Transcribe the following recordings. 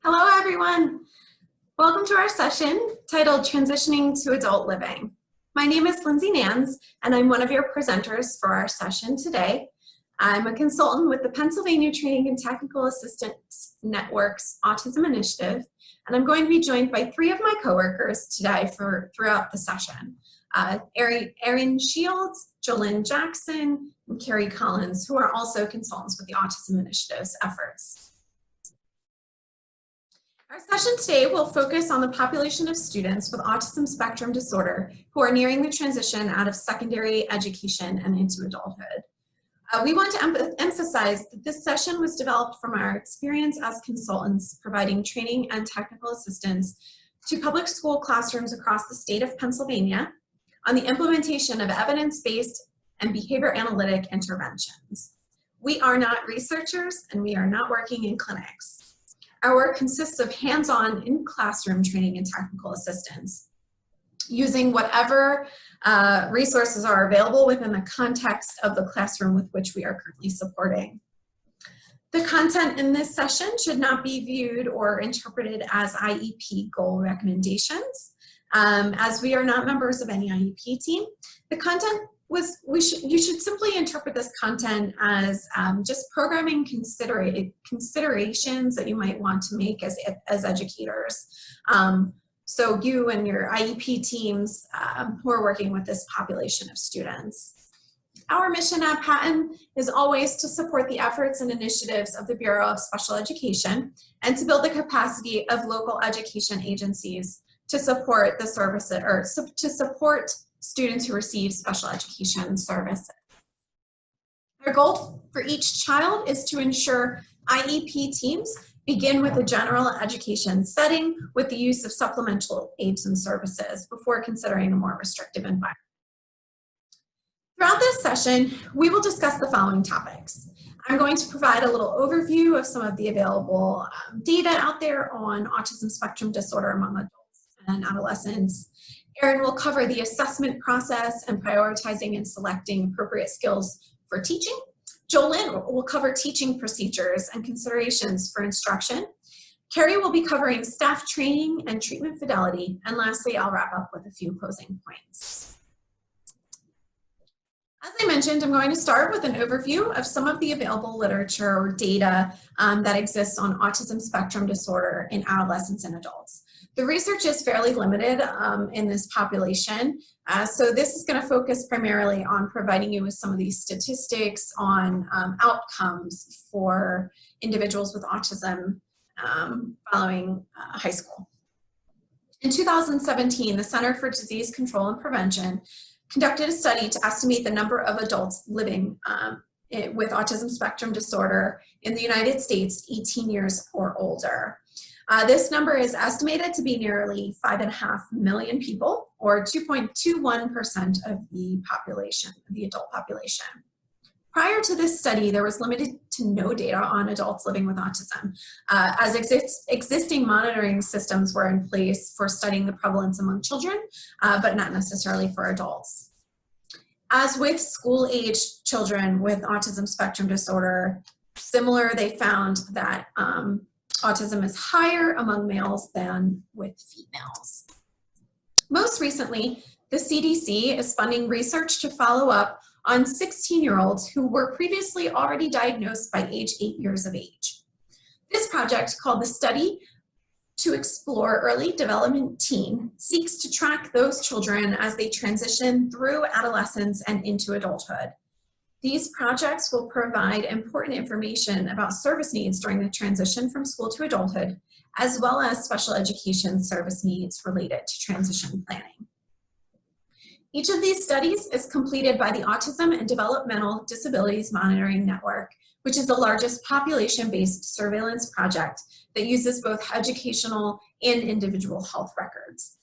Hello, everyone. Welcome to our session titled Transitioning to Adult Living. My name is Lindsay Nans, and I'm one of your presenters for our session today. I'm a consultant with the Pennsylvania Training and Technical Assistance Network's Autism Initiative, and I'm going to be joined by three of my coworkers today throughout the session. Erin Shields, Jolynn Jackson, and Carrie Collins, who are also consultants with the Autism Initiative's efforts. Our session today will focus on the population of students with autism spectrum disorder who are nearing the transition out of secondary education and into adulthood. We want to emphasize that this session was developed from our experience as consultants providing training and technical assistance to public school classrooms across the state of Pennsylvania on the implementation of evidence-based and behavior analytic interventions. We are not researchers and we are not working in clinics. Our work consists of hands-on in-classroom training and technical assistance, using whatever resources are available within the context of the classroom with which we are currently supporting. The content in this session should not be viewed or interpreted as IEP goal recommendations. As we are not members of any IEP team, the content you should simply interpret this content as just programming considerations that you might want to make as educators. So you and your IEP teams who are working with this population of students. Our mission at Patton is always to support the efforts and initiatives of the Bureau of Special Education and to build the capacity of local education agencies to support the services or to support students who receive special education services. Our goal for each child is to ensure IEP teams begin with a general education setting with the use of supplemental aids and services before considering a more restrictive environment. Throughout this session, we will discuss the following topics. I'm going to provide a little overview of some of the available data out there on autism spectrum disorder among adults and adolescents. Erin will cover the assessment process and prioritizing and selecting appropriate skills for teaching. Jolynn will cover teaching procedures and considerations for instruction. Carrie will be covering staff training and treatment fidelity. And lastly, I'll wrap up with a few closing points. As I mentioned, I'm going to start with an overview of some of the available literature or data that exists on autism spectrum disorder in adolescents and adults. The research is fairly limited in this population, so this is going to focus primarily on providing you with some of these statistics on outcomes for individuals with autism following high school. In 2017, the Center for Disease Control and Prevention conducted a study to estimate the number of adults living with autism spectrum disorder in the United States 18 years or older. This number is estimated to be nearly 5.5 million people, or 2.21% of the population, the adult population. Prior to this study, there was limited to no data on adults living with autism, as existing monitoring systems were in place for studying the prevalence among children, but not necessarily for adults. As with school-age children with autism spectrum disorder, they found that autism is higher among males than with females. Most recently, the CDC is funding research to follow up on 16-year-olds who were previously already diagnosed by age 8 years of age. This project, called the Study to Explore Early Development Teen, seeks to track those children as they transition through adolescence and into adulthood. These projects will provide important information about service needs during the transition from school to adulthood, as well as special education service needs related to transition planning. Each of these studies is completed by the Autism and Developmental Disabilities Monitoring Network, which is the largest population-based surveillance project that uses both educational and individual health records.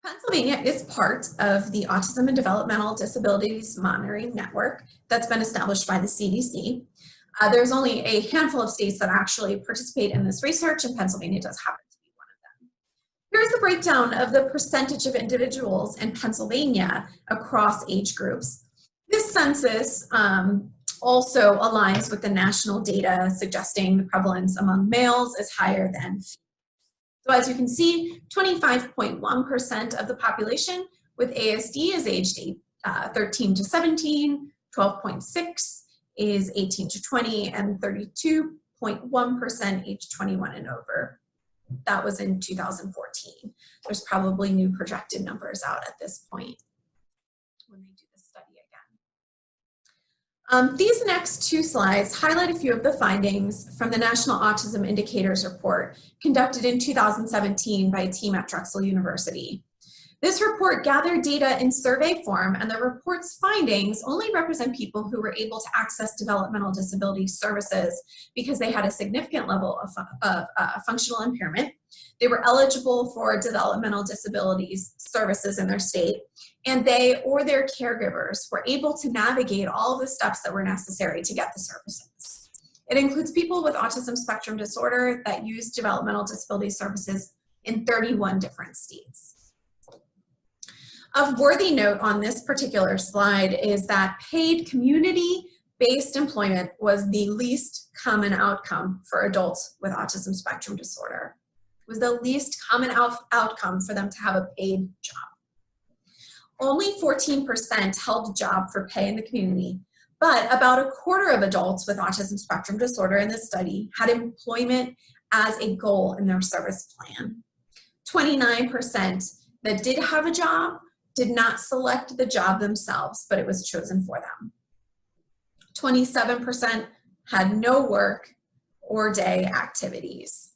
Pennsylvania is part of the Autism and Developmental Disabilities Monitoring Network that's been established by the CDC. There's only a handful of states that actually participate in this research, and Pennsylvania does happen to be one of them. Here's the breakdown of the percentage of individuals in Pennsylvania across age groups. This census also aligns with the national data suggesting the prevalence among males is higher than females. So as you can see, 25.1% of the population with ASD is aged 13 to 17, 12.6 is 18 to 20, and 32.1% age 21 and over. That was in 2014. There's probably new projected numbers out at this point when they do the study again. These next two slides highlight a few of the findings from the National Autism Indicators Report conducted in 2017 by a team at Drexel University. This report gathered data in survey form, and the report's findings only represent people who were able to access developmental disability services because they had a significant level of functional impairment. They were eligible for developmental disabilities services in their state, and they or their caregivers were able to navigate all of the steps that were necessary to get the services. It includes people with autism spectrum disorder that use developmental disability services in 31 different states. Of worthy note on this particular slide is that paid community-based employment was the least common outcome for adults with autism spectrum disorder. It was the least common outcome for them to have a paid job. Only 14% held a job for pay in the community, but about a quarter of adults with autism spectrum disorder in this study had employment as a goal in their service plan. 29% that did have a job did not select the job themselves, but it was chosen for them. 27% had no work or day activities.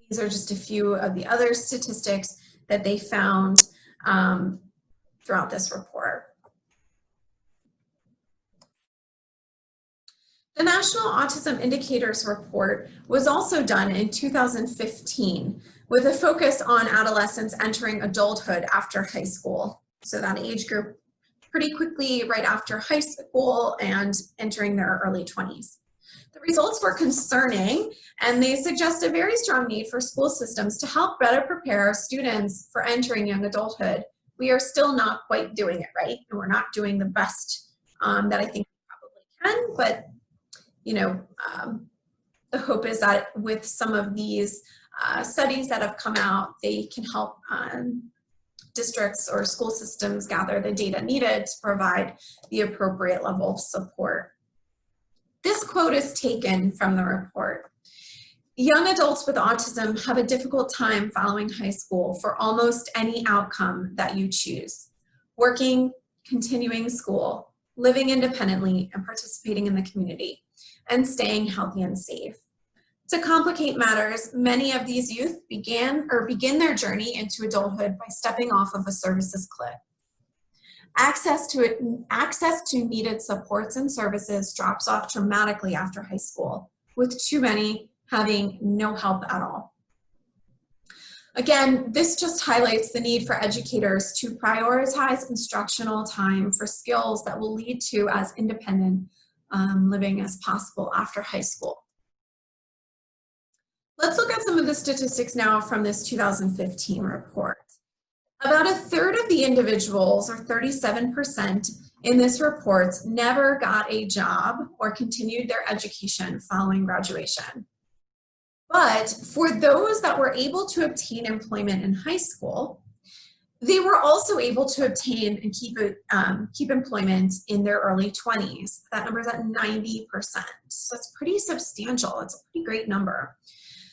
These are just a few of the other statistics that they found throughout this report. The National Autism Indicators Report was also done in 2015 with a focus on adolescents entering adulthood after high school. So that age group pretty quickly right after high school and entering their early 20s. The results were concerning, and they suggest a very strong need for school systems to help better prepare students for entering young adulthood. We are still not quite doing it right, and we're not doing the best that I think we probably can, but you know, the hope is that with some of these studies that have come out, they can help districts or school systems gather the data needed to provide the appropriate level of support. This quote is taken from the report. Young adults with autism have a difficult time following high school for almost any outcome that you choose. Working, continuing school, living independently, and participating in the community, and staying healthy and safe. To complicate matters, many of these youth begin their journey into adulthood by stepping off of a services cliff. Access to needed supports and services drops off dramatically after high school, with too many having no help at all. Again, this just highlights the need for educators to prioritize instructional time for skills that will lead to as independent living as possible after high school. Let's look at some of the statistics now from this 2015 report. About a third of the individuals, or 37%, in this report never got a job or continued their education following graduation. But for those that were able to obtain employment in high school, they were also able to obtain and keep employment in their early 20s. That number is at 90%. So it's pretty substantial. It's a pretty great number.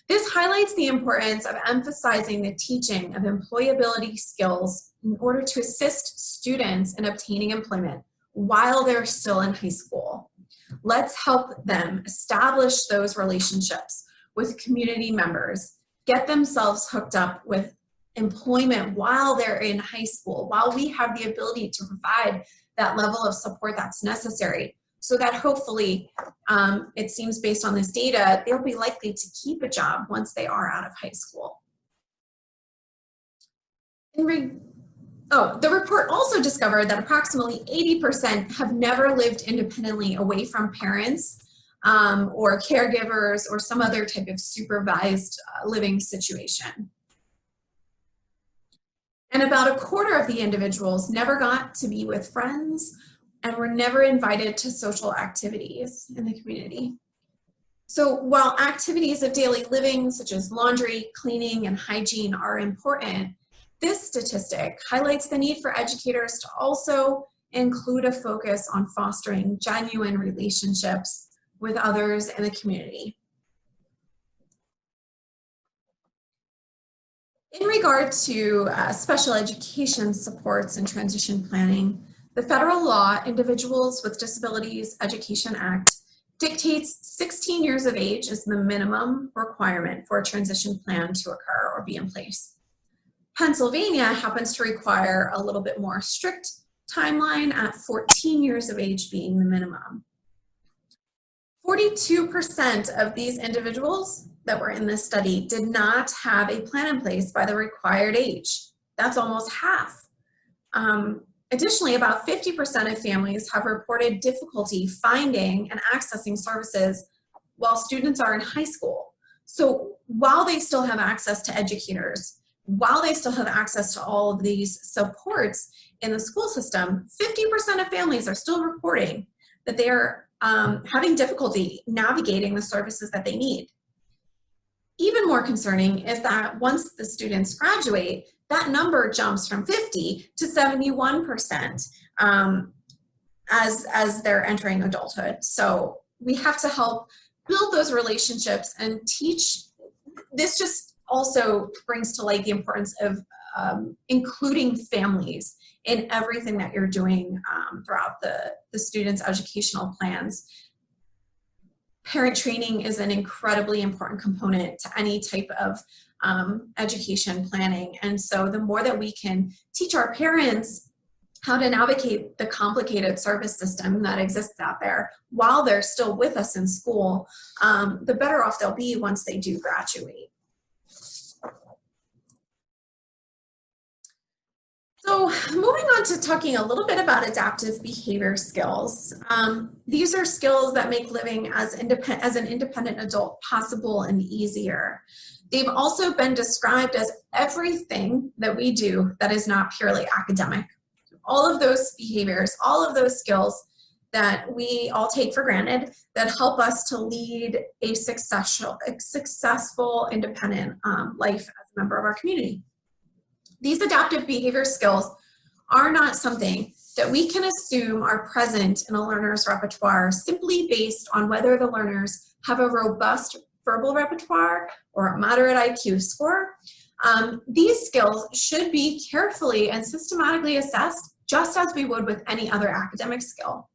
This highlights the importance of emphasizing the teaching of employability skills in order to assist students in obtaining employment while they're still in high school. Let's help them establish those relationships with community members, get themselves hooked up with employment while they're in high school, while we have the ability to provide that level of support that's necessary, so that hopefully, it seems based on this data, they'll be likely to keep a job once they are out of high school. The report also discovered that approximately 80% have never lived independently away from parents or caregivers or some other type of supervised living situation. And about a quarter of the individuals never got to be with friends and were never invited to social activities in the community. So while activities of daily living, such as laundry, cleaning, and hygiene are important, this statistic highlights the need for educators to also include a focus on fostering genuine relationships with others in the community. In regard to special education supports and transition planning, the federal law, Individuals with Disabilities Education Act, dictates 16 years of age is the minimum requirement for a transition plan to occur or be in place. Pennsylvania happens to require a little bit more strict timeline at 14 years of age being the minimum. 42% of these individuals that were in this study did not have a plan in place by the required age. That's almost half. Additionally, about 50% of families have reported difficulty finding and accessing services while students are in high school. So while they still have access to educators, while they still have access to all of these supports in the school system, 50% of families are still reporting that they are having difficulty navigating the services that they need. Even more concerning is that once the students graduate, that number jumps from 50 to 71% as they're entering adulthood. So we have to help build those relationships and teach. This just also brings to light the importance of including families in everything that you're doing throughout the students' educational plans. Parent training is an incredibly important component to any type of education planning. And so the more that we can teach our parents how to navigate the complicated service system that exists out there while they're still with us in school, the better off they'll be once they do graduate. So moving on to talking a little bit about adaptive behavior skills. These are skills that make living as an independent adult possible and easier. They've also been described as everything that we do that is not purely academic. All of those behaviors, all of those skills that we all take for granted that help us to lead a successful independent life as a member of our community. These adaptive behavior skills are not something that we can assume are present in a learner's repertoire simply based on whether the learners have a robust verbal repertoire or a moderate IQ score. These skills should be carefully and systematically assessed just as we would with any other academic skill.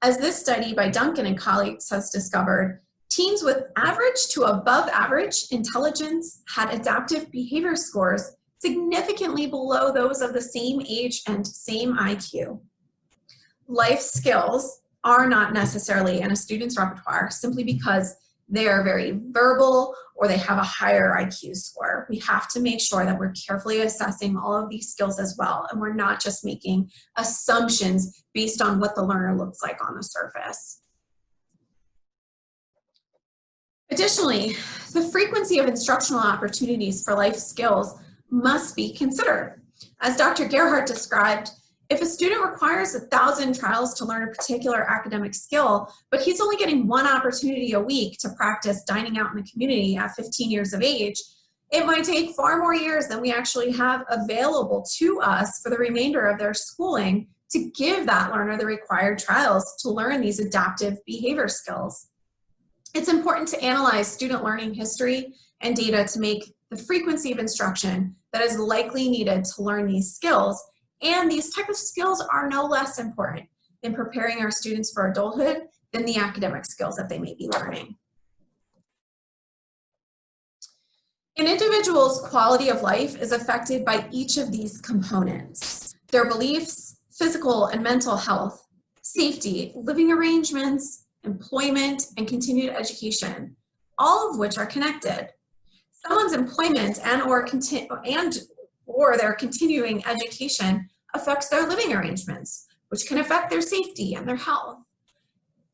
As this study by Duncan and colleagues has discovered, teens with average to above average intelligence had adaptive behavior scores significantly below those of the same age and same IQ. Life skills are not necessarily in a student's repertoire simply because they are very verbal or they have a higher IQ score. We have to make sure that we're carefully assessing all of these skills as well, and we're not just making assumptions based on what the learner looks like on the surface. Additionally, the frequency of instructional opportunities for life skills must be considered. As Dr. Gerhardt described, if a student requires 1,000 trials to learn a particular academic skill, but he's only getting one opportunity a week to practice dining out in the community at 15 years of age, it might take far more years than we actually have available to us for the remainder of their schooling to give that learner the required trials to learn these adaptive behavior skills. It's important to analyze student learning history and data to make the frequency of instruction that is likely needed to learn these skills, and these type of skills are no less important in preparing our students for adulthood than the academic skills that they may be learning. An individual's quality of life is affected by each of these components: their beliefs, physical and mental health, safety, living arrangements, employment, and continued education, all of which are connected. Someone's employment or their continuing education affects their living arrangements, which can affect their safety and their health.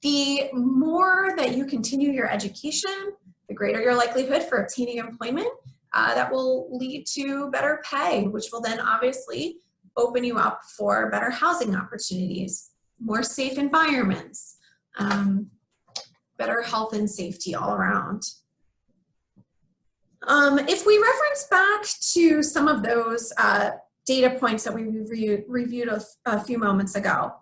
The more that you continue your education, the greater your likelihood for obtaining employment that will lead to better pay, which will then obviously open you up for better housing opportunities, more safe environments, better health and safety all around. If we reference back to some of those data points that we reviewed a few moments ago,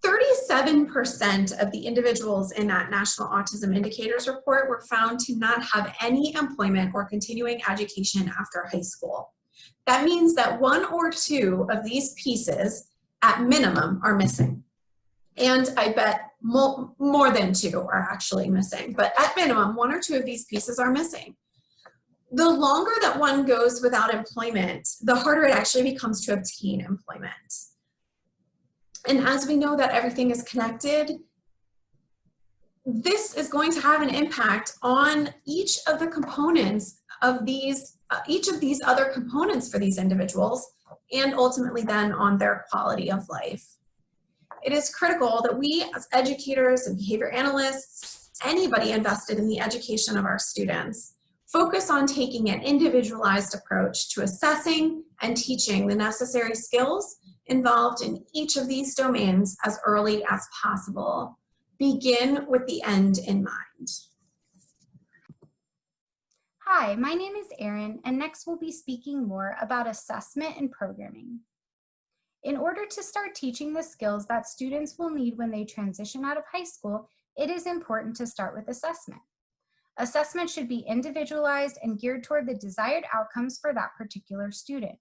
37% of the individuals in that National Autism Indicators report were found to not have any employment or continuing education after high school. That means that one or two of these pieces, at minimum, are missing. And I bet more than two are actually missing, but at minimum, one or two of these pieces are missing. The longer that one goes without employment, the harder it actually becomes to obtain employment. And as we know that everything is connected, this is going to have an impact on each of the components of these, each of these other components for these individuals, and ultimately then on their quality of life. It is critical that we as educators and behavior analysts, anybody invested in the education of our students, focus on taking an individualized approach to assessing and teaching the necessary skills involved in each of these domains as early as possible. Begin with the end in mind. Hi, my name is Erin, and next we'll be speaking more about assessment and programming. In order to start teaching the skills that students will need when they transition out of high school, it is important to start with assessment. Assessment should be individualized and geared toward the desired outcomes for that particular student.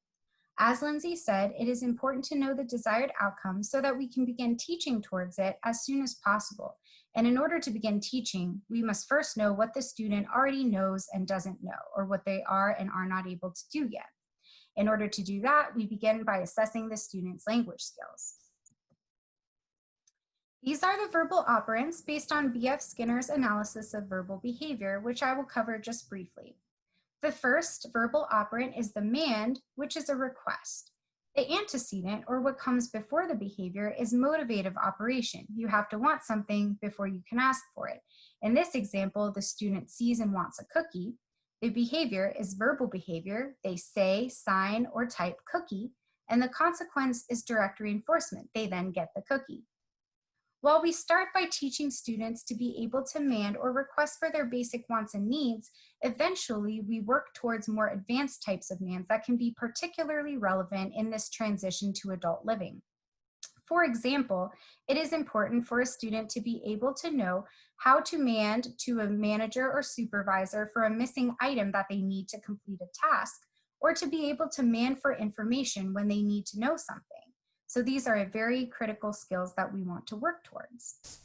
As Lindsay said, it is important to know the desired outcome so that we can begin teaching towards it as soon as possible. And in order to begin teaching, we must first know what the student already knows and doesn't know, or what they are and are not able to do yet. In order to do that, we begin by assessing the student's language skills. These are the verbal operants based on B.F. Skinner's analysis of verbal behavior, which I will cover just briefly. The first verbal operant is the demand, which is a request. The antecedent, or what comes before the behavior, is motivative operation. You have to want something before you can ask for it. In this example, the student sees and wants a cookie. The behavior is verbal behavior. They say, sign, or type cookie, and the consequence is direct reinforcement. They then get the cookie. While we start by teaching students to be able to demand or request for their basic wants and needs, eventually we work towards more advanced types of demands that can be particularly relevant in this transition to adult living. For example, it is important for a student to be able to know how to demand to a manager or supervisor for a missing item that they need to complete a task, or to be able to demand for information when they need to know something. So these are very critical skills that we want to work towards.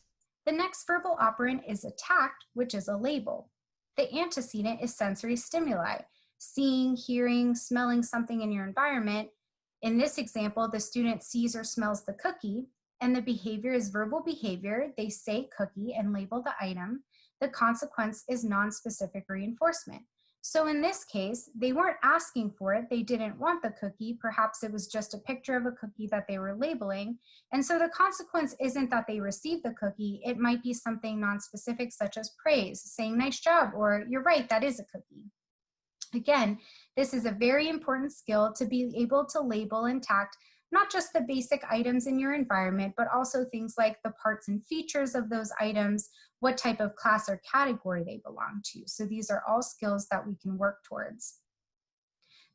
The next verbal operant is a tact, which is a label. The antecedent is sensory stimuli, seeing, hearing, smelling something in your environment. In this example, the student sees or smells the cookie, and the behavior is verbal behavior. They say cookie and label the item. The consequence is non-specific reinforcement. So in this case, they weren't asking for it, they didn't want the cookie, perhaps it was just a picture of a cookie that they were labeling, and so the consequence isn't that they received the cookie, it might be something non-specific such as praise, saying nice job, or you're right, that is a cookie. Again, this is a very important skill to be able to label and tact not just the basic items in your environment, but also things like the parts and features of those items, what type of class or category they belong to. So these are all skills that we can work towards.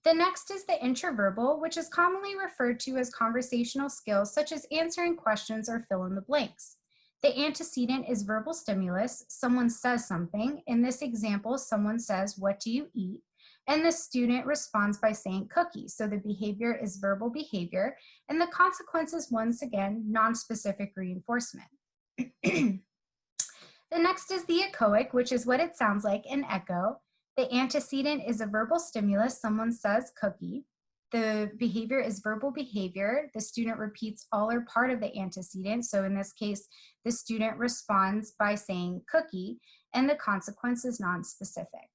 The next is the intraverbal, which is commonly referred to as conversational skills such as answering questions or fill in the blanks. The antecedent is verbal stimulus. Someone says something. In this example, someone says, "What do you eat?" And the student responds by saying cookie. So the behavior is verbal behavior, and the consequence is once again non-specific reinforcement. The next is the echoic, which is what it sounds like, an echo. The antecedent is a verbal stimulus. Someone says cookie. The behavior is verbal behavior. The student repeats all or part of the antecedent. So in this case, the student responds by saying cookie, and the consequence is non-specific.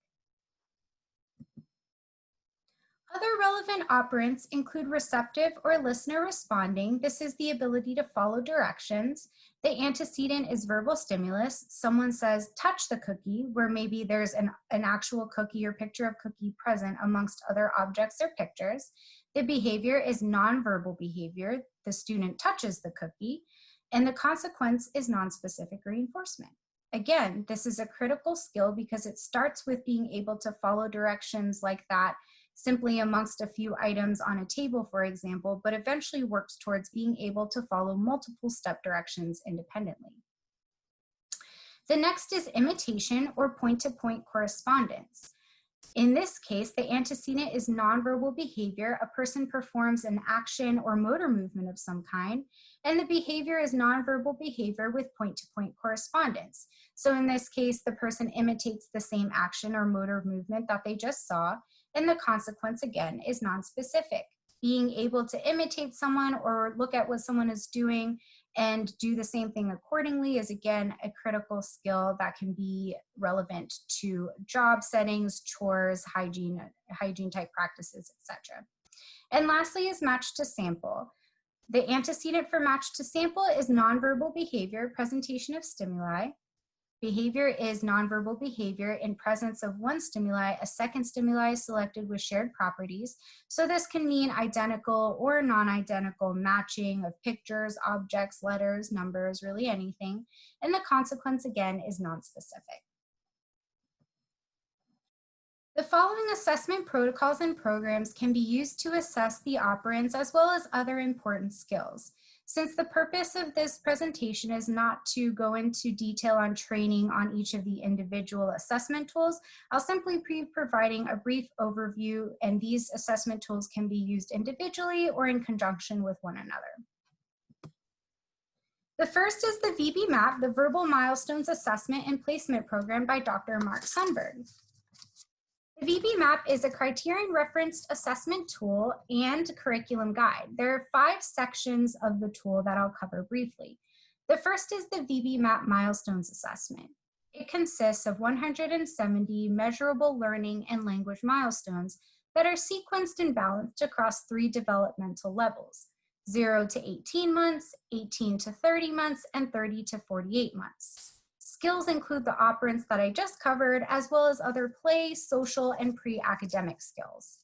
Other relevant operants include receptive or listener responding. This is the ability to follow directions. The antecedent is verbal stimulus. Someone says, touch the cookie, where maybe there's an actual cookie or picture of cookie present amongst other objects or pictures. The behavior is nonverbal behavior. The student touches the cookie, and the consequence is nonspecific reinforcement. Again, this is a critical skill because it starts with being able to follow directions like that simply amongst a few items on a table, for example, but eventually works towards being able to follow multiple step directions independently. The next is imitation or point-to-point correspondence. In this case, the antecedent is nonverbal behavior. A person performs an action or motor movement of some kind, and the behavior is nonverbal behavior with point-to-point correspondence. So in this case, the person imitates the same action or motor movement that they just saw, and the consequence, again, is nonspecific. Being able to imitate someone or look at what someone is doing and do the same thing accordingly is, again, a critical skill that can be relevant to job settings, chores, hygiene type practices, etc. And lastly is match to sample. The antecedent for match to sample is nonverbal behavior, presentation of stimuli. Behavior is nonverbal behavior in presence of one stimuli. A second stimuli is selected with shared properties. So this can mean identical or non-identical matching of pictures, objects, letters, numbers, really anything. And the consequence, again, is nonspecific. The following assessment protocols and programs can be used to assess the operants as well as other important skills. Since the purpose of this presentation is not to go into detail on training on each of the individual assessment tools, I'll simply be providing a brief overview, and these assessment tools can be used individually or in conjunction with one another. The first is the VB-MAP, the Verbal Milestones Assessment and Placement Program by Dr. Mark Sundberg. The VB-MAP is a criterion referenced assessment tool and curriculum guide. There are 5 sections of the tool that I'll cover briefly. The first is the VB-MAP Milestones Assessment. It consists of 170 measurable learning and language milestones that are sequenced and balanced across 3 developmental levels: 0 to 18 months, 18 to 30 months, and 30 to 48 months. Skills include the operants that I just covered, as well as other play, social, and pre-academic skills.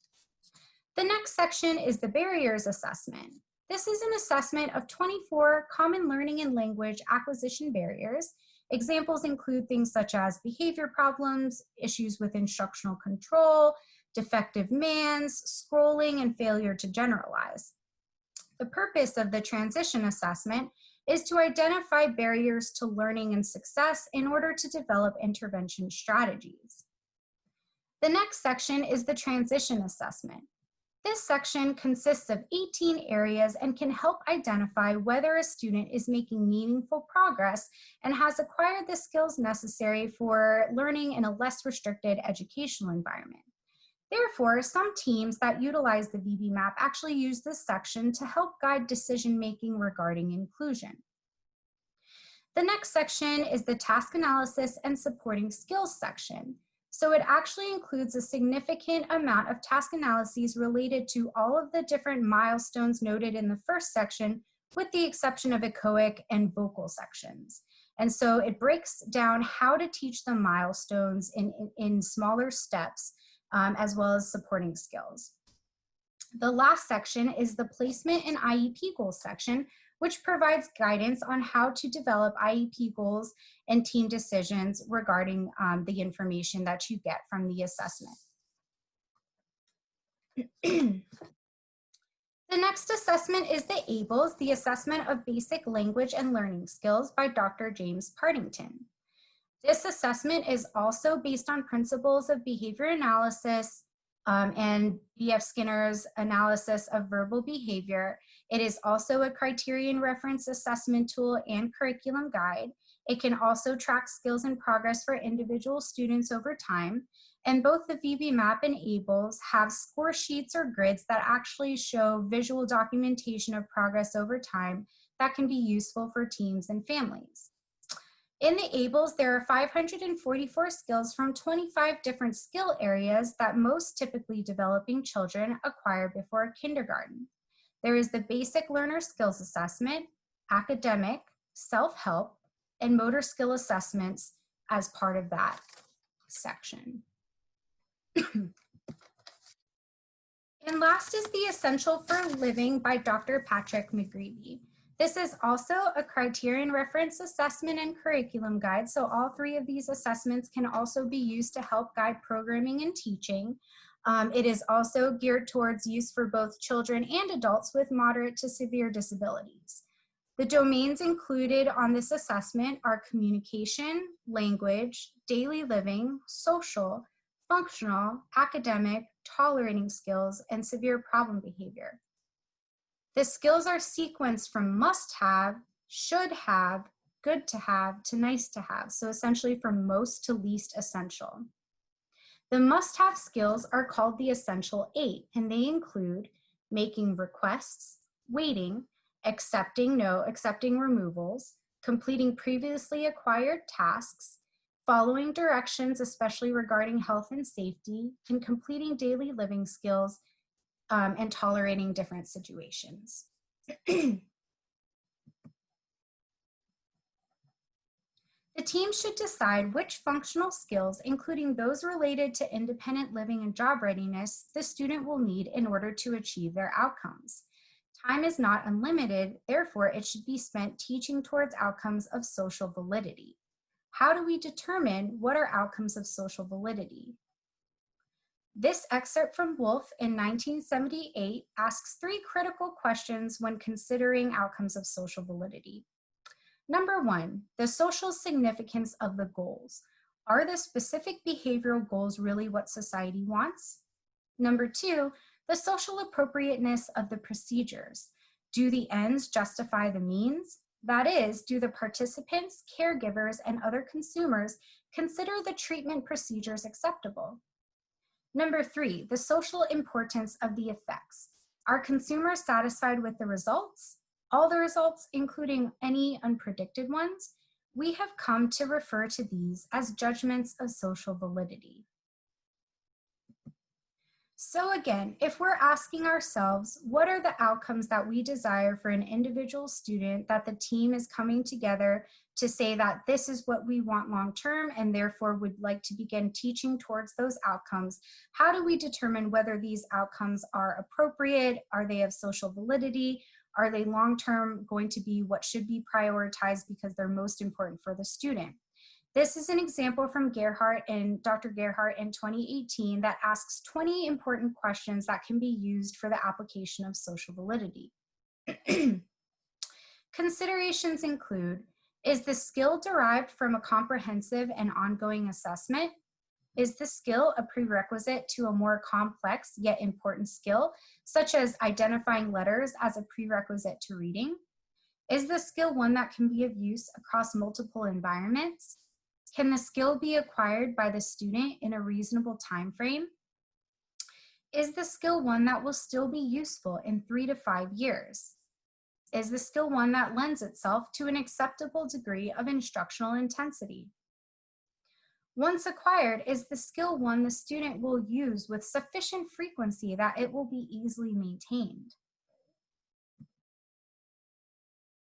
The next section is the Barriers Assessment. This is an assessment of 24 common learning and language acquisition barriers. Examples include things such as behavior problems, issues with instructional control, defective MANs, scrolling, and failure to generalize. The purpose of the Transition Assessment is to identify barriers to learning and success in order to develop intervention strategies. The next section is the Transition Assessment. This section consists of 18 areas and can help identify whether a student is making meaningful progress and has acquired the skills necessary for learning in a less restricted educational environment. Therefore, some teams that utilize the VB-MAP actually use this section to help guide decision-making regarding inclusion. The next section is the Task Analysis and Supporting Skills section. So it actually includes a significant amount of task analyses related to all of the different milestones noted in the first section, with the exception of echoic and vocal sections. And so it breaks down how to teach the milestones in smaller steps, as well as supporting skills. The last section is the Placement and IEP Goals section, which provides guidance on how to develop IEP goals and team decisions regarding the information that you get from the assessment. The next assessment is the ABLS, the Assessment of Basic Language and Learning Skills by Dr. James Partington. This assessment is also based on principles of behavior analysis and B.F. Skinner's analysis of verbal behavior. It is also a criterion reference assessment tool and curriculum guide. It can also track skills and progress for individual students over time. And both the VB-MAP and ABLS have score sheets or grids that actually show visual documentation of progress over time that can be useful for teams and families. In the ABLS, there are 544 skills from 25 different skill areas that most typically developing children acquire before kindergarten. There is the Basic Learner Skills Assessment, Academic, Self-Help, and Motor Skill Assessments as part of that section. And last is The Essential for Living by Dr. Patrick McGreevy. This is also a criterion reference assessment and curriculum guide. So all three of these assessments can also be used to help guide programming and teaching. It is also geared towards use for both children and adults with moderate to severe disabilities. The domains included on this assessment are communication, language, daily living, social, functional, academic, tolerating skills, and severe problem behavior. The skills are sequenced from must have, should have, good to have, to nice to have. So essentially from most to least essential. The must have skills are called the essential 8, and they include making requests, waiting, accepting removals, completing previously acquired tasks, following directions, especially regarding health and safety, and completing daily living skills, and tolerating different situations. The team should decide which functional skills, including those related to independent living and job readiness, the student will need in order to achieve their outcomes. Time is not unlimited, therefore it should be spent teaching towards outcomes of social validity. How do we determine what are outcomes of social validity? This excerpt from Wolf in 1978 asks 3 critical questions when considering outcomes of social validity. Number 1, the social significance of the goals. Are the specific behavioral goals really what society wants? Number 2, the social appropriateness of the procedures. Do the ends justify the means? That is, do the participants, caregivers, and other consumers consider the treatment procedures acceptable? Number 3, the social importance of the effects. Are consumers satisfied with the results? All the results, including any unpredicted ones? We have come to refer to these as judgments of social validity. So again, if we're asking ourselves, what are the outcomes that we desire for an individual student that the team is coming together to say that this is what we want long-term and therefore would like to begin teaching towards those outcomes, how do we determine whether these outcomes are appropriate? Are they of social validity? Are they long-term going to be what should be prioritized because they're most important for the student? This is an example from Dr. Gerhardt in 2018 that asks 20 important questions that can be used for the application of social validity. Considerations include, is the skill derived from a comprehensive and ongoing assessment? Is the skill a prerequisite to a more complex yet important skill, such as identifying letters as a prerequisite to reading? Is the skill one that can be of use across multiple environments? Can the skill be acquired by the student in a reasonable time frame? Is the skill one that will still be useful in 3 to 5 years? Is the skill one that lends itself to an acceptable degree of instructional intensity? Once acquired, is the skill one the student will use with sufficient frequency that it will be easily maintained?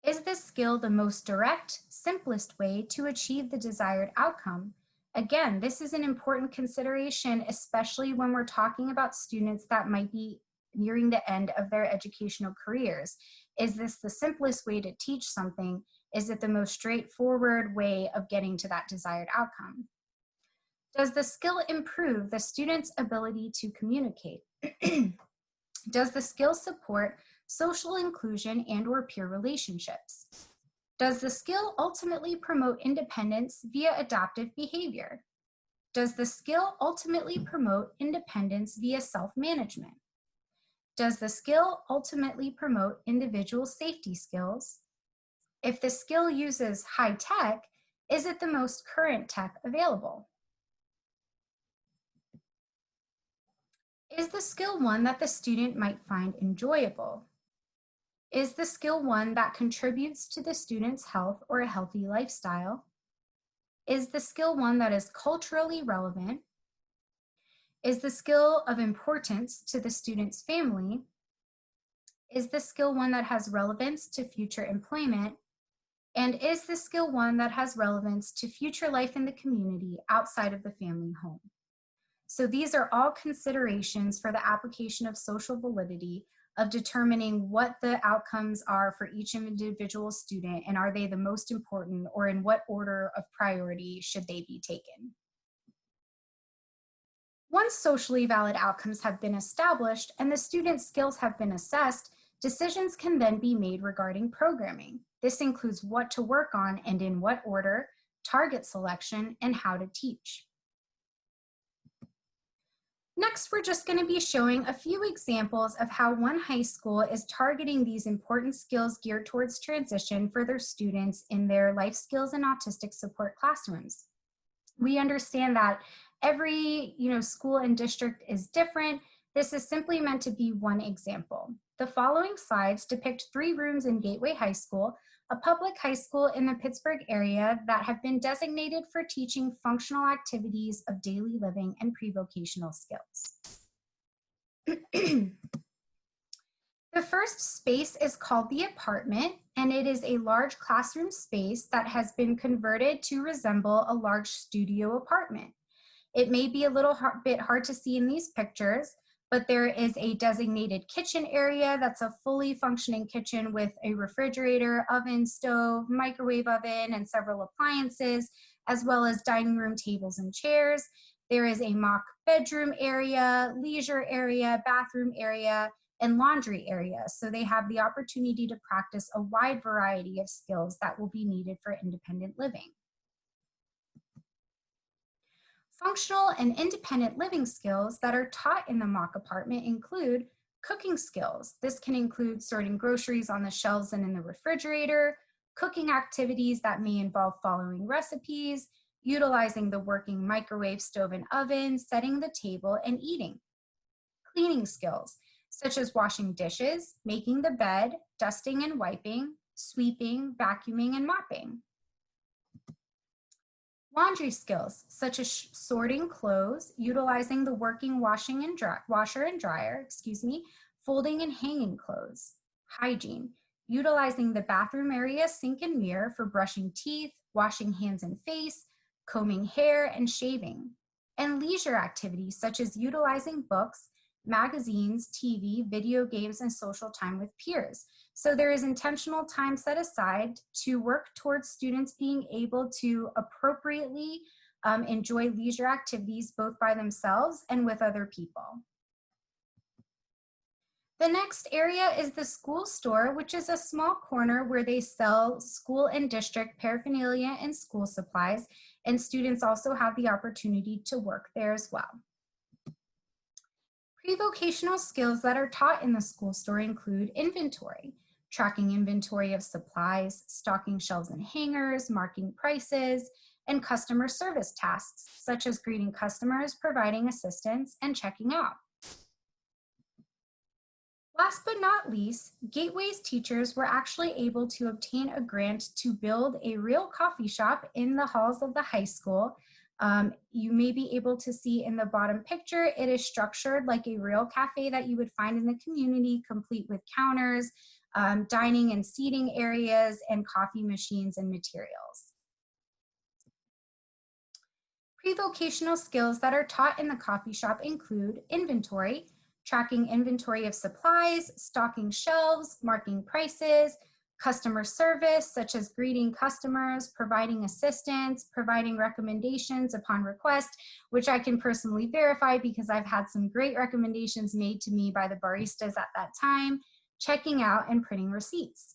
Is this skill the most direct, simplest way to achieve the desired outcome? Again, this is an important consideration, especially when we're talking about students that might be nearing the end of their educational careers. Is this the simplest way to teach something? Is it the most straightforward way of getting to that desired outcome? Does the skill improve the student's ability to communicate? Does the skill support social inclusion and/or peer relationships? Does the skill ultimately promote independence via adaptive behavior? Does the skill ultimately promote independence via self-management? Does the skill ultimately promote individual safety skills? If the skill uses high tech, is it the most current tech available? Is the skill one that the student might find enjoyable? Is the skill one that contributes to the student's health or a healthy lifestyle? Is the skill one that is culturally relevant? Is the skill of importance to the student's family? Is the skill one that has relevance to future employment? And is the skill one that has relevance to future life in the community outside of the family home? So these are all considerations for the application of social validity of determining what the outcomes are for each individual student and are they the most important or in what order of priority should they be taken. Once socially valid outcomes have been established and the student's skills have been assessed, decisions can then be made regarding programming. This includes what to work on and in what order, target selection, and how to teach. Next, we're just going to be showing a few examples of how one high school is targeting these important skills geared towards transition for their students in their life skills and autistic support classrooms. We understand that every school and district is different. This is simply meant to be one example. The following slides depict 3 rooms in Gateway High School, a public high school in the Pittsburgh area that have been designated for teaching functional activities of daily living and pre-vocational skills. The first space is called the apartment, and it is a large classroom space that has been converted to resemble a large studio apartment. It may be a little bit hard to see in these pictures, but there is a designated kitchen area that's a fully functioning kitchen with a refrigerator, oven, stove, microwave oven, and several appliances, as well as dining room tables and chairs. There is a mock bedroom area, leisure area, bathroom area, and laundry area. So they have the opportunity to practice a wide variety of skills that will be needed for independent living. Functional and independent living skills that are taught in the mock apartment include cooking skills. This can include sorting groceries on the shelves and in the refrigerator, cooking activities that may involve following recipes, utilizing the working microwave, stove, and oven, setting the table, and eating. Cleaning skills, such as washing dishes, making the bed, dusting and wiping, sweeping, vacuuming, and mopping. Laundry skills, such as sorting clothes, utilizing the working washer and dryer, folding and hanging clothes. Hygiene, utilizing the bathroom area, sink and mirror for brushing teeth, washing hands and face, combing hair, and shaving. And leisure activities, such as utilizing books, magazines, TV, video games, and social time with peers. So there is intentional time set aside to work towards students being able to appropriately enjoy leisure activities both by themselves and with other people. The next area is the school store, which is a small corner where they sell school and district paraphernalia and school supplies, and students also have the opportunity to work there as well. Pre-vocational skills that are taught in the school store include inventory, tracking inventory of supplies, stocking shelves and hangers, marking prices, and customer service tasks, such as greeting customers, providing assistance, and checking out. Last but not least, Gateway's teachers were actually able to obtain a grant to build a real coffee shop in the halls of the high school. You may be able to see in the bottom picture, it is structured like a real cafe that you would find in the community, complete with counters, dining and seating areas, and coffee machines and materials. Pre-vocational skills that are taught in the coffee shop include inventory, tracking inventory of supplies, stocking shelves, marking prices, customer service, such as greeting customers, providing assistance, providing recommendations upon request, which I can personally verify because I've had some great recommendations made to me by the baristas at that time, checking out and printing receipts.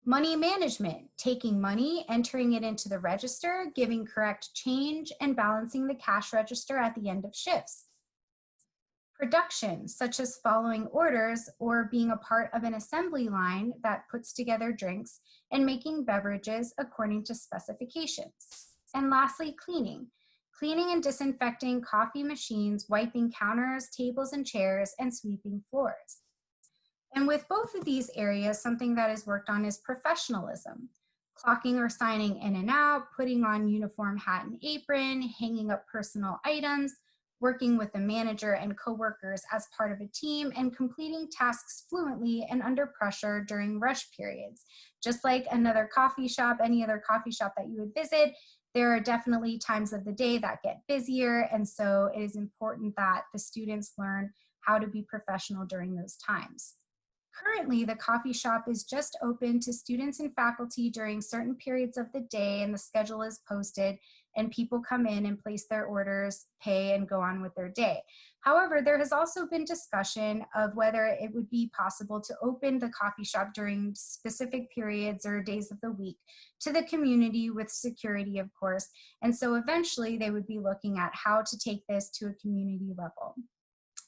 Money management, taking money, entering it into the register, giving correct change, and balancing the cash register at the end of shifts. Production, such as following orders or being a part of an assembly line that puts together drinks and making beverages according to specifications. And lastly, cleaning. Cleaning and disinfecting coffee machines, wiping counters, tables and chairs, and sweeping floors. And with both of these areas, something that is worked on is professionalism. Clocking or signing in and out, putting on uniform hat and apron, hanging up personal items, working with the manager and coworkers as part of a team, and completing tasks fluently and under pressure during rush periods. Just like another coffee shop, any other coffee shop that you would visit, There are definitely times of the day that get busier, and so it is important that the students learn how to be professional during those times. Currently, the coffee shop is just open to students and faculty during certain periods of the day, and the schedule is posted, and people come in and place their orders, pay, and go on with their day. However, there has also been discussion of whether it would be possible to open the coffee shop during specific periods or days of the week to the community with security, of course. And so eventually they would be looking at how to take this to a community level.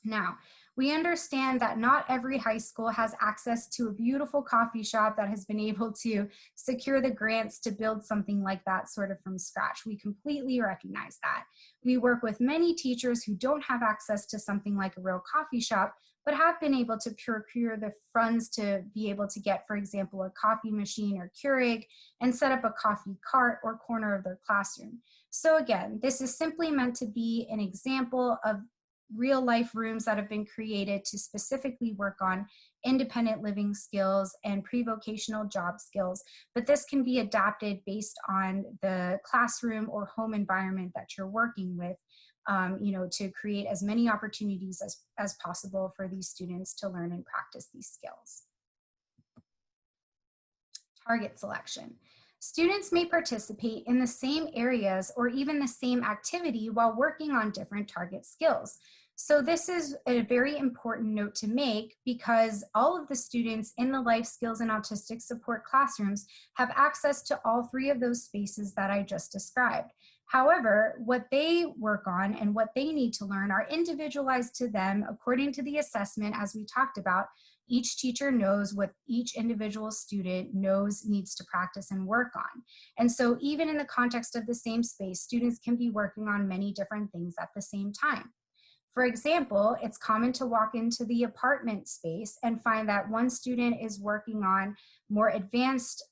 Now, we understand that not every high school has access to a beautiful coffee shop that has been able to secure the grants to build something like that sort of from scratch. We completely recognize that. We work with many teachers who don't have access to something like a real coffee shop, but have been able to procure the funds to be able to get, for example, a coffee machine or Keurig and set up a coffee cart or corner of their classroom. So again, this is simply meant to be an example of real life rooms that have been created to specifically work on independent living skills and pre-vocational job skills, but this can be adapted based on the classroom or home environment that you're working with, to create as many opportunities as possible for these students to learn and practice these skills. Target selection. Students may participate in the same areas or even the same activity while working on different target skills. So this is a very important note to make because all of the students in the life skills and autistic support classrooms have access to all three of those spaces that I just described. However, what they work on and what they need to learn are individualized to them according to the assessment, as we talked about. Each teacher knows what each individual student knows needs to practice and work on. And so even in the context of the same space, students can be working on many different things at the same time. For example, it's common to walk into the apartment space and find that one student is working on more advanced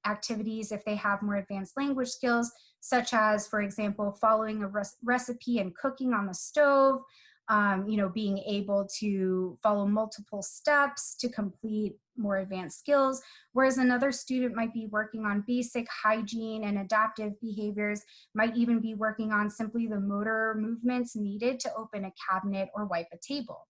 activities if they have more advanced language skills, such as, for example, following a recipe and cooking on the stove, being able to follow multiple steps to complete more advanced skills, whereas another student might be working on basic hygiene and adaptive behaviors, might even be working on simply the motor movements needed to open a cabinet or wipe a table.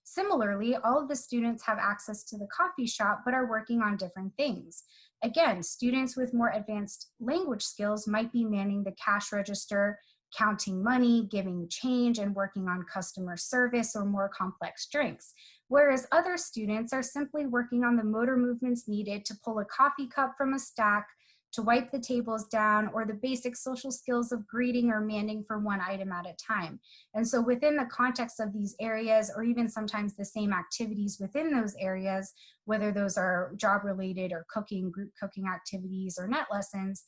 Similarly, all of the students have access to the coffee shop but are working on different things. Again, students with more advanced language skills might be manning the cash register, counting money, giving change, and working on customer service or more complex drinks. Whereas other students are simply working on the motor movements needed to pull a coffee cup from a stack, to wipe the tables down, or the basic social skills of greeting or manning for one item at a time. And so within the context of these areas, or even sometimes the same activities within those areas, whether those are job related or cooking, group cooking activities or net lessons,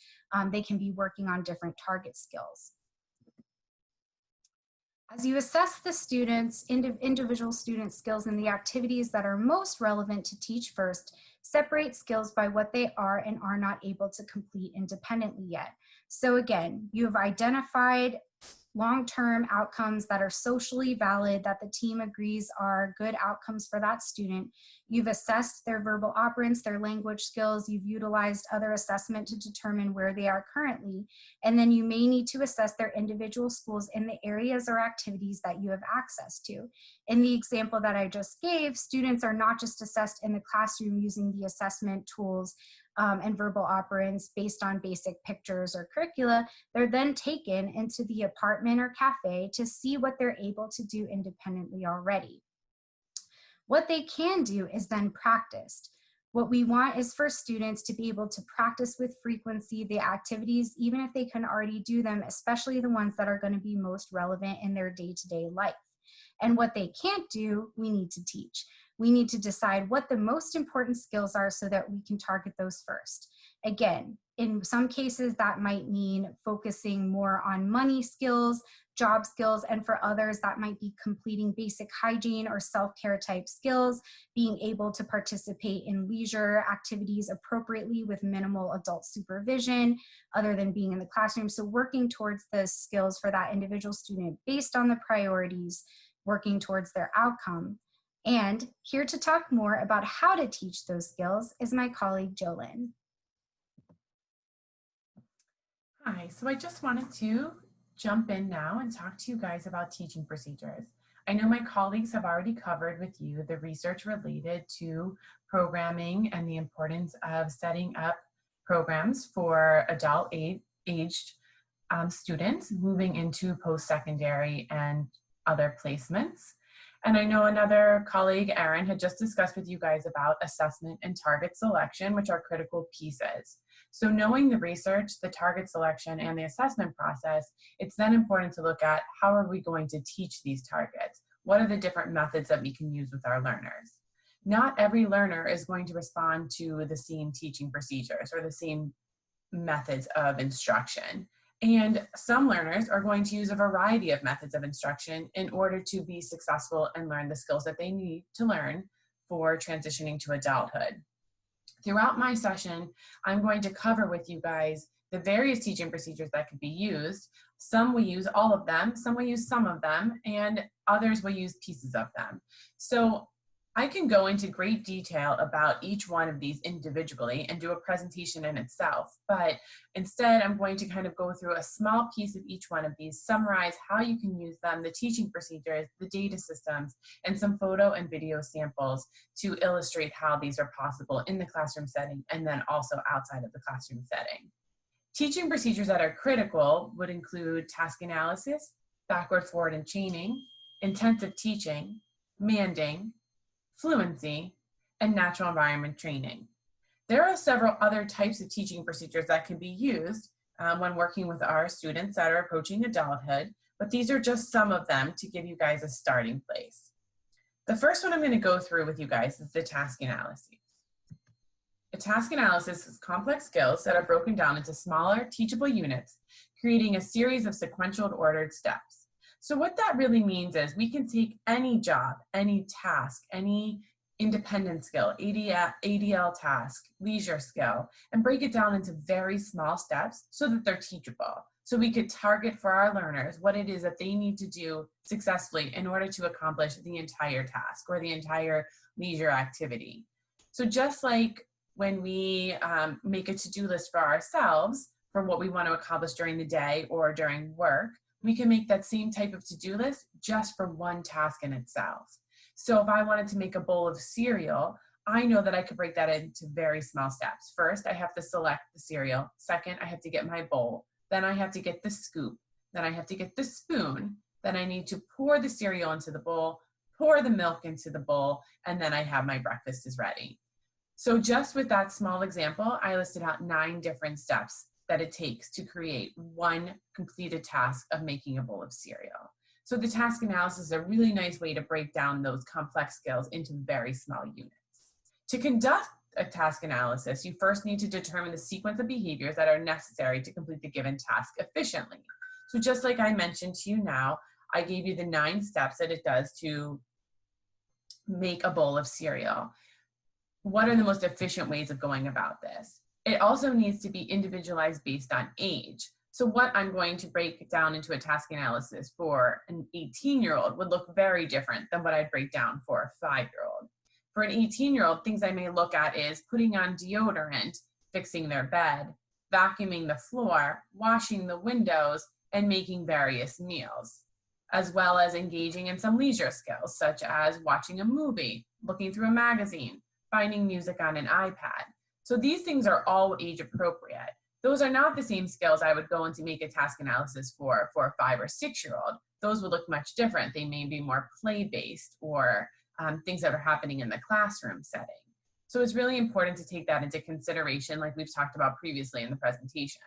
they can be working on different target skills. As you assess the students, individual student skills and the activities that are most relevant to teach first, separate skills by what they are and are not able to complete independently yet. So again, you have identified long-term outcomes that are socially valid, that the team agrees are good outcomes for that student. You've assessed their verbal operants, their language skills. You've utilized other assessment to determine where they are currently. And then you may need to assess their individual schools in the areas or activities that you have access to. In the example that I just gave, students are not just assessed in the classroom using the assessment tools and verbal operants based on basic pictures or curricula. They're then taken into the apartment or cafe to see what they're able to do independently already. What they can do is then practiced. What we want is for students to be able to practice with frequency the activities, even if they can already do them, especially the ones that are going to be most relevant in their day-to-day life. And what they can't do, we need to teach. We need to decide what the most important skills are so that we can target those first. Again, in some cases that might mean focusing more on money skills, job skills, and for others that might be completing basic hygiene or self-care type skills, being able to participate in leisure activities appropriately with minimal adult supervision other than being in the classroom. So working towards the skills for that individual student based on the priorities, working towards their outcome. And here to talk more about how to teach those skills is my colleague, Jolyn. Hi, so I just wanted to jump in now and talk to you guys about teaching procedures. I know my colleagues have already covered with you the research related to programming and the importance of setting up programs for aged students moving into post-secondary and other placements. And I know another colleague, Erin, had just discussed with you guys about assessment and target selection, which are critical pieces. So knowing the research, the target selection, and the assessment process, it's then important to look at how are we going to teach these targets? What are the different methods that we can use with our learners? Not every learner is going to respond to the same teaching procedures or the same methods of instruction. And some learners are going to use a variety of methods of instruction in order to be successful and learn the skills that they need to learn for transitioning to adulthood. Throughout my session, I'm going to cover with you guys the various teaching procedures that could be used. Some will use all of them, some will use some of them, and others will use pieces of them. So I can go into great detail about each one of these individually and do a presentation in itself, but instead I'm going to kind of go through a small piece of each one of these, summarize how you can use them, the teaching procedures, the data systems, and some photo and video samples to illustrate how these are possible in the classroom setting and then also outside of the classroom setting. Teaching procedures that are critical would include task analysis, backward, forward, and chaining, intensive teaching, manding, fluency, and natural environment training. There are several other types of teaching procedures that can be used when working with our students that are approaching adulthood, but these are just some of them to give you guys a starting place. The first one I'm going to go through with you guys is the task analysis. A task analysis is complex skills that are broken down into smaller, teachable units, creating a series of sequential ordered steps. So what that really means is we can take any job, any task, any independent skill, ADL task, leisure skill, and break it down into very small steps so that they're teachable. So we could target for our learners what it is that they need to do successfully in order to accomplish the entire task or the entire leisure activity. So just like when we make a to-do list for ourselves for what we want to accomplish during the day or during work, we can make that same type of to-do list just for one task in itself. So if I wanted to make a bowl of cereal, I know that I could break that into very small steps. First, I have to select the cereal. Second, I have to get my bowl. Then I have to get the scoop. Then I have to get the spoon. Then I need to pour the cereal into the bowl, pour the milk into the bowl, and then I have my breakfast is ready. So just with that small example, I listed out 9 different steps that it takes to create one completed task of making a bowl of cereal. So the task analysis is a really nice way to break down those complex skills into very small units. To conduct a task analysis, you first need to determine the sequence of behaviors that are necessary to complete the given task efficiently. So just like I mentioned to you now, I gave you the 9 steps that it does to make a bowl of cereal. What are the most efficient ways of going about this? It also needs to be individualized based on age. So what I'm going to break down into a task analysis for an 18-year-old would look very different than what I'd break down for a 5-year-old. For an 18-year-old, things I may look at is putting on deodorant, fixing their bed, vacuuming the floor, washing the windows, and making various meals, as well as engaging in some leisure skills, such as watching a movie, looking through a magazine, finding music on an iPad. So these things are all age appropriate. Those are not the same skills I would go in to make a task analysis for a 5 or 6-year-old. Those would look much different. They may be more play-based or things that are happening in the classroom setting. So it's really important to take that into consideration, like we've talked about previously in the presentation.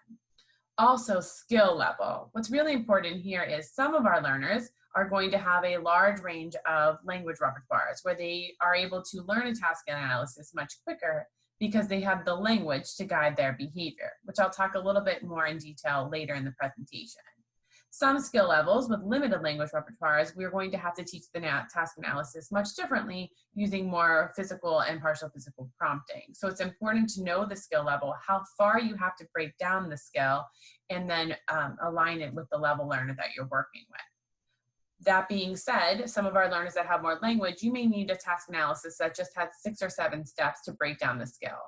Also, skill level. What's really important here is some of our learners are going to have a large range of language repertoires where they are able to learn a task analysis much quicker because they have the language to guide their behavior, which I'll talk a little bit more in detail later in the presentation. Some skill levels with limited language repertoires, we're going to have to teach the task analysis much differently using more physical and partial physical prompting. So it's important to know the skill level, how far you have to break down the skill, and then align it with the level learner that you're working with. That being said, some of our learners that have more language, you may need a task analysis that just has 6 or 7 steps to break down the skill.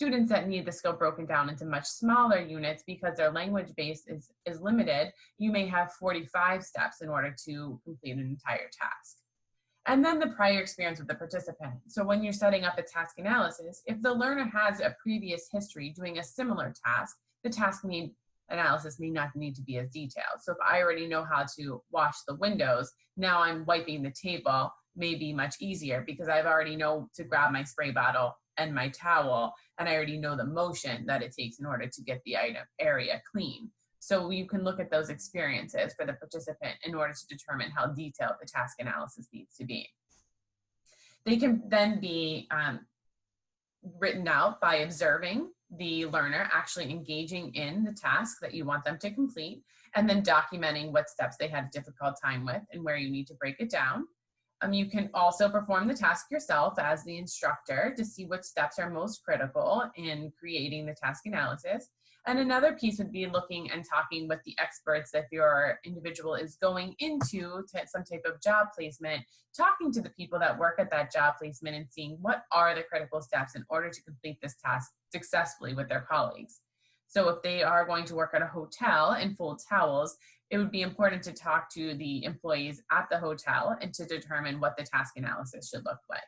students that need the skill broken down into much smaller units because their language base is limited, you may have 45 steps in order to complete an entire task. And then the prior experience with the participant. So when you're setting up a task analysis, if the learner has a previous history doing a similar task, the task analysis may not need to be as detailed. So if I already know how to wash the windows, now I'm wiping the table may be much easier because I've already know to grab my spray bottle and my towel, and I already know the motion that it takes in order to get the area clean. So you can look at those experiences for the participant in order to determine how detailed the task analysis needs to be. They can then be written out by observing the learner actually engaging in the task that you want them to complete, and then documenting what steps they had a difficult time with and where you need to break it down. You can also perform the task yourself as the instructor to see which steps are most critical in creating the task analysis. And another piece would be looking and talking with the experts if your individual is going into some type of job placement, talking to the people that work at that job placement and seeing what are the critical steps in order to complete this task successfully with their colleagues. So if they are going to work at a hotel and fold towels, it would be important to talk to the employees at the hotel and to determine what the task analysis should look like.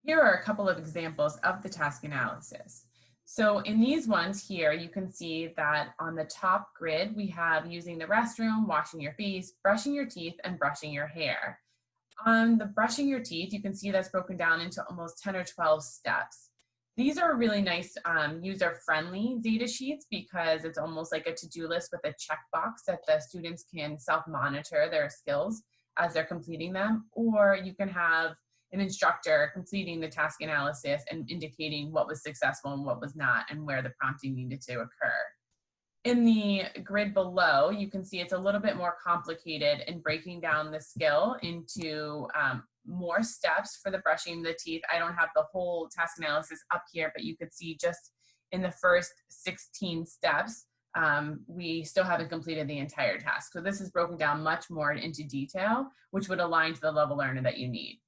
Here are a couple of examples of the task analysis. So in these ones here, you can see that on the top grid, we have using the restroom, washing your face, brushing your teeth, and brushing your hair. On the brushing your teeth, you can see that's broken down into almost 10 or 12 steps. These are really nice user-friendly data sheets because it's almost like a to-do list with a checkbox that the students can self-monitor their skills as they're completing them, or you can have an instructor completing the task analysis and indicating what was successful and what was not and where the prompting needed to occur. In the grid below, you can see it's a little bit more complicated in breaking down the skill into more steps for the brushing the teeth. I don't have the whole task analysis up here, but you could see just in the first 16 steps, we still haven't completed the entire task. So this is broken down much more into detail, which would align to the level learner that you need.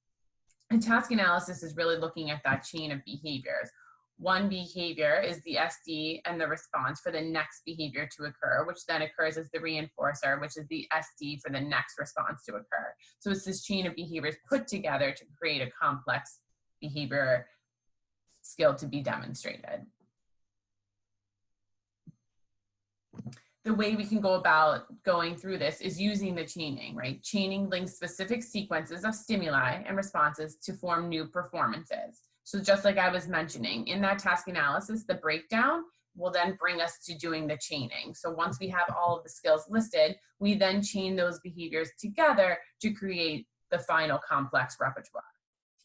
And task analysis is really looking at that chain of behaviors. One behavior is the SD and the response for the next behavior to occur, which then occurs as the reinforcer, which is the SD for the next response to occur. So it's this chain of behaviors put together to create a complex behavior skill to be demonstrated. The way we can go about going through this is using the chaining, right? Chaining links specific sequences of stimuli and responses to form new performances. So just like I was mentioning, in that task analysis, the breakdown will then bring us to doing the chaining. So once we have all of the skills listed, we then chain those behaviors together to create the final complex repertoire.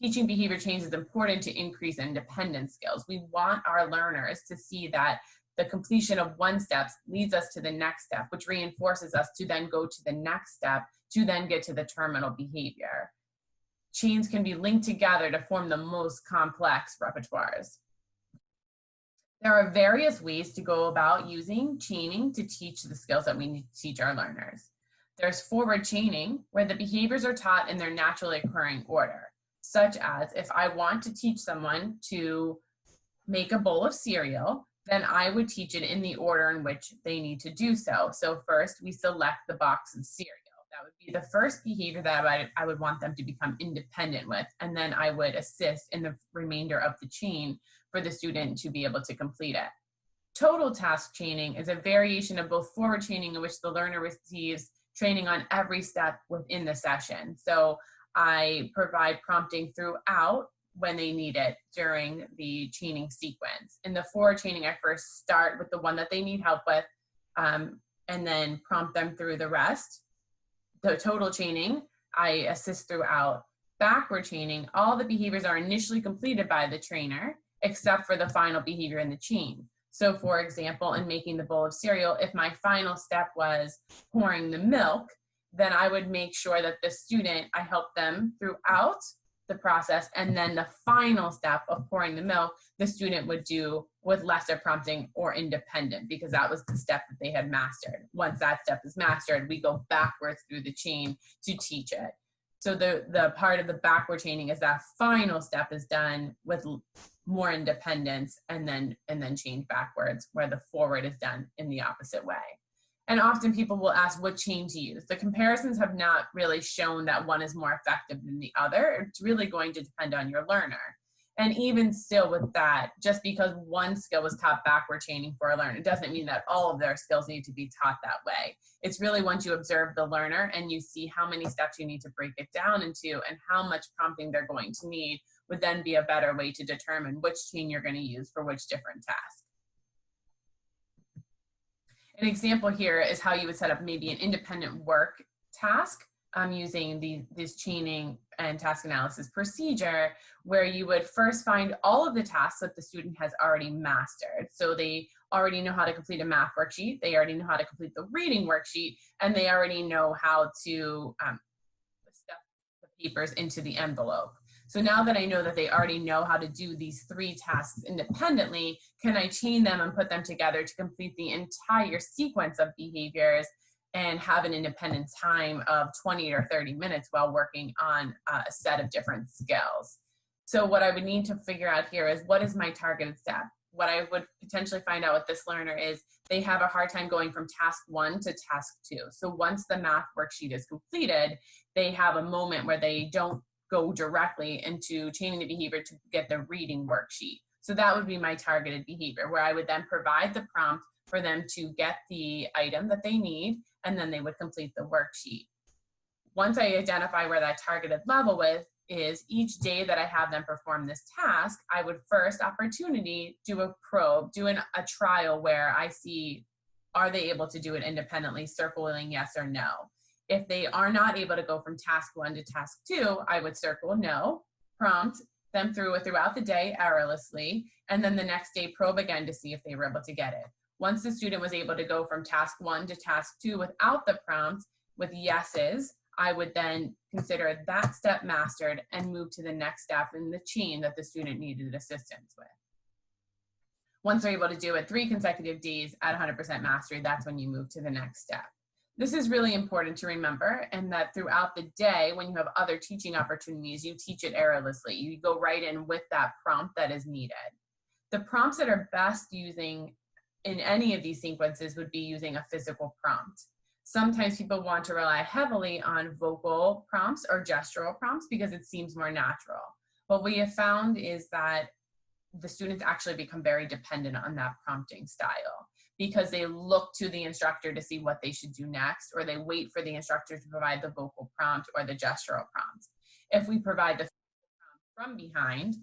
Teaching behavior change is important to increase independent skills. We want our learners to see that the completion of one step leads us to the next step, which reinforces us to then go to the next step to then get to the terminal behavior. Chains can be linked together to form the most complex repertoires. There are various ways to go about using chaining to teach the skills that we need to teach our learners. There's forward chaining, where the behaviors are taught in their naturally occurring order, such as if I want to teach someone to make a bowl of cereal, then I would teach it in the order in which they need to do so. So first, we select the box of cereal. That would be the first behavior that I would want them to become independent with, and then I would assist in the remainder of the chain for the student to be able to complete it. Total task chaining is a variation of both forward chaining, in which the learner receives training on every step within the session. So I provide prompting throughout when they need it during the chaining sequence. In the forward chaining, I first start with the one that they need help with, and then prompt them through the rest. The total chaining, I assist throughout. Backward chaining, all the behaviors are initially completed by the trainer, except for the final behavior in the chain. So for example, in making the bowl of cereal, if my final step was pouring the milk, then I would make sure that the student, I help them throughout the process, and then the final step of pouring the milk, the student would do with lesser prompting or independent, because that was the step that they had mastered. Once that step is mastered, we go backwards through the chain to teach it. So the part of the backward chaining is that final step is done with more independence and then change backwards, where the forward is done in the opposite way. And often people will ask what chain to use. The comparisons have not really shown that one is more effective than the other. It's really going to depend on your learner. And even still with that, just because one skill was taught backward chaining for a learner, it doesn't mean that all of their skills need to be taught that way. It's really once you observe the learner and you see how many steps you need to break it down into and how much prompting they're going to need, would then be a better way to determine which chain you're going to use for which different task. An example here is how you would set up maybe an independent work task using this chaining and task analysis procedure, where you would first find all of the tasks that the student has already mastered. So they already know how to complete a math worksheet, they already know how to complete the reading worksheet, and they already know how to stuff the papers into the envelope. So now that I know that they already know how to do these 3 tasks independently, can I chain them and put them together to complete the entire sequence of behaviors and have an independent time of 20 or 30 minutes while working on a set of different skills? So what I would need to figure out here is, what is my targeted step? What I would potentially find out with this learner is they have a hard time going from task 1 to task 2. So once the math worksheet is completed, they have a moment where they don't go directly into chaining the behavior to get the reading worksheet. So that would be my targeted behavior, where I would then provide the prompt for them to get the item that they need, and then they would complete the worksheet. Once I identify where that targeted level is, each day that I have them perform this task, I would first opportunity do a probe, do a trial where I see, are they able to do it independently, circling yes or no. If they are not able to go from task 1 to task 2, I would circle no, prompt them throughout the day errorlessly, and then the next day probe again to see if they were able to get it. Once the student was able to go from task 1 to task 2 without the prompt with yeses, I would then consider that step mastered and move to the next step in the chain that the student needed assistance with. Once they're able to do it 3 consecutive days at 100% mastery, that's when you move to the next step. This is really important to remember, and that throughout the day, when you have other teaching opportunities, you teach it errorlessly. You go right in with that prompt that is needed. The prompts that are best using in any of these sequences would be using a physical prompt. Sometimes people want to rely heavily on vocal prompts or gestural prompts because it seems more natural. What we have found is that the students actually become very dependent on that prompting style, because they look to the instructor to see what they should do next, or they wait for the instructor to provide the vocal prompt or the gestural prompt. If we provide the prompt from behind,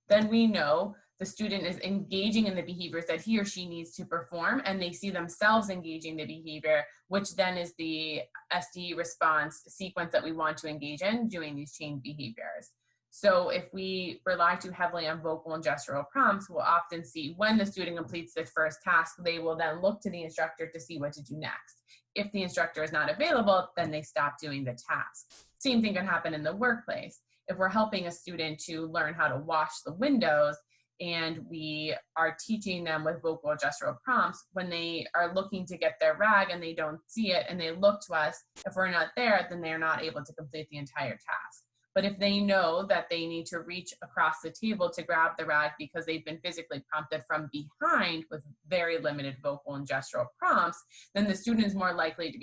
then we know the student is engaging in the behaviors that he or she needs to perform, and they see themselves engaging the behavior, which then is the SDE response sequence that we want to engage in doing these chained behaviors. So if we rely too heavily on vocal and gestural prompts, we'll often see when the student completes the first task, they will then look to the instructor to see what to do next. If the instructor is not available, then they stop doing the task. Same thing can happen in the workplace. If we're helping a student to learn how to wash the windows, and we are teaching them with vocal or gestural prompts, when they are looking to get their rag and they don't see it and they look to us, if we're not there, then they're not able to complete the entire task. But if they know that they need to reach across the table to grab the rag because they've been physically prompted from behind with very limited vocal and gestural prompts, then the student is more likely to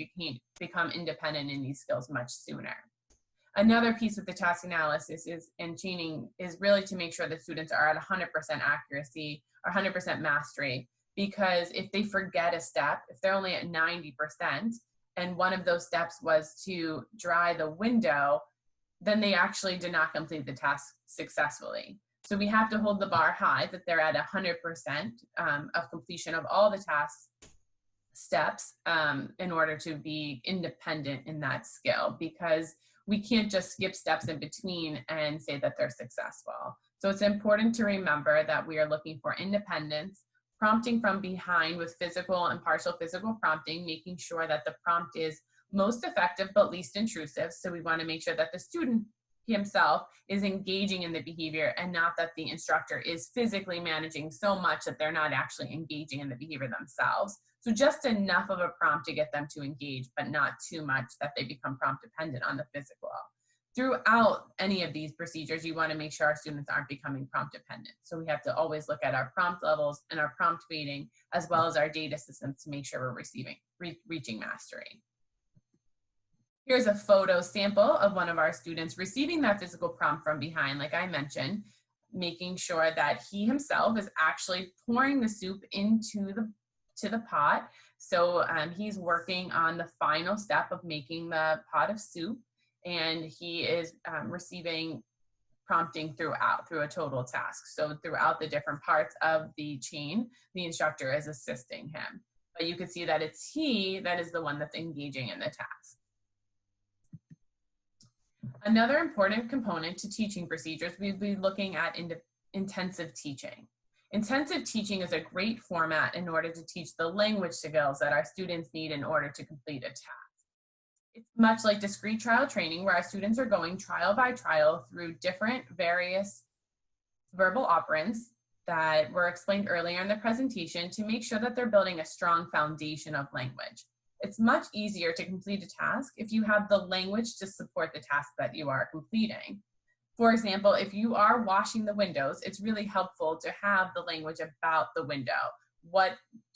become independent in these skills much sooner. Another piece with the task analysis and chaining is really to make sure that students are at 100% accuracy or 100% mastery, because if they forget a step, if they're only at 90% and one of those steps was to dry the window, then they actually did not complete the task successfully. So we have to hold the bar high that they're at 100% of completion of all the tasks steps in order to be independent in that skill, because we can't just skip steps in between and say that they're successful. So it's important to remember that we are looking for independence, prompting from behind with physical and partial physical prompting, making sure that the prompt is most effective but least intrusive. So we want to make sure that the student himself is engaging in the behavior and not that the instructor is physically managing so much that they're not actually engaging in the behavior themselves. So just enough of a prompt to get them to engage, but not too much that they become prompt dependent on the physical. Throughout any of these procedures, you want to make sure our students aren't becoming prompt dependent. So we have to always look at our prompt levels and our prompt weighting, as well as our data systems to make sure we're reaching mastery. Here's a photo sample of one of our students receiving that physical prompt from behind, like I mentioned, making sure that he himself is actually pouring the soup into the pot. So he's working on the final step of making the pot of soup, and he is receiving prompting through a total task. So throughout the different parts of the chain, the instructor is assisting him. But you can see that it's he that is the one that's engaging in the task. Another important component to teaching procedures, we'd be looking at intensive teaching. Intensive teaching is a great format in order to teach the language skills that our students need in order to complete a task. It's much like discrete trial training, where our students are going trial by trial through different various verbal operands that were explained earlier in the presentation to make sure that they're building a strong foundation of language. It's much easier to complete a task if you have the language to support the task that you are completing. For example, if you are washing the windows, it's really helpful to have the language about the window.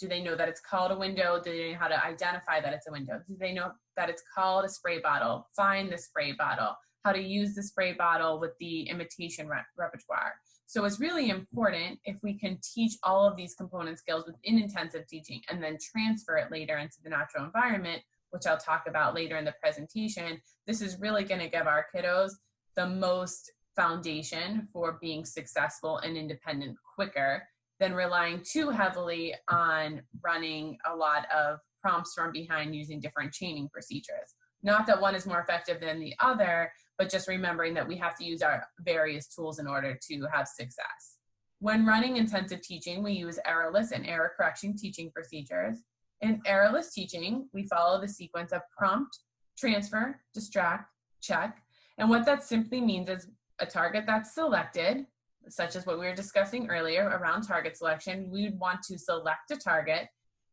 Do they know that it's called a window? Do they know how to identify that it's a window? Do they know that it's called a spray bottle? Find the spray bottle. How to use the spray bottle with the imitation repertoire. So it's really important if we can teach all of these component skills within intensive teaching and then transfer it later into the natural environment, which I'll talk about later in the presentation. This is really going to give our kiddos the most foundation for being successful and independent quicker than relying too heavily on running a lot of prompts from behind using different chaining procedures. Not that one is more effective than the other, but just remembering that we have to use our various tools in order to have success. When running intensive teaching, we use errorless and error correction teaching procedures. In errorless teaching, we follow the sequence of prompt, transfer, distract, check. And what that simply means is a target that's selected, such as what we were discussing earlier around target selection, we would want to select a target,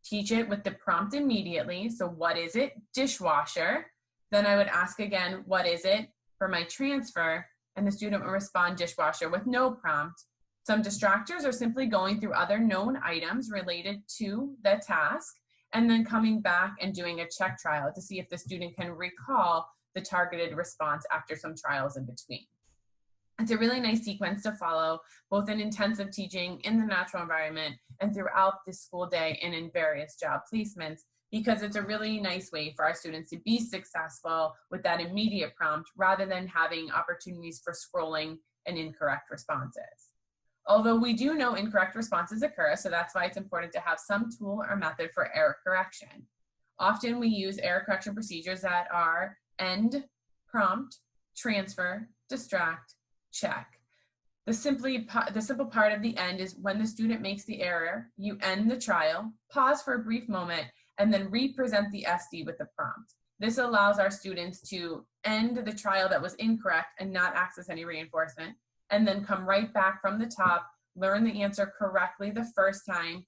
teach it with the prompt immediately. So what is it? Dishwasher. Then I would ask again, what is it for my transfer? And the student will respond dishwasher with no prompt. Some distractors are simply going through other known items related to the task and then coming back and doing a check trial to see if the student can recall the targeted response after some trials in between. It's a really nice sequence to follow, both in intensive teaching, in the natural environment, and throughout the school day and in various job placements, because it's a really nice way for our students to be successful with that immediate prompt rather than having opportunities for scrolling and incorrect responses. Although we do know incorrect responses occur, so that's why it's important to have some tool or method for error correction. Often we use error correction procedures that are end, prompt, transfer, distract, check. The simple part of the end is when the student makes the error, you end the trial, pause for a brief moment, and then represent the SD with the prompt. This allows our students to end the trial that was incorrect and not access any reinforcement, and then come right back from the top, learn the answer correctly the first time,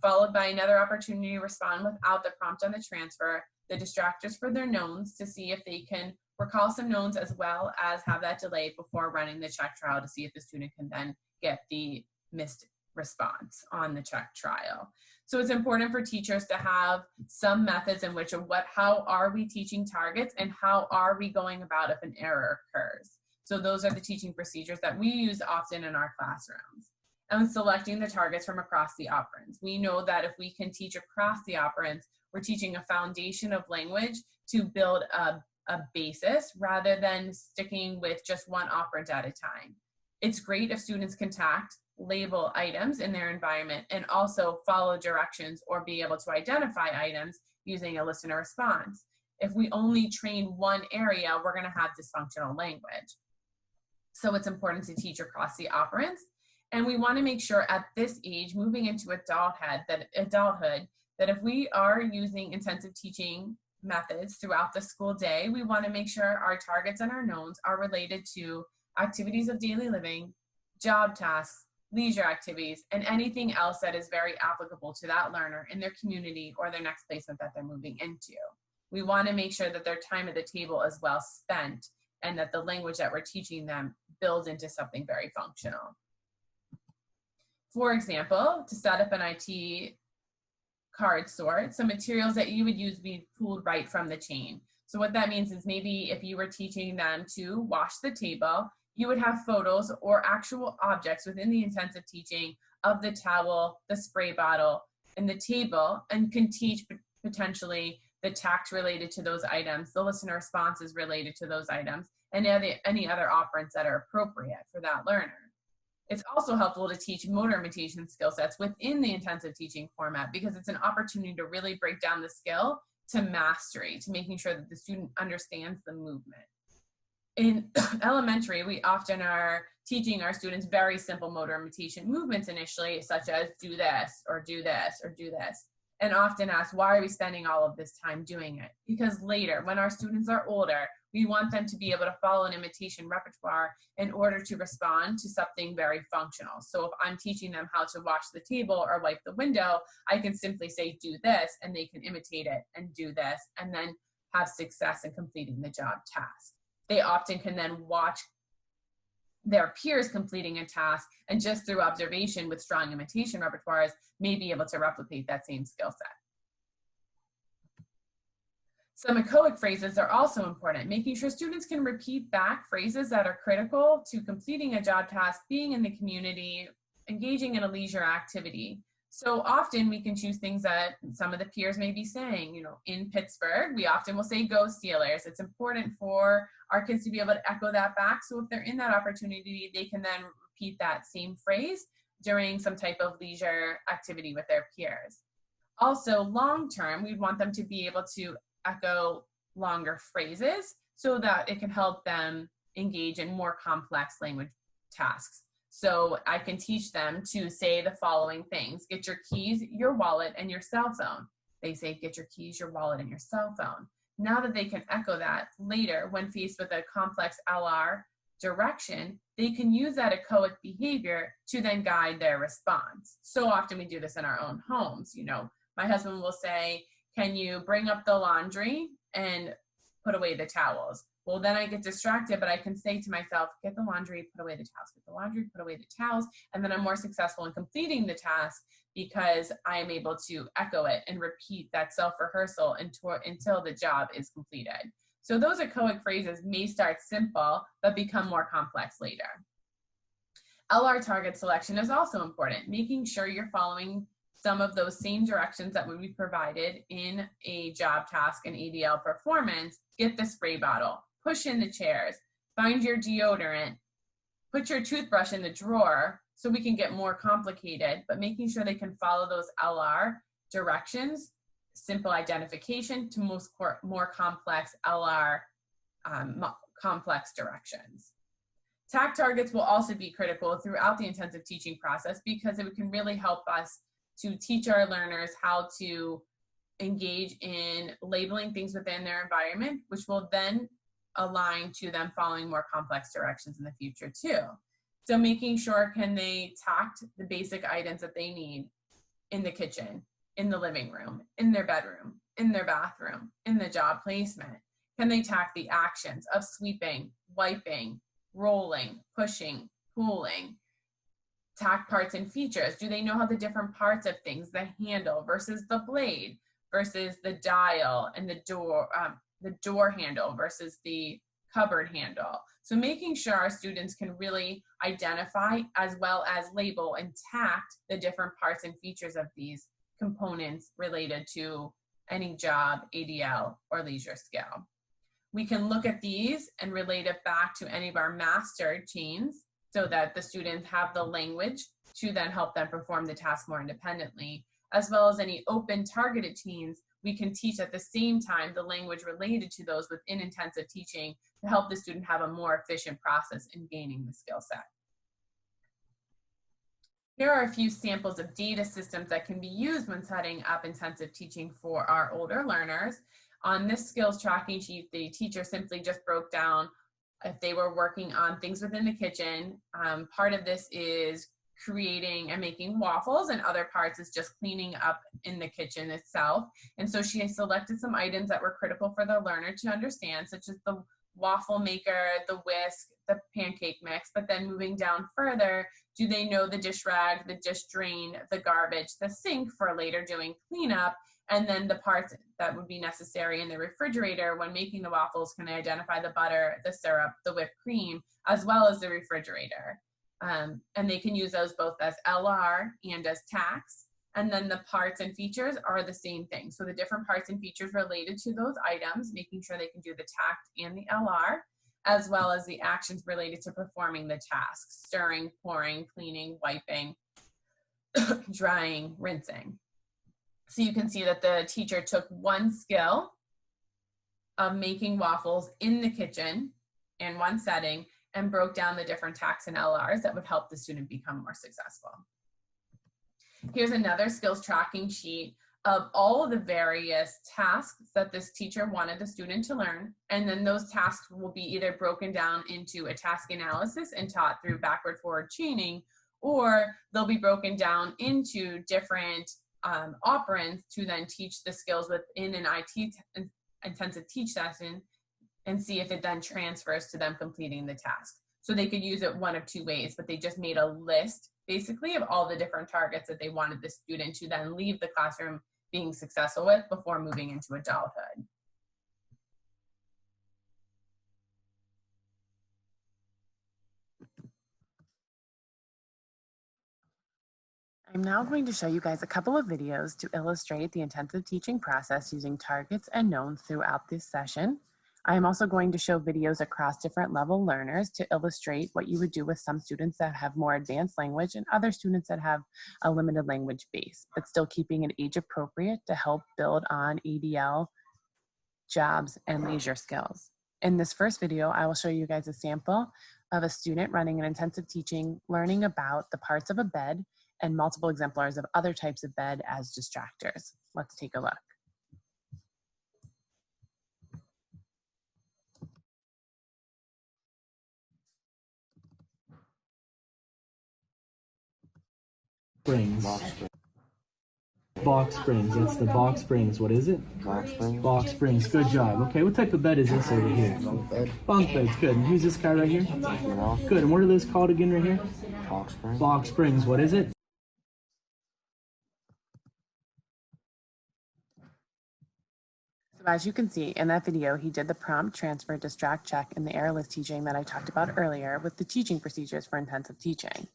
followed by another opportunity to respond without the prompt on the transfer, the distractors for their knowns to see if they can recall some knowns as well as have that delay before running the check trial to see if the student can then get the missed response on the check trial. So it's important for teachers to have some methods in which how are we teaching targets and how are we going about if an error occurs. So those are the teaching procedures that we use often in our classrooms. And selecting the targets from across the operands. We know that if we can teach across the operands, we're teaching a foundation of language to build a basis rather than sticking with just one operand at a time. It's great if students can label items in their environment and also follow directions or be able to identify items using a listen or response. If we only train one area, we're going to have dysfunctional language. So it's important to teach across the operands. And we want to make sure at this age, moving into adulthood, that if we are using intensive teaching methods throughout the school day, we want to make sure our targets and our knowns are related to activities of daily living, job tasks, leisure activities, and anything else that is very applicable to that learner in their community or their next placement that they're moving into. We want to make sure that their time at the table is well spent and that the language that we're teaching them builds into something very functional. For example, to set up an IT card sort, some materials that you would use be pulled right from the chain. So what that means is maybe if you were teaching them to wash the table, you would have photos or actual objects within the intensive teaching of the towel, the spray bottle, and the table, and can teach potentially the tact related to those items, the listener responses related to those items, and any other operants that are appropriate for that learner. It's also helpful to teach motor imitation skill sets within the intensive teaching format because it's an opportunity to really break down the skill to mastery, to making sure that the student understands the movement. In elementary, we often are teaching our students very simple motor imitation movements initially, such as do this, or do this, or do this, and often ask, why are we spending all of this time doing it? Because later, when our students are older, we want them to be able to follow an imitation repertoire in order to respond to something very functional. So if I'm teaching them how to wash the table or wipe the window, I can simply say, do this, and they can imitate it and do this, and then have success in completing the job task. They often can then watch their peers completing a task, and just through observation with strong imitation repertoires, may be able to replicate that same skill set. Some echoic phrases are also important, making sure students can repeat back phrases that are critical to completing a job task, being in the community, engaging in a leisure activity. So often we can choose things that some of the peers may be saying. In Pittsburgh, we often will say, go Steelers. It's important for our kids to be able to echo that back. So if they're in that opportunity, they can then repeat that same phrase during some type of leisure activity with their peers. Also, long term, we'd want them to be able to echo longer phrases so that it can help them engage in more complex language tasks. So I can teach them to say the following things: get your keys, your wallet, and your cell phone. They say, get your keys, your wallet, and your cell phone. Now that they can echo that later, when faced with a complex LR direction, they can use that echoic behavior to then guide their response. So often we do this in our own homes. My husband will say, can you bring up the laundry and put away the towels? Well, then I get distracted, but I can say to myself, get the laundry, put away the towels, get the laundry, put away the towels, and then I'm more successful in completing the task because I am able to echo it and repeat that self-rehearsal until the job is completed. So those echoic phrases may start simple, but become more complex later. LR target selection is also important, making sure you're following some of those same directions that would be provided in a job task and ADL performance. Get the spray bottle, push in the chairs, find your deodorant, put your toothbrush in the drawer, so we can get more complicated, but making sure they can follow those LR directions, simple identification, to more complex LR complex directions. TAC targets will also be critical throughout the intensive teaching process because it can really help us to teach our learners how to engage in labeling things within their environment, which will then align to them following more complex directions in the future too. So making sure, can they tact the basic items that they need in the kitchen, in the living room, in their bedroom, in their bathroom, in the job placement? Can they tact the actions of sweeping, wiping, rolling, pushing, pulling? Tact parts and features. Do they know how the different parts of things, the handle versus the blade versus the dial, and the door handle versus the cupboard handle? So making sure our students can really identify as well as label and tact the different parts and features of these components related to any job, ADL, or leisure skill. We can look at these and relate it back to any of our mastered chains, so that the students have the language to then help them perform the task more independently, as well as any open targeted chains. We can teach at the same time the language related to those within intensive teaching to help the student have a more efficient process in gaining the skill set. Here are a few samples of data systems that can be used when setting up intensive teaching for our older learners. On this skills tracking sheet, the teacher simply just broke down if they were working on things within the kitchen. Part of this is creating and making waffles, and other parts is just cleaning up in the kitchen itself. And so she selected some items that were critical for the learner to understand, such as the waffle maker, the whisk, the pancake mix, but then moving down further, do they know the dish rag, the dish drain, the garbage, the sink for later doing cleanup, and then the parts that would be necessary in the refrigerator when making the waffles? Can they identify the butter, the syrup, the whipped cream, as well as the refrigerator? And they can use those both as LR and as TACs. And then the parts and features are the same thing. So the different parts and features related to those items, making sure they can do the TAC and the LR, as well as the actions related to performing the tasks: stirring, pouring, cleaning, wiping, drying, rinsing. So you can see that the teacher took one skill of making waffles in the kitchen in one setting and broke down the different TACs and LRs that would help the student become more successful. Here's another skills tracking sheet of all of the various tasks that this teacher wanted the student to learn. And then those tasks will be either broken down into a task analysis and taught through backward forward chaining, or they'll be broken down into different operands to then teach the skills within an IT intensive teach session and see if it then transfers to them completing the task. So they could use it one of two ways, but they just made a list basically of all the different targets that they wanted the student to then leave the classroom being successful with before moving into adulthood. I'm now going to show you guys a couple of videos to illustrate the intensive teaching process using targets and knowns throughout this session. I am also going to show videos across different level learners to illustrate what you would do with some students that have more advanced language and other students that have a limited language base, but still keeping it age appropriate to help build on ADL, jobs, and leisure skills. In this first video, I will show you guys a sample of a student running an intensive teaching, learning about the parts of a bed and multiple exemplars of other types of bed as distractors. Let's take a look. Springs. Box springs. It's the box springs. What is it? Box springs. Box springs. Good job. Okay, what type of bed is this over here? Bunk bed. Bunk beds. Good. And who's this guy right here? You know, Good. And what are those called again right here? box springs. Box springs. What is it? So as you can see in that video, he did the prompt, transfer, distract, check, and the errorless teaching that I talked about earlier with the teaching procedures for intensive teaching.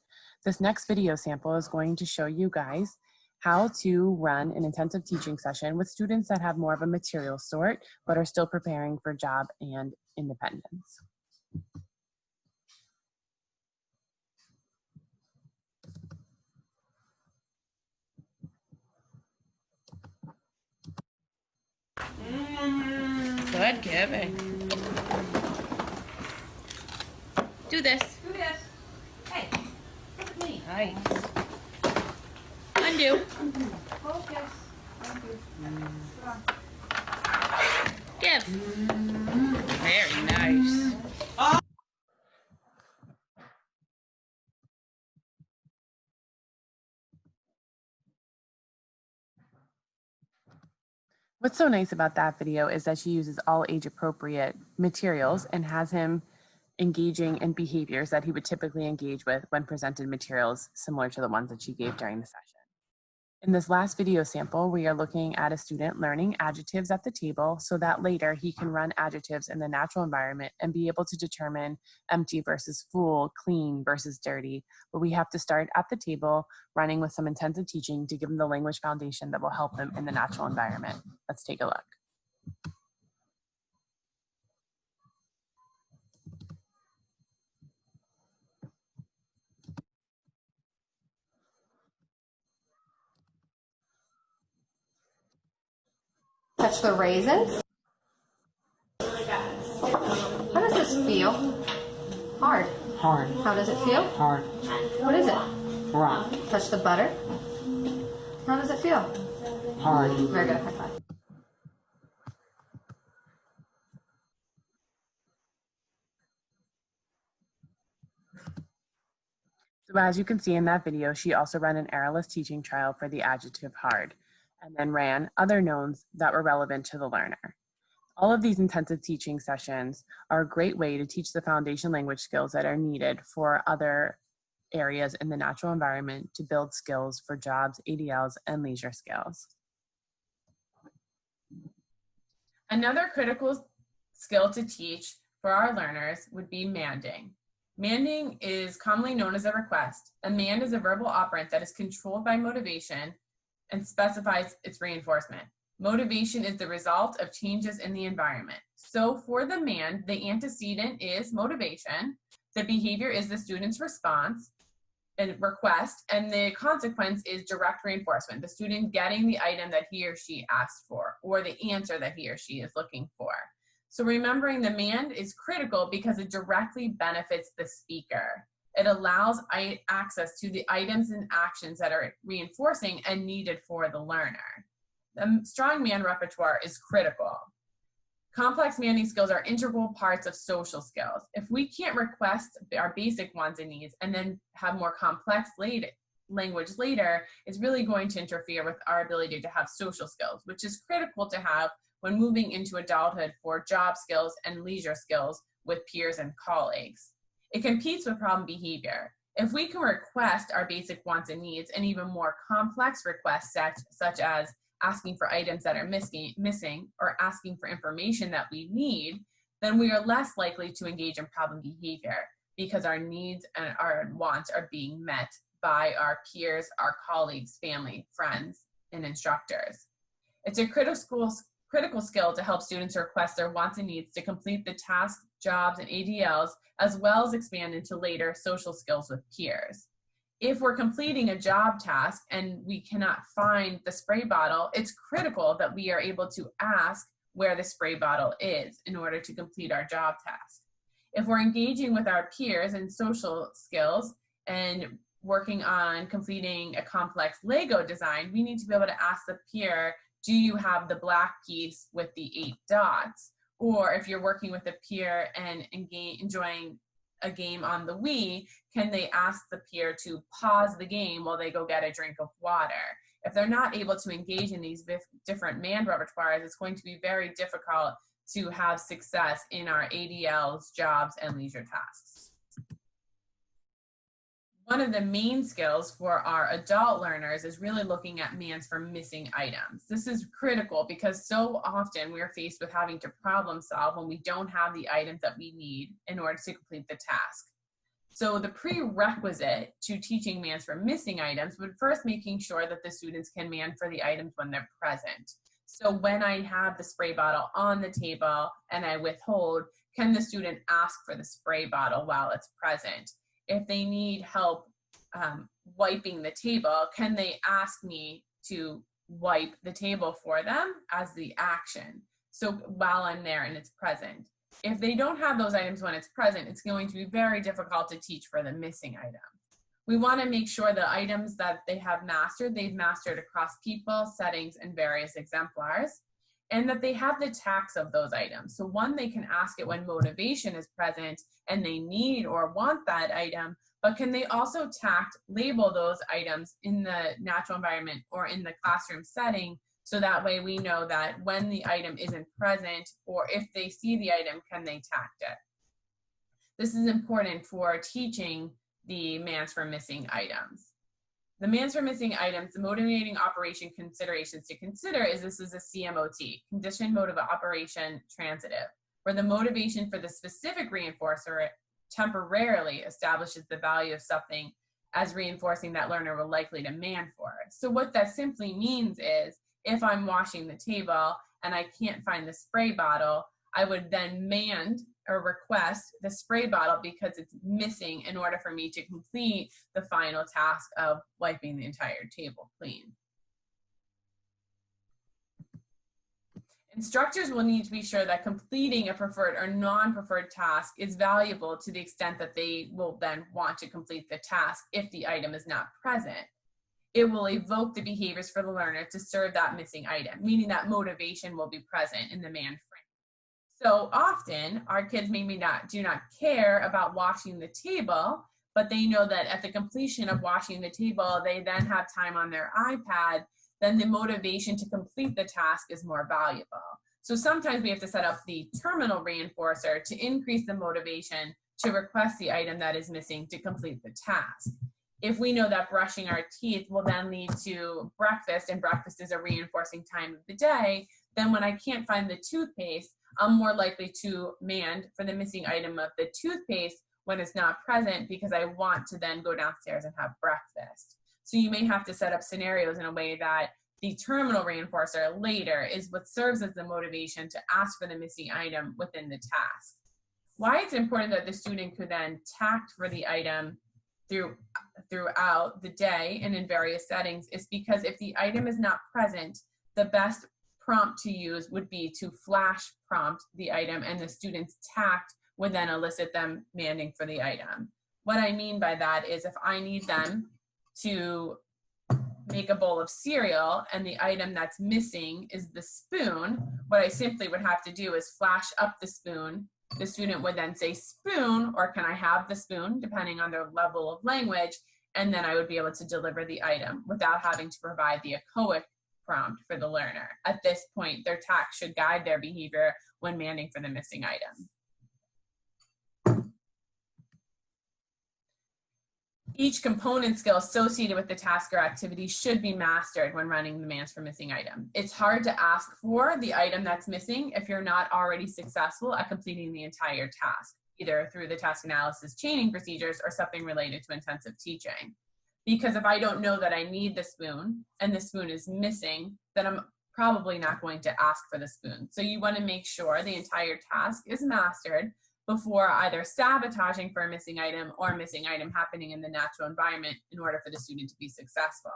This next video sample is going to show you guys how to run an intensive teaching session with students that have more of a material sort, but are still preparing for job and independence. Good, Kevin. Do this. Do this. Hey, look at me. Nice. Undo. Focus. Thank you. Give. Very nice. What's so nice about that video is that she uses all age appropriate materials and has him engaging in behaviors that he would typically engage with when presented materials similar to the ones that she gave during the session. In this last video sample, we are looking at a student learning adjectives at the table so that later he can run adjectives in the natural environment and be able to determine empty versus full, clean versus dirty. But we have to start at the table running with some intensive teaching to give him the language foundation that will help him in the natural environment. Let's take a look. Touch the raisins. How does this feel? Hard. Hard. How does it feel? Hard. What is it? Rock. Touch the butter. How does it feel? Hard. Very good. High five. So as you can see in that video, she also ran an errorless teaching trial for the adjective hard, and then ran other knowns that were relevant to the learner. All of these intensive teaching sessions are a great way to teach the foundation language skills that are needed for other areas in the natural environment to build skills for jobs, ADLs, and leisure skills. Another critical skill to teach for our learners would be manding. Manding is commonly known as a request. A mand is a verbal operant that is controlled by motivation and specifies its reinforcement. Motivation is the result of changes in the environment. So for the mand, the antecedent is motivation, the behavior is the student's response and request, and the consequence is direct reinforcement, the student getting the item that he or she asked for, or the answer that he or she is looking for. So remembering the mand is critical because it directly benefits the speaker. It allows access to the items and actions that are reinforcing and needed for the learner. The strong mand repertoire is critical. Complex manding skills are integral parts of social skills. If we can't request our basic wants and needs and then have more complex language later, it's really going to interfere with our ability to have social skills, which is critical to have when moving into adulthood for job skills and leisure skills with peers and colleagues. It competes with problem behavior. If we can request our basic wants and needs and even more complex requests such as asking for items that are missing or asking for information that we need, then we are less likely to engage in problem behavior because our needs and our wants are being met by our peers, our colleagues, family, friends, and instructors. It's a critical skill to help students request their wants and needs to complete the tasks, jobs, and ADLs, as well as expand into later social skills with peers. If we're completing a job task and we cannot find the spray bottle, it's critical that we are able to ask where the spray bottle is in order to complete our job task. If we're engaging with our peers in social skills and working on completing a complex Lego design, we need to be able to ask the peer, do you have the black piece with the 8 dots? Or if you're working with a peer and enjoying a game on the Wii, can they ask the peer to pause the game while they go get a drink of water? If they're not able to engage in these different mand repertoires, it's going to be very difficult to have success in our ADLs, jobs, and leisure tasks. One of the main skills for our adult learners is really looking at mands for missing items. This is critical because so often we're faced with having to problem solve when we don't have the items that we need in order to complete the task. So the prerequisite to teaching mands for missing items would first making sure that the students can man for the items when they're present. So when I have the spray bottle on the table and I withhold, can the student ask for the spray bottle while it's present? If they need help wiping the table, can they ask me to wipe the table for them as the action? So while I'm there and it's present. If they don't have those items when it's present, it's going to be very difficult to teach for the missing items. We want to make sure the items that they have mastered, they've mastered across people, settings, and various exemplars, and that they have the tax of those items. So one, they can ask it when motivation is present and they need or want that item, but can they also label those items in the natural environment or in the classroom setting, so that way we know that when the item isn't present, or if they see the item, can they tact it? This is important for teaching the mands for missing items. The mands for missing items, the motivating operation considerations to consider is this is a CMOT, condition mode of operation transitive, where the motivation for the specific reinforcer temporarily establishes the value of something as reinforcing that learner will likely to man for. So what that simply means is, if I'm washing the table and I can't find the spray bottle, I would then mand or request the spray bottle because it's missing in order for me to complete the final task of wiping the entire table clean. Instructors will need to be sure that completing a preferred or non-preferred task is valuable to the extent that they will then want to complete the task if the item is not present. It will evoke the behaviors for the learner to serve that missing item, meaning that motivation will be present in the man frame. So often, our kids maybe do not care about washing the table, but they know that at the completion of washing the table, they then have time on their iPad, then the motivation to complete the task is more valuable. So sometimes we have to set up the terminal reinforcer to increase the motivation to request the item that is missing to complete the task. If we know that brushing our teeth will then lead to breakfast, and breakfast is a reinforcing time of the day, then when I can't find the toothpaste, I'm more likely to demand for the missing item of the toothpaste when it's not present, because I want to then go downstairs and have breakfast. So you may have to set up scenarios in a way that the terminal reinforcer later is what serves as the motivation to ask for the missing item within the task. Why it's important that the student could then tact for the item throughout the day and in various settings is because if the item is not present, the best prompt to use would be to flash prompt the item, and the student's tact would then elicit them demanding for the item. What I mean by that is if I need them to make a bowl of cereal and the item that's missing is the spoon, what I simply would have to do is flash up the spoon. The student would then say spoon, or can I have the spoon, depending on their level of language, and then I would be able to deliver the item without having to provide the echoic prompt for the learner. At this point, their tact should guide their behavior when demanding for the missing item. Each component skill associated with the task or activity should be mastered when running demands for missing item. It's hard to ask for the item that's missing if you're not already successful at completing the entire task, either through the task analysis chaining procedures or something related to intensive teaching. Because if I don't know that I need the spoon and the spoon is missing, then I'm probably not going to ask for the spoon. So you want to make sure the entire task is mastered before either sabotaging for a missing item or a missing item happening in the natural environment in order for the student to be successful.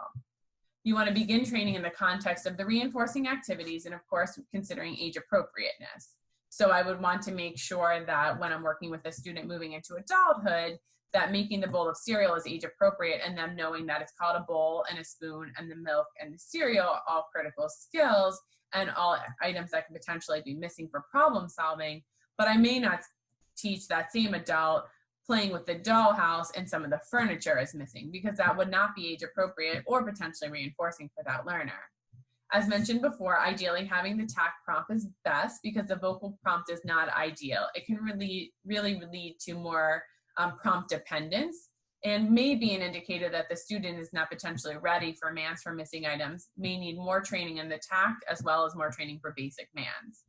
You want to begin training in the context of the reinforcing activities and, of course, considering age appropriateness. So I would want to make sure that when I'm working with a student moving into adulthood, that making the bowl of cereal is age appropriate, and them knowing that it's called a bowl and a spoon and the milk and the cereal are all critical skills and all items that can potentially be missing for problem solving. But I may not teach that same adult playing with the dollhouse and some of the furniture is missing, because that would not be age appropriate or potentially reinforcing for that learner. As mentioned before, ideally having the tact prompt is best because the vocal prompt is not ideal. It can really lead to more prompt dependence and may be an indicator that the student is not potentially ready for MANs for missing items, may need more training in the tact as well as more training for basic MANs.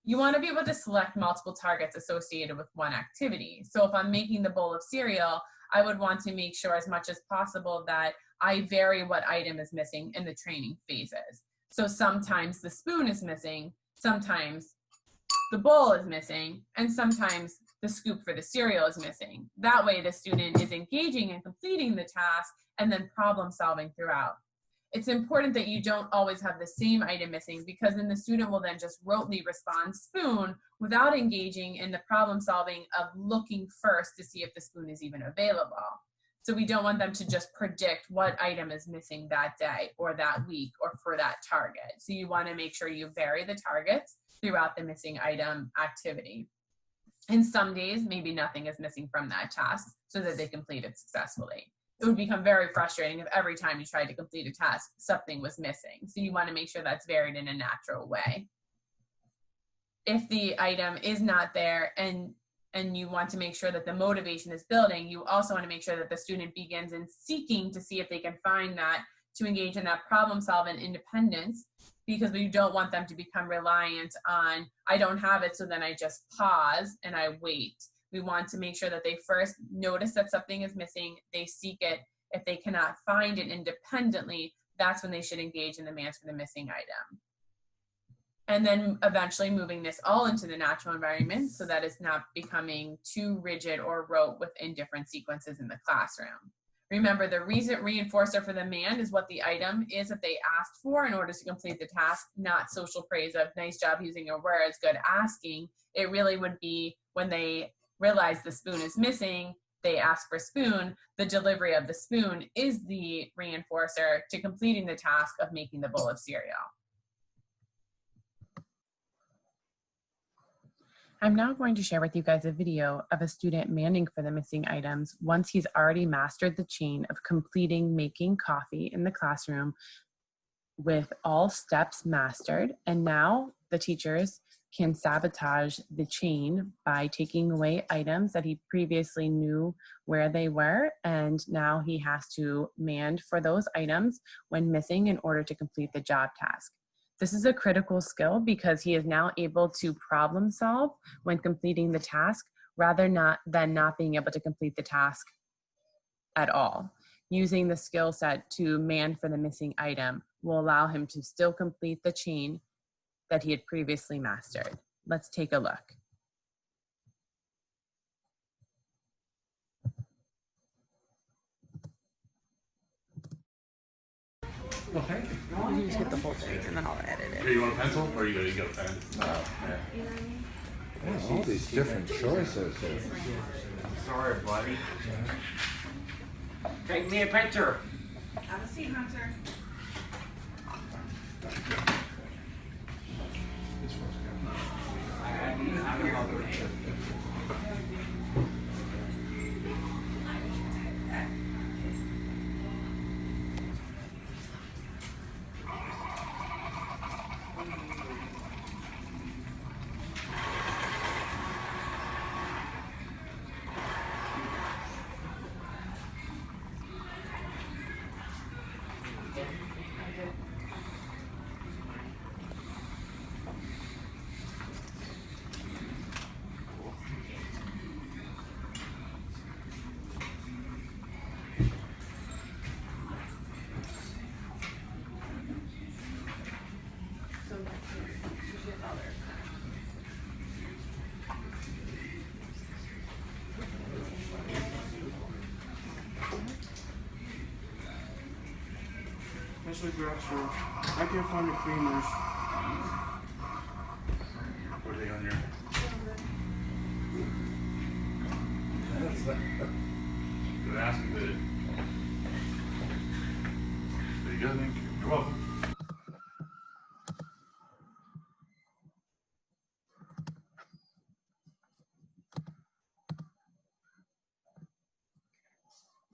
You want to be able to select multiple targets associated with one activity. So if I'm making the bowl of cereal, I would want to make sure as much as possible that I vary what item is missing in the training phases. So sometimes the spoon is missing, sometimes the bowl is missing, and sometimes the scoop for the cereal is missing. That way the student is engaging and completing the task and then problem solving throughout. It's important that you don't always have the same item missing, because then the student will then just rotely respond spoon without engaging in the problem solving of looking first to see if the spoon is even available. So we don't want them to just predict what item is missing that day or that week or for that target. So you want to make sure you vary the targets throughout the missing item activity. And some days, maybe nothing is missing from that task so that they complete it successfully. It would become very frustrating if every time you tried to complete a task, something was missing. So you want to make sure that's varied in a natural way. If the item is not there and you want to make sure that the motivation is building, you also want to make sure that the student begins in seeking to see if they can find that, to engage in that problem solving independence, because we don't want them to become reliant on, I don't have it, so then I just pause and I wait. We want to make sure that they first notice that something is missing, they seek it. If they cannot find it independently, that's when they should engage in the demands for the missing item. And then eventually moving this all into the natural environment so that it's not becoming too rigid or rote within different sequences in the classroom. Remember, the reinforcer for the demand is what the item is that they asked for in order to complete the task, not social praise of nice job using your words, good asking. It really would be when they realize the spoon is missing, they ask for spoon, the delivery of the spoon is the reinforcer to completing the task of making the bowl of cereal. I'm now going to share with you guys a video of a student demanding for the missing items once he's already mastered the chain of completing making coffee in the classroom with all steps mastered. And now the teachers can sabotage the chain by taking away items that he previously knew where they were, and now he has to man for those items when missing in order to complete the job task. This is a critical skill because he is now able to problem solve when completing the task rather than not being able to complete the task at all. Using the skill set to man for the missing item will allow him to still complete the chain that he had previously mastered. Let's take a look. Okay. You can just hit the whole thing and then I'll edit it. Here, you want a pencil or you got a pen? All these different choices here. Sorry, buddy. Take me a picture. Have a seat, Hunter. Especially Gretchen. I can't find the creamers. What are they on your? Good asking, did it? There you go, thank you. You're welcome.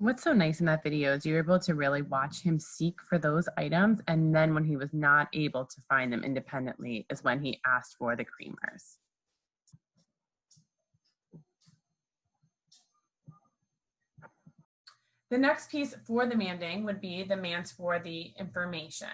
What's so nice in that video is you're able to really watch him seek for those items, and then when he was not able to find them independently is when he asked for the creamers. The next piece for the manding would be the mands for the information.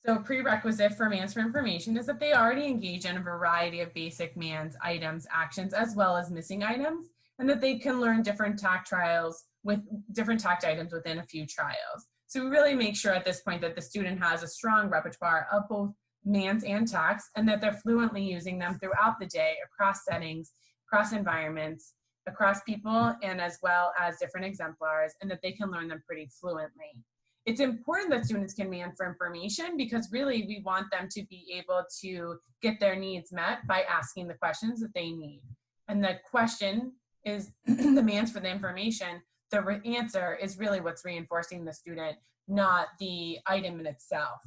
So prerequisite for mands for information is that they already engage in a variety of basic mands, items, actions, as well as missing items, and that they can learn different tact trials with different tact items within a few trials. So we really make sure at this point that the student has a strong repertoire of both mands and tacts, and that they're fluently using them throughout the day across settings, across environments, across people, and as well as different exemplars, and that they can learn them pretty fluently. It's important that students can mand for information because really we want them to be able to get their needs met by asking the questions that they need. And the question is the mands for the information. The answer is really what's reinforcing the student, not the item in itself.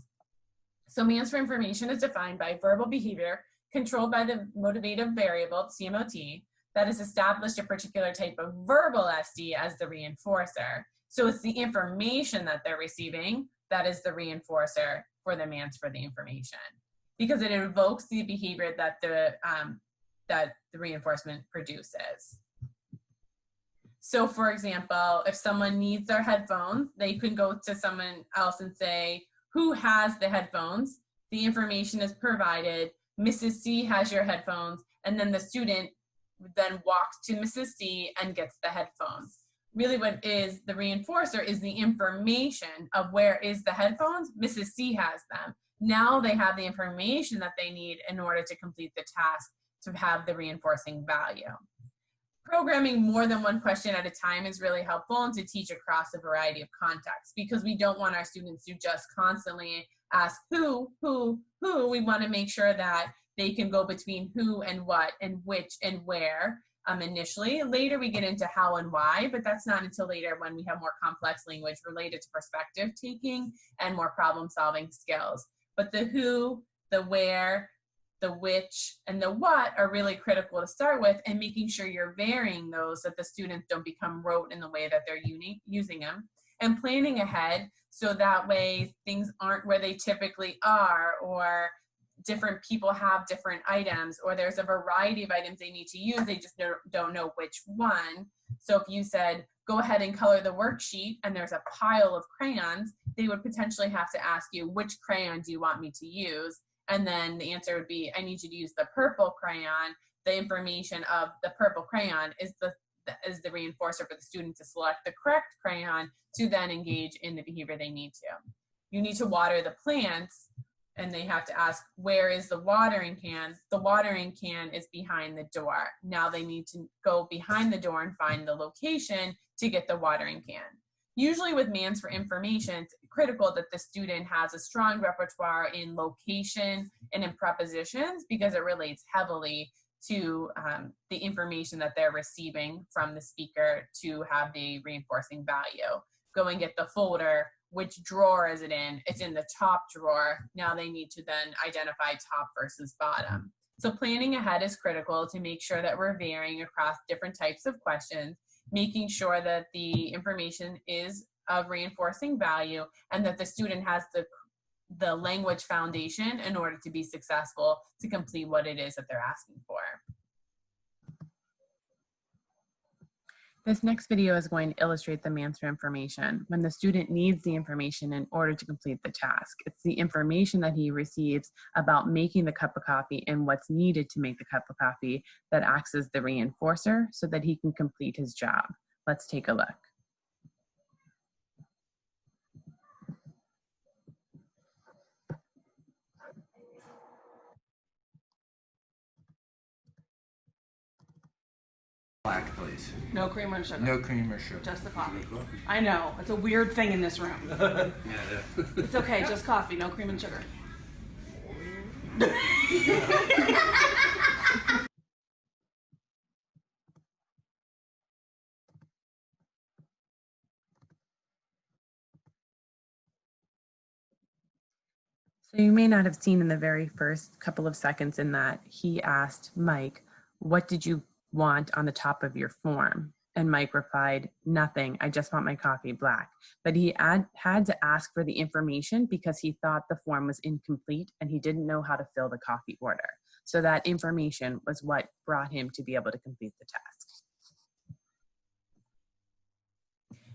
So mands for information is defined by verbal behavior controlled by the motivative variable, CMOT, that has established a particular type of verbal SD as the reinforcer. So it's the information that they're receiving that is the reinforcer for the mands for the information, because it evokes the behavior that the reinforcement produces. So for example, if someone needs their headphones, they can go to someone else and say, who has the headphones? The information is provided. Mrs. C has your headphones. And then the student then walks to Mrs. C and gets the headphones. Really what is the reinforcer is the information of where is the headphones. Mrs. C has them. Now they have the information that they need in order to complete the task to have the reinforcing value. Programming more than one question at a time is really helpful and to teach across a variety of contexts, because we don't want our students to just constantly ask who. We want to make sure that they can go between who and what and which and where initially. Later we get into how and why, but that's not until later when we have more complex language related to perspective taking and more problem solving skills. But the who, the where, the which, and the what are really critical to start with, and making sure you're varying those so that the students don't become rote in the way that they're using them. and planning ahead so that way things aren't where they typically are, or different people have different items, or there's a variety of items they need to use, they just don't know which one. So if you said, go ahead and color the worksheet, and there's a pile of crayons, they would potentially have to ask you, which crayon do you want me to use? And then the answer would be, I need you to use the purple crayon. The information of the purple crayon is the reinforcer for the student to select the correct crayon to then engage in the behavior they need to. You need to water the plants, and they have to ask, where is the watering can? The watering can is behind the door. Now they need to go behind the door and find the location to get the watering can. Usually with MANS for information, it's critical that the student has a strong repertoire in location and in prepositions, because it relates heavily to the information that they're receiving from the speaker to have the reinforcing value. Go and get the folder. Which drawer is it in? It's in the top drawer. Now they need to then identify top versus bottom. So planning ahead is critical to make sure that we're varying across different types of questions, making sure that the information is of reinforcing value, and that the student has the language foundation in order to be successful to complete what it is that they're asking for. This next video is going to illustrate the MANS for information. When the student needs the information in order to complete the task, it's the information that he receives about making the cup of coffee and what's needed to make the cup of coffee that acts as the reinforcer so that he can complete his job. Let's take a look. Black, please. No cream or sugar. No cream or sugar. Just the coffee. I know. It's a weird thing in this room. It's okay. Just coffee. No cream and sugar. So you may not have seen in the very first couple of seconds in that he asked Mike, what did you want on the top of your form? And Mike replied, nothing, I just want my coffee black. But he had to ask for the information because he thought the form was incomplete and he didn't know how to fill the coffee order. So that information was what brought him to be able to complete the task.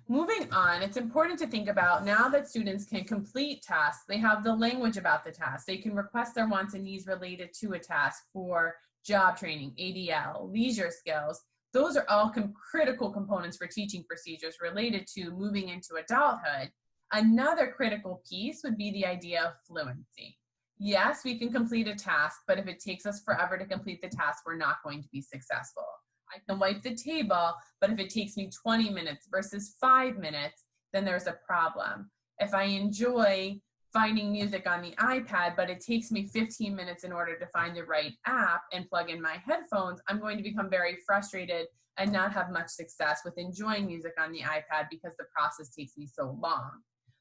Moving on, it's important to think about now that students can complete tasks, they have the language about the task. They can request their wants and needs related to a task for job training, ADL, leisure skills. Those are all critical components for teaching procedures related to moving into adulthood. Another critical piece would be the idea of fluency. Yes, we can complete a task, but if it takes us forever to complete the task, we're not going to be successful. I can wipe the table, but if it takes me 20 minutes versus 5 minutes, then there's a problem. If I enjoy finding music on the iPad, but it takes me 15 minutes in order to find the right app and plug in my headphones, I'm going to become very frustrated and not have much success with enjoying music on the iPad because the process takes me so long.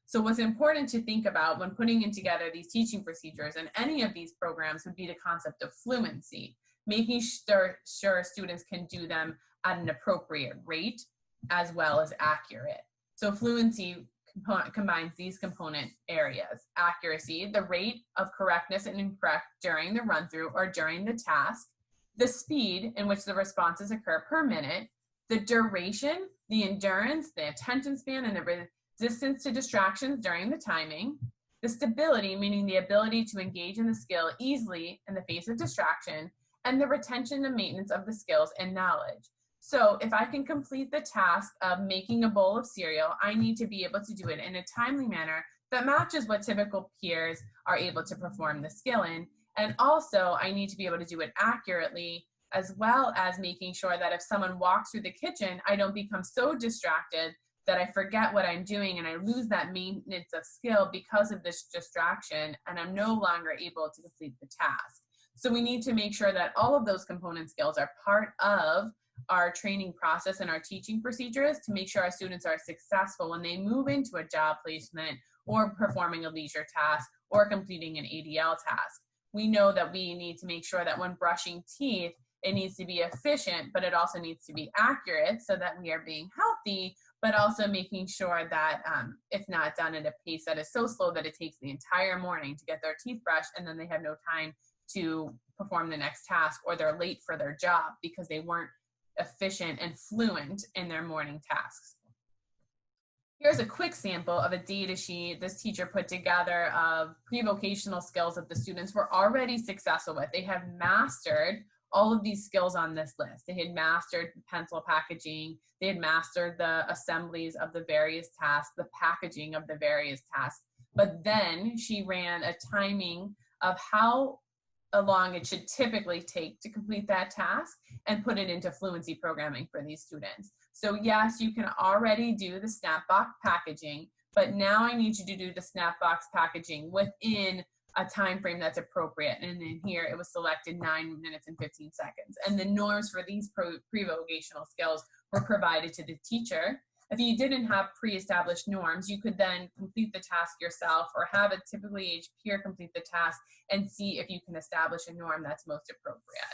So what's important to think about when putting in together these teaching procedures and any of these programs would be the concept of fluency, making sure students can do them at an appropriate rate as well as accurate. So fluency combines these component areas: accuracy, the rate of correctness and incorrect during the run-through or during the task, the speed in which the responses occur per minute, the duration, the endurance, the attention span, and the resistance to distractions during the timing, the stability, meaning the ability to engage in the skill easily in the face of distraction, and the retention and maintenance of the skills and knowledge. So if I can complete the task of making a bowl of cereal, I need to be able to do it in a timely manner that matches what typical peers are able to perform the skill in. And also I need to be able to do it accurately, as well as making sure that if someone walks through the kitchen, I don't become so distracted that I forget what I'm doing and I lose that maintenance of skill because of this distraction, and I'm no longer able to complete the task. So we need to make sure that all of those component skills are part of our training process and our teaching procedures to make sure our students are successful when they move into a job placement or performing a leisure task or completing an ADL task. We know that we need to make sure that when brushing teeth, it needs to be efficient, but it also needs to be accurate so that we are being healthy, but also making sure that it's not done at a pace that is so slow that it takes the entire morning to get their teeth brushed, and then they have no time to perform the next task, or they're late for their job because they weren't efficient and fluent in their morning tasks. Here's a quick sample of a data sheet this teacher put together of pre-vocational skills that the students were already successful with. They have mastered all of these skills on this list. They had mastered pencil packaging, they had mastered the assemblies of the various tasks, the packaging of the various tasks. But then she ran a timing of how long it should typically take to complete that task and put it into fluency programming for these students. So yes, you can already do the Snapbox packaging, but now I need you to do the Snapbox packaging within a time frame that's appropriate. And in here, it was selected 9 minutes and 15 seconds. And the norms for these pre-vocational skills were provided to the teacher. If you didn't have pre-established norms, you could then complete the task yourself or have a typically aged peer complete the task and see if you can establish a norm that's most appropriate.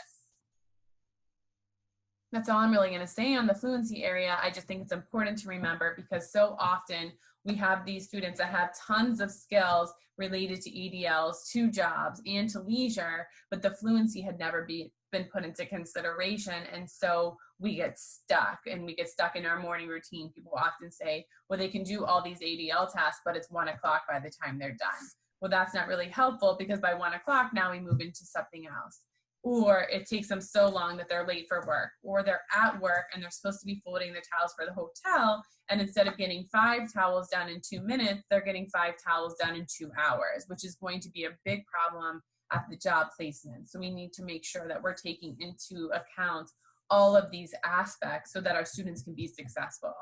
That's all I'm really going to say on the fluency area. I just think it's important to remember because so often we have these students that have tons of skills related to EDLs, to jobs, and to leisure, but the fluency had never been put into consideration. And so we get stuck, and we get stuck in our morning routine. People often say, well, they can do all these ADL tasks, but it's 1 o'clock by the time they're done. Well, that's not really helpful because by 1 o'clock now we move into something else. Or it takes them so long that they're late for work, or they're at work and they're supposed to be folding the towels for the hotel, and instead of getting 5 towels done in 2 minutes, they're getting 5 towels done in 2 hours, which is going to be a big problem at the job placement. So we need to make sure that we're taking into account all of these aspects so that our students can be successful.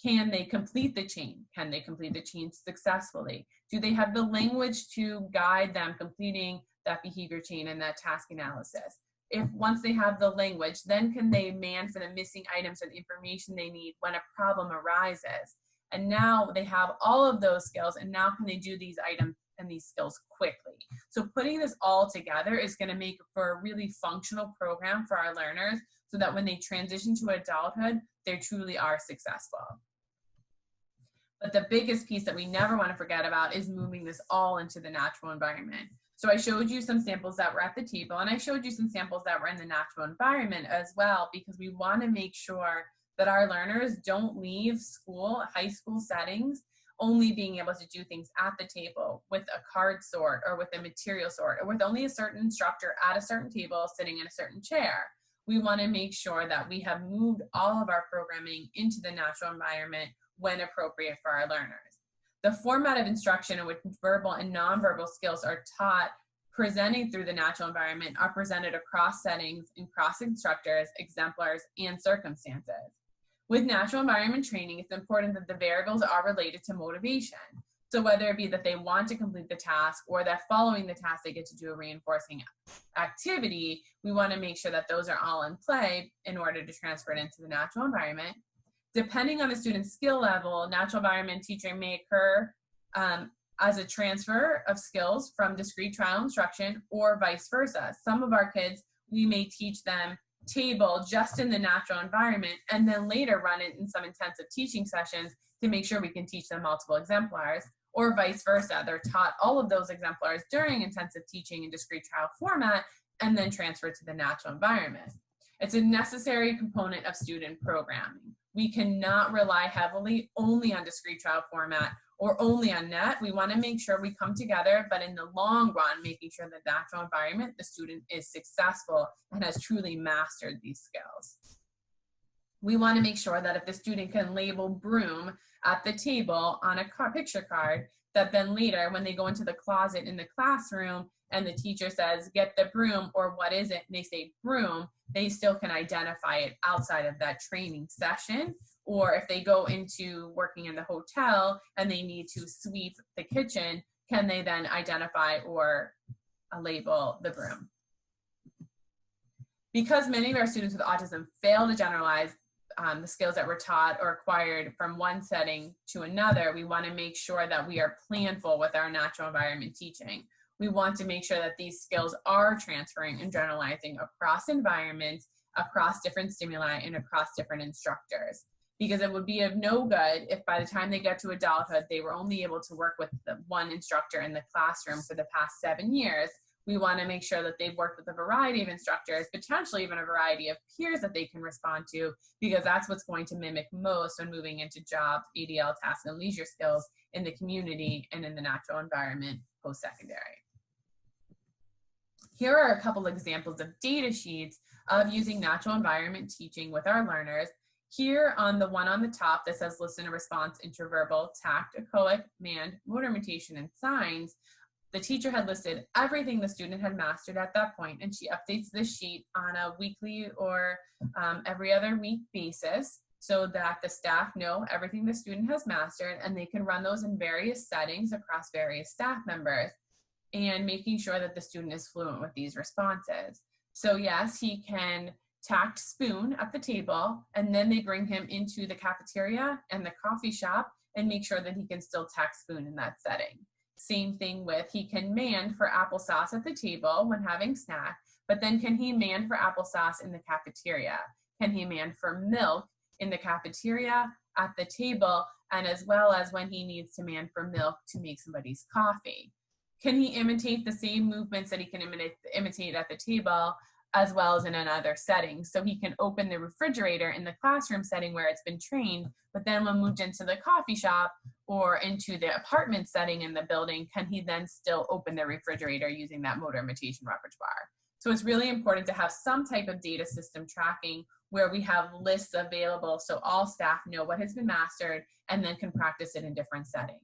Can they complete the chain? Can they complete the chain successfully? Do they have the language to guide them completing that behavior chain and that task analysis? If once they have the language, then can they man for the missing items and information they need when a problem arises? And now they have all of those skills, and now can they do these items and these skills quickly? So putting this all together is going to make for a really functional program for our learners so that when they transition to adulthood, they truly are successful. But the biggest piece that we never want to forget about is moving this all into the natural environment. So I showed you some samples that were at the table, and I showed you some samples that were in the natural environment as well, because we want to make sure that our learners don't leave school, high school settings, only being able to do things at the table with a card sort or with a material sort or with only a certain instructor at a certain table sitting in a certain chair. We want to make sure that we have moved all of our programming into the natural environment when appropriate for our learners. The format of instruction in which verbal and nonverbal skills are taught presenting through the natural environment are presented across settings and cross instructors, exemplars, and circumstances. With natural environment training, it's important that the variables are related to motivation. So whether it be that they want to complete the task or that following the task they get to do a reinforcing activity, we want to make sure that those are all in play in order to transfer it into the natural environment. Depending on the student's skill level, natural environment teaching may occur as a transfer of skills from discrete trial instruction or vice versa. Some of our kids, we may teach them table just in the natural environment and then later run it in some intensive teaching sessions to make sure we can teach them multiple exemplars, or vice versa. They're taught all of those exemplars during intensive teaching in discrete trial format and then transferred to the natural environment. It's a necessary component of student programming. We cannot rely heavily only on discrete trial format or only on net. We want to make sure we come together, but in the long run, making sure that natural environment, the student is successful and has truly mastered these skills. We want to make sure that if the student can label broom at the table on a picture card, that then later when they go into the closet in the classroom and the teacher says, get the broom, or what is it, and they say broom, they still can identify it outside of that training session. Or if they go into working in the hotel and they need to sweep the kitchen, can they then identify or label the broom? Because many of our students with autism fail to generalize the skills that were taught or acquired from one setting to another, we want to make sure that we are planful with our natural environment teaching. We want to make sure that these skills are transferring and generalizing across environments, across different stimuli, and across different instructors. because it would be of no good if by the time they get to adulthood, they were only able to work with the one instructor in the classroom for the past 7 years. We want to make sure that they've worked with a variety of instructors, potentially even a variety of peers that they can respond to, because that's what's going to mimic most when moving into jobs, ADL tasks, and leisure skills in the community and in the natural environment post-secondary. Here are a couple examples of data sheets of using natural environment teaching with our learners. Here on the one on the top that says listen and response, intraverbal, tact, echoic, mand, motor imitation, and signs, the teacher had listed everything the student had mastered at that point, and she updates this sheet on a weekly or every other week basis so that the staff know everything the student has mastered, and they can run those in various settings across various staff members, and making sure that the student is fluent with these responses. So yes, he can tact spoon at the table, and then they bring him into the cafeteria and the coffee shop and make sure that he can still tact spoon in that setting. Same thing with he can mand for applesauce at the table when having snack, but then can he mand for applesauce in the cafeteria? Can he mand for milk in the cafeteria, at the table, and as well as when he needs to mand for milk to make somebody's coffee? Can he imitate the same movements that he can imitate at the table as well as in another setting? So he can open the refrigerator in the classroom setting where it's been trained, but then when moved into the coffee shop or into the apartment setting in the building, can he then still open the refrigerator using that motor imitation repertoire? So it's really important to have some type of data system tracking where we have lists available so all staff know what has been mastered and then can practice it in different settings.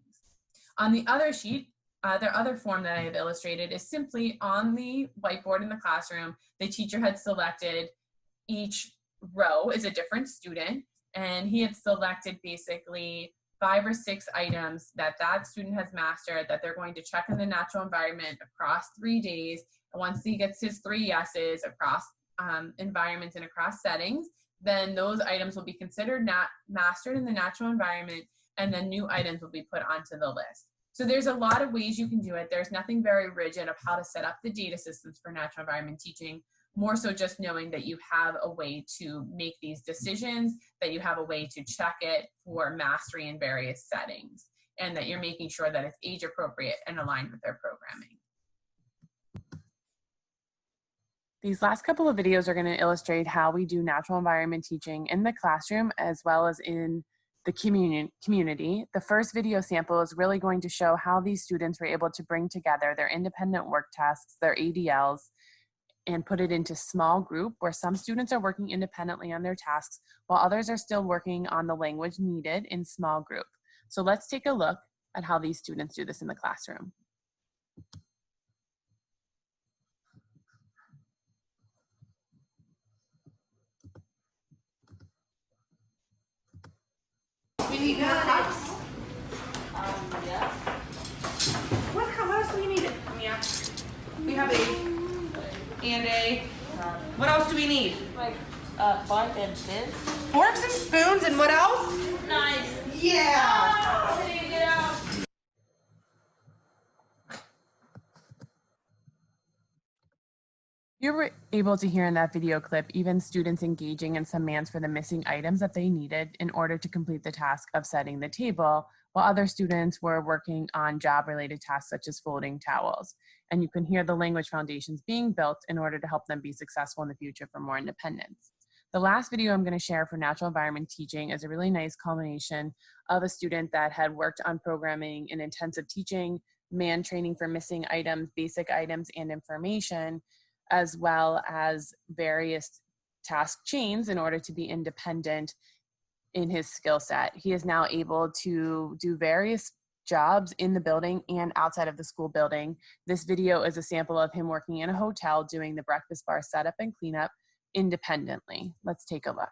On the other sheet, the other form that I have illustrated is simply on the whiteboard in the classroom, the teacher had selected each row is a different student, and he had selected basically 5 or 6 items that that student has mastered that they're going to check in the natural environment across 3 days. And once he gets his 3 yeses across environments and across settings, then those items will be considered not mastered in the natural environment, and then new items will be put onto the list. So there's a lot of ways you can do it. There's nothing very rigid of how to set up the data systems for natural environment teaching, more so just knowing that you have a way to make these decisions, that you have a way to check it for mastery in various settings, and that you're making sure that it's age appropriate and aligned with their programming. These last couple of videos are going to illustrate how we do natural environment teaching in the classroom as well as in the community. The first video sample is really going to show how these students were able to bring together their independent work tasks, their ADLs, and put it into small group where some students are working independently on their tasks while others are still working on the language needed in small group. So let's take a look at how these students do this in the classroom. We need more cups. Yeah. What else do we need? Yeah. We have and a, what else do we need? Like fork and spoons. Forks and spoons, and what else? Nice. Yeah. Get out. You were able to hear in that video clip even students engaging in some mands for the missing items that they needed in order to complete the task of setting the table, while other students were working on job-related tasks such as folding towels. And you can hear the language foundations being built in order to help them be successful in the future for more independence. The last video I'm going to share for natural environment teaching is a really nice culmination of a student that had worked on programming in intensive teaching, mand training for missing items, basic items, and information, as well as various task chains in order to be independent in his skill set. He is now able to do various jobs in the building and outside of the school building. This video is a sample of him working in a hotel doing the breakfast bar setup and cleanup independently. Let's take a look.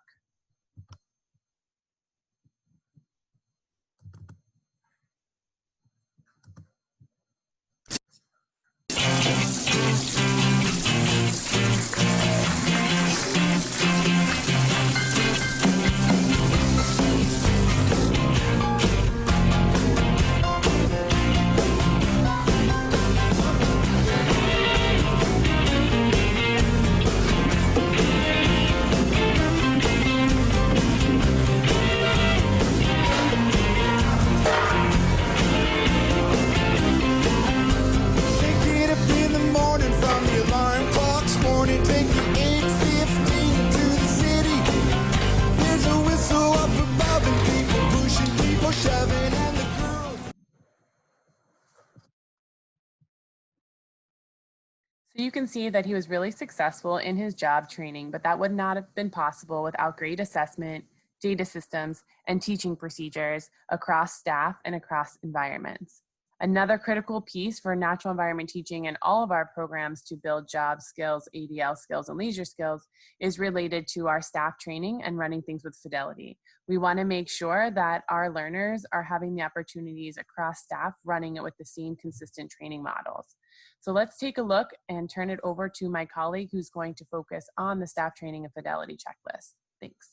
So you can see that he was really successful in his job training, but that would not have been possible without great assessment, data systems, and teaching procedures across staff and across environments. Another critical piece for natural environment teaching and all of our programs to build job skills, ADL skills, and leisure skills is related to our staff training and running things with fidelity. We want to make sure that our learners are having the opportunities across staff running it with the same consistent training models. So let's take a look and turn it over to my colleague who's going to focus on the staff training and fidelity checklist. Thanks.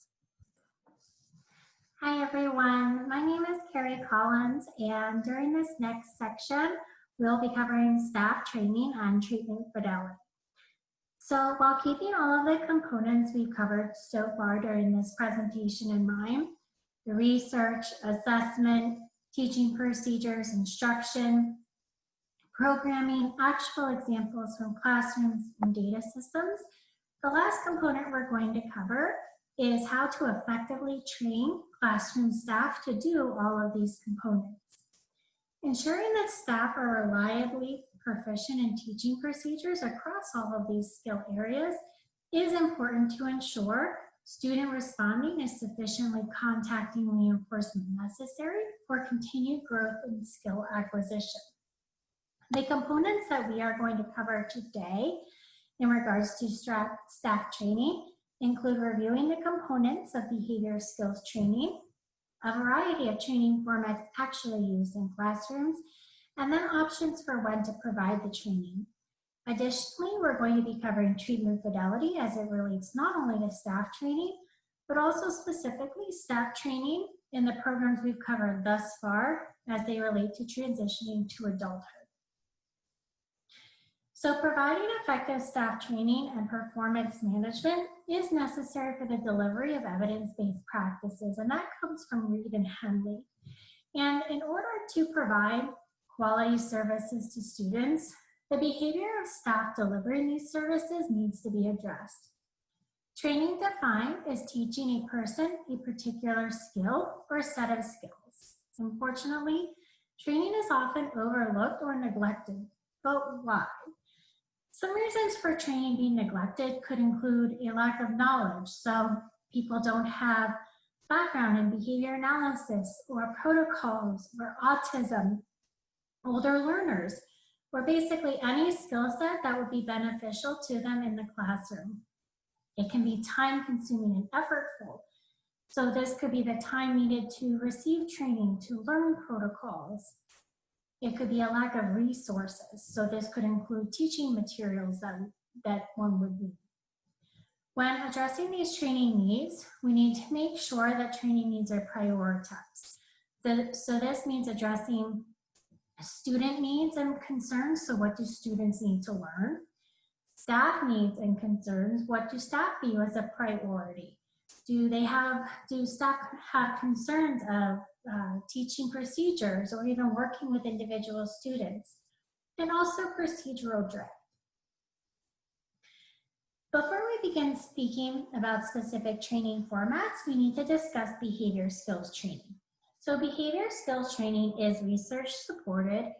Hi everyone, my name is Carrie Collins, and during this next section, we'll be covering staff training and treatment fidelity. So while keeping all of the components we've covered so far during this presentation in mind, the research, assessment, teaching procedures, instruction, programming, actual examples from classrooms and data systems, the last component we're going to cover is how to effectively train classroom staff to do all of these components. Ensuring that staff are reliably proficient in teaching procedures across all of these skill areas is important to ensure student responding is sufficiently contacting reinforcement necessary for continued growth in skill acquisition. The components that we are going to cover today in regards to staff training include reviewing the components of behavior skills training, a variety of training formats actually used in classrooms, and then options for when to provide the training. Additionally, we're going to be covering treatment fidelity as it relates not only to staff training, but also specifically staff training in the programs we've covered thus far as they relate to transitioning to adulthood. So providing effective staff training and performance management is necessary for the delivery of evidence-based practices, and that comes from Reed and Henley. And in order to provide quality services to students, the behavior of staff delivering these services needs to be addressed. Training defined is teaching a person a particular skill or set of skills. Unfortunately, training is often overlooked or neglected, but why? Some reasons for training being neglected could include a lack of knowledge. So people don't have background in behavior analysis or protocols or autism, older learners, or basically any skill set that would be beneficial to them in the classroom. It can be time consuming and effortful. So this could be the time needed to receive training, to learn protocols. It could be a lack of resources. So this could include teaching materials that one would need. When addressing these training needs, we need to make sure that training needs are prioritized. So this means addressing student needs and concerns. So what do students need to learn? Staff needs and concerns. What do staff view as a priority? Do staff have concerns of teaching procedures or even working with individual students? And also procedural drift. Before we begin speaking about specific training formats, we need to discuss behavior skills training. So behavior skills training is research supported.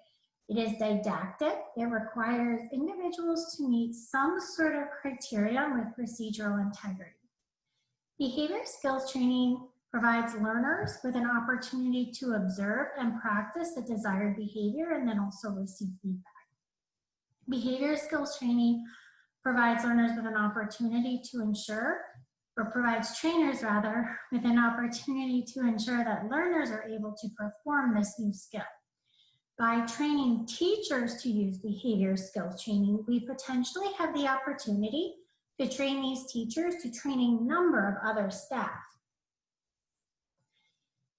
It is didactic. It requires individuals to meet some sort of criterion with procedural integrity. Behavior skills training provides learners with an opportunity to observe and practice the desired behavior and then also receive feedback. Behavior skills training provides learners with an opportunity to ensure, or provides trainers rather, with an opportunity to ensure that learners are able to perform this new skill. By training teachers to use behavior skills training, we potentially have the opportunity to train these teachers to train a number of other staff.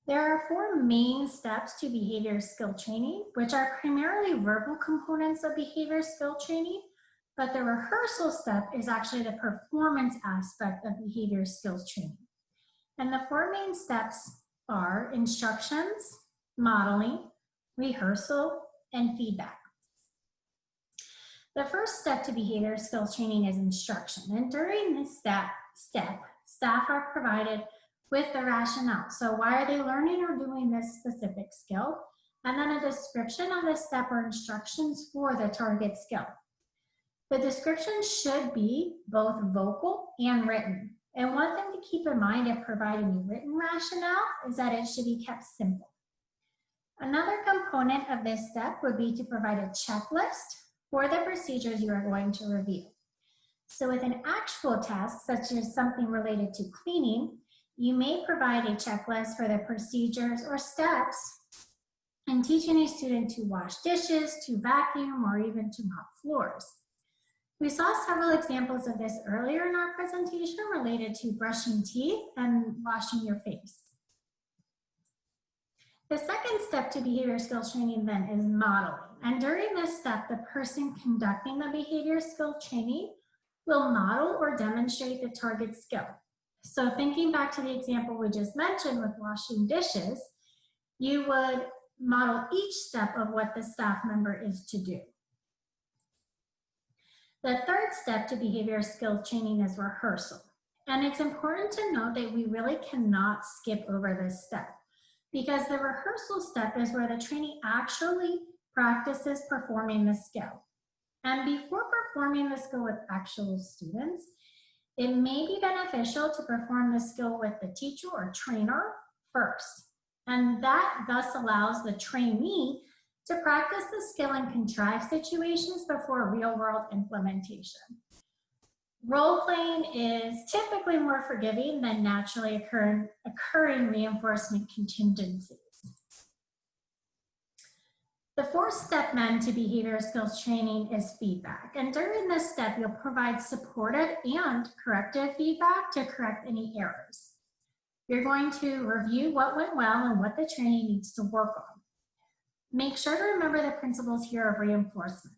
There are 4 main steps to behavior skill training, which are primarily verbal components of behavior skill training, but the rehearsal step is actually the performance aspect of behavior skills training. And the 4 main steps are instructions, modeling, rehearsal, and feedback. The first step to behavior skills training is instruction. And during this step, staff are provided with the rationale. So why are they learning or doing this specific skill? And then a description of the step or instructions for the target skill. The description should be both vocal and written. And one thing to keep in mind if providing a written rationale is that it should be kept simple. Another component of this step would be to provide a checklist for the procedures you are going to review. So with an actual task, such as something related to cleaning, you may provide a checklist for the procedures or steps in teaching a student to wash dishes, to vacuum, or even to mop floors. We saw several examples of this earlier in our presentation related to brushing teeth and washing your face. The second step to behavior skills training then is modeling. And during this step, the person conducting the behavior skills training will model or demonstrate the target skill. So thinking back to the example we just mentioned with washing dishes, you would model each step of what the staff member is to do. The third step to behavior skills training is rehearsal. And it's important to note that we really cannot skip over this step, because the rehearsal step is where the trainee actually practices performing the skill. And before performing the skill with actual students, it may be beneficial to perform the skill with the teacher or trainer first. And that thus allows the trainee to practice the skill in contrived situations before real-world implementation. Role-playing is typically more forgiving than naturally occurring reinforcement contingencies. The fourth step then to behavior skills training is feedback. And during this step, you'll provide supportive and corrective feedback to correct any errors. You're going to review what went well and what the trainee needs to work on. Make sure to remember the principles here of reinforcement.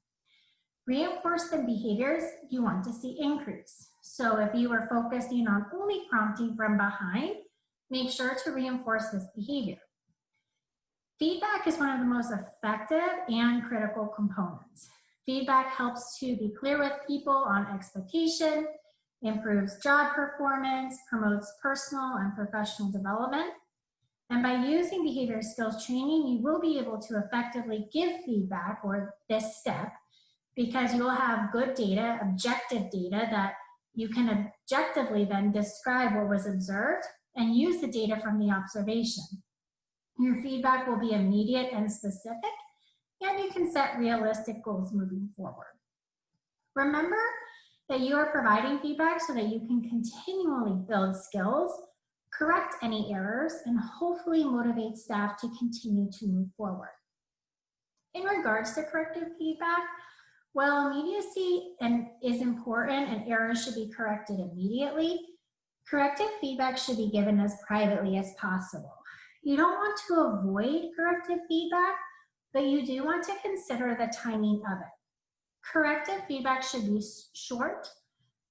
Reinforce the behaviors you want to see increase. So if you are focusing on only prompting from behind, make sure to reinforce this behavior. Feedback is one of the most effective and critical components. Feedback helps to be clear with people on expectation, improves job performance, promotes personal and professional development. And by using behavior skills training, you will be able to effectively give feedback, or this step, because you'll have good data, objective data, that you can objectively then describe what was observed and use the data from the observation. Your feedback will be immediate and specific, and you can set realistic goals moving forward. Remember that you are providing feedback so that you can continually build skills, correct any errors, and hopefully motivate staff to continue to move forward. In regards to corrective feedback, while immediacy is important and errors should be corrected immediately, corrective feedback should be given as privately as possible. You don't want to avoid corrective feedback, but you do want to consider the timing of it. Corrective feedback should be short,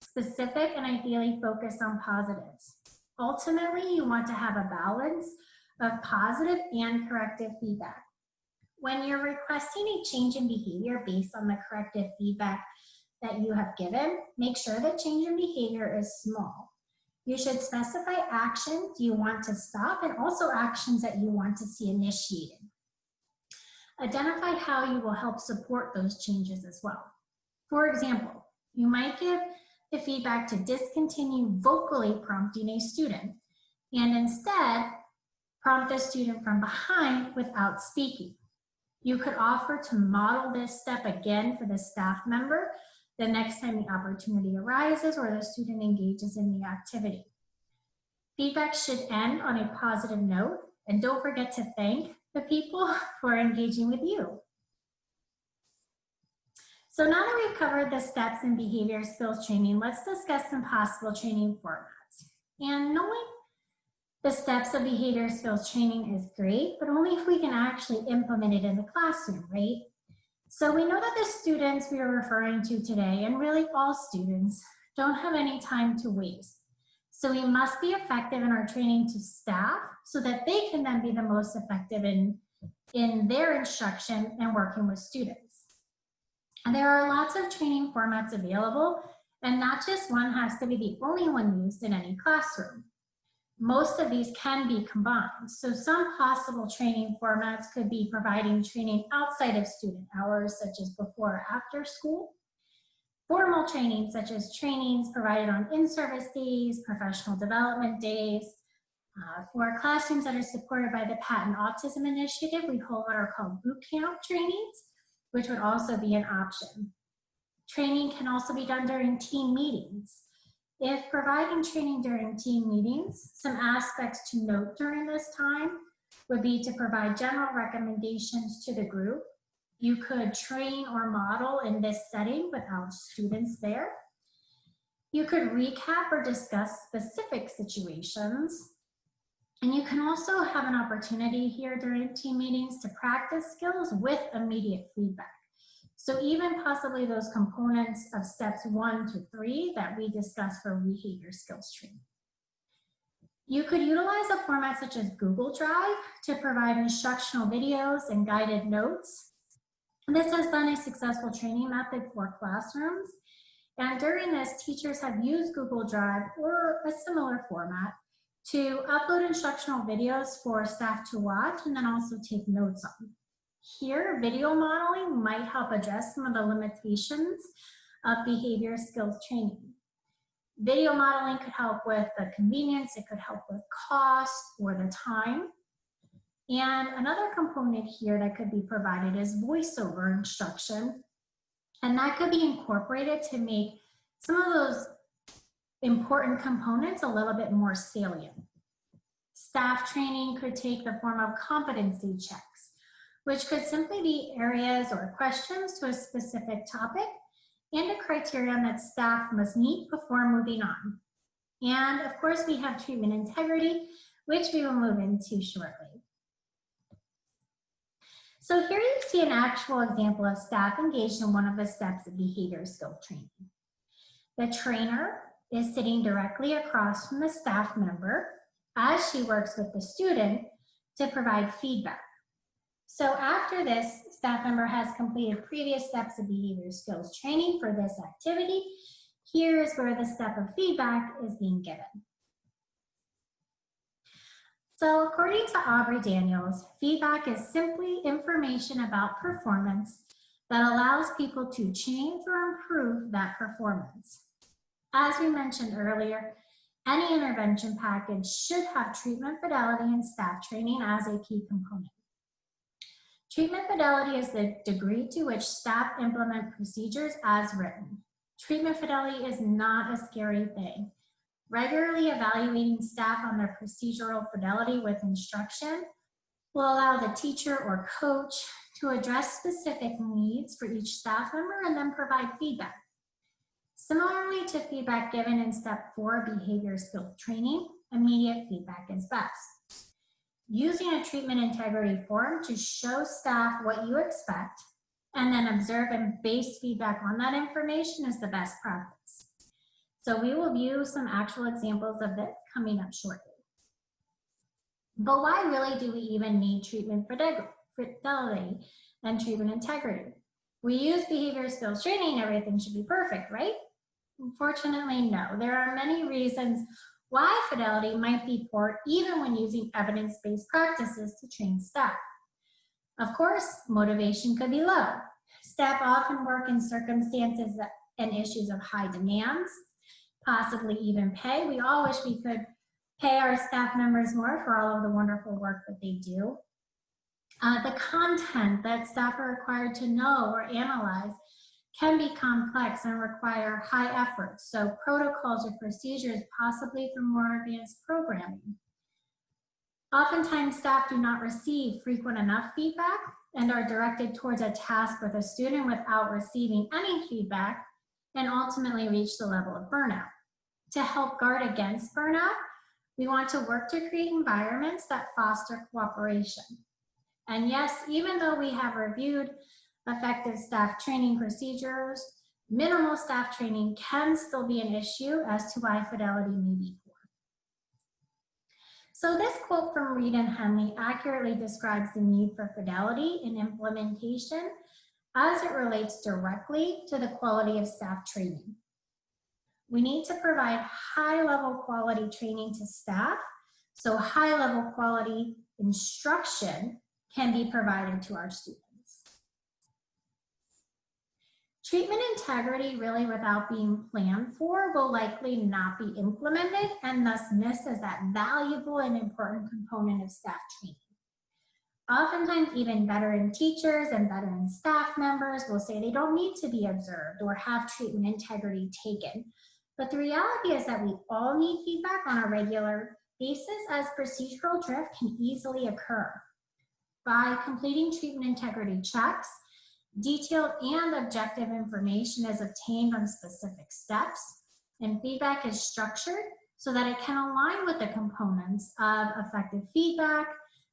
specific, and ideally focused on positives. Ultimately, you want to have a balance of positive and corrective feedback. When you're requesting a change in behavior based on the corrective feedback that you have given, make sure the change in behavior is small. You should specify actions you want to stop and also actions that you want to see initiated. Identify how you will help support those changes as well. For example, you might give the feedback to discontinue vocally prompting a student and instead prompt the student from behind without speaking. You could offer to model this step again for the staff member the next time the opportunity arises or the student engages in the activity. Feedback should end on a positive note, and don't forget to thank the people for engaging with you. So now that we've covered the steps in behavior skills training, let's discuss some possible training formats. And knowing the steps of behavior skills training is great, but only if we can actually implement it in the classroom, right? So we know that the students we are referring to today, and really all students, don't have any time to waste. So we must be effective in our training to staff so that they can then be the most effective in their instruction and working with students. And there are lots of training formats available, and not just one has to be the only one used in any classroom. Most of these can be combined. So some possible training formats could be providing training outside of student hours, such as before or after school. formal training, such as trainings provided on in-service days, professional development days. For classrooms that are supported by the Patent Autism Initiative, we hold what are called boot camp trainings, which would also be an option. Training can also be done during team meetings. If providing training during team meetings, some aspects to note during this time would be to provide general recommendations to the group. You could train or model in this setting without students there. You could recap or discuss specific situations. And you can also have an opportunity here during team meetings to practice skills with immediate feedback. So even possibly those components of steps 1 to 3 that we discussed for behavior skills training. You could utilize a format such as Google Drive to provide instructional videos and guided notes. This has been a successful training method for classrooms. And during this, teachers have used Google Drive or a similar format to upload instructional videos for staff to watch and then also take notes on. Here, video modeling might help address some of the limitations of behavior skills training. Video modeling could help with the convenience, it could help with cost or the time. And another component here that could be provided is voiceover instruction. And that could be incorporated to make some of those important components a little bit more salient. Staff training could take the form of competency checks, which could simply be areas or questions to a specific topic and a criterion that staff must meet before moving on. And of course, we have treatment integrity, which we will move into shortly. So here you see an actual example of staff engaged in one of the steps of behavior skill training. The trainer is sitting directly across from the staff member as she works with the student to provide feedback. So after this, staff member has completed previous steps of behavior skills training for this activity. Here is where the step of feedback is being given. So according to Aubrey Daniels, feedback is simply information about performance that allows people to change or improve that performance. As we mentioned earlier, any intervention package should have treatment fidelity and staff training as a key component. Treatment fidelity is the degree to which staff implement procedures as written. Treatment fidelity is not a scary thing. Regularly evaluating staff on their procedural fidelity with instruction will allow the teacher or coach to address specific needs for each staff member and then provide feedback. Similarly to feedback given in step 4 behavior skills training, immediate feedback is best. Using a treatment integrity form to show staff what you expect and then observe and base feedback on that information is the best practice. So we will view some actual examples of this coming up shortly. But why really do we even need treatment fidelity and treatment integrity? We use behavior skills training, everything should be perfect, right? Unfortunately, no. There are many reasons why fidelity might be poor even when using evidence-based practices to train staff. Of course, motivation could be low. Staff often work in circumstances and issues of high demands, possibly even pay. We all wish we could pay our staff members more for all of the wonderful work that they do. The content that staff are required to know or analyze can be complex and require high effort, so protocols or procedures possibly for more advanced programming. Oftentimes, staff do not receive frequent enough feedback and are directed towards a task with a student without receiving any feedback and ultimately reach the level of burnout. To help guard against burnout, we want to work to create environments that foster cooperation. And yes, even though we have reviewed effective staff training procedures, minimal staff training can still be an issue as to why fidelity may be poor. So this quote from Reed and Henley accurately describes the need for fidelity in implementation as it relates directly to the quality of staff training. We need to provide high-level quality training to staff, so high-level quality instruction can be provided to our students. Treatment integrity, really without being planned for, will likely not be implemented and thus missed as that valuable and important component of staff training. Oftentimes, even veteran teachers and veteran staff members will say they don't need to be observed or have treatment integrity taken. But the reality is that we all need feedback on a regular basis, as procedural drift can easily occur. By completing treatment integrity checks, detailed and objective information is obtained on specific steps, and feedback is structured so that it can align with the components of effective feedback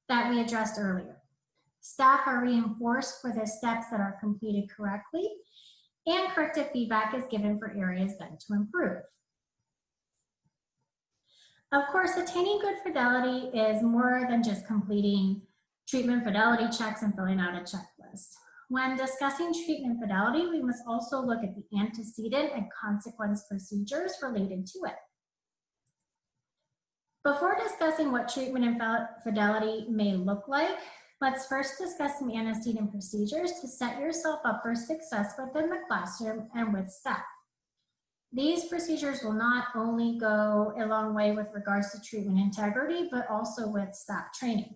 that we addressed earlier. Staff are reinforced for the steps that are completed correctly, and corrective feedback is given for areas then to improve. Of course, attaining good fidelity is more than just completing treatment fidelity checks and filling out a checklist. When discussing treatment fidelity, we must also look at the antecedent and consequence procedures related to it. Before discussing what treatment and fidelity may look like, let's first discuss some antecedent procedures to set yourself up for success within the classroom and with staff. These procedures will not only go a long way with regards to treatment integrity, but also with staff training.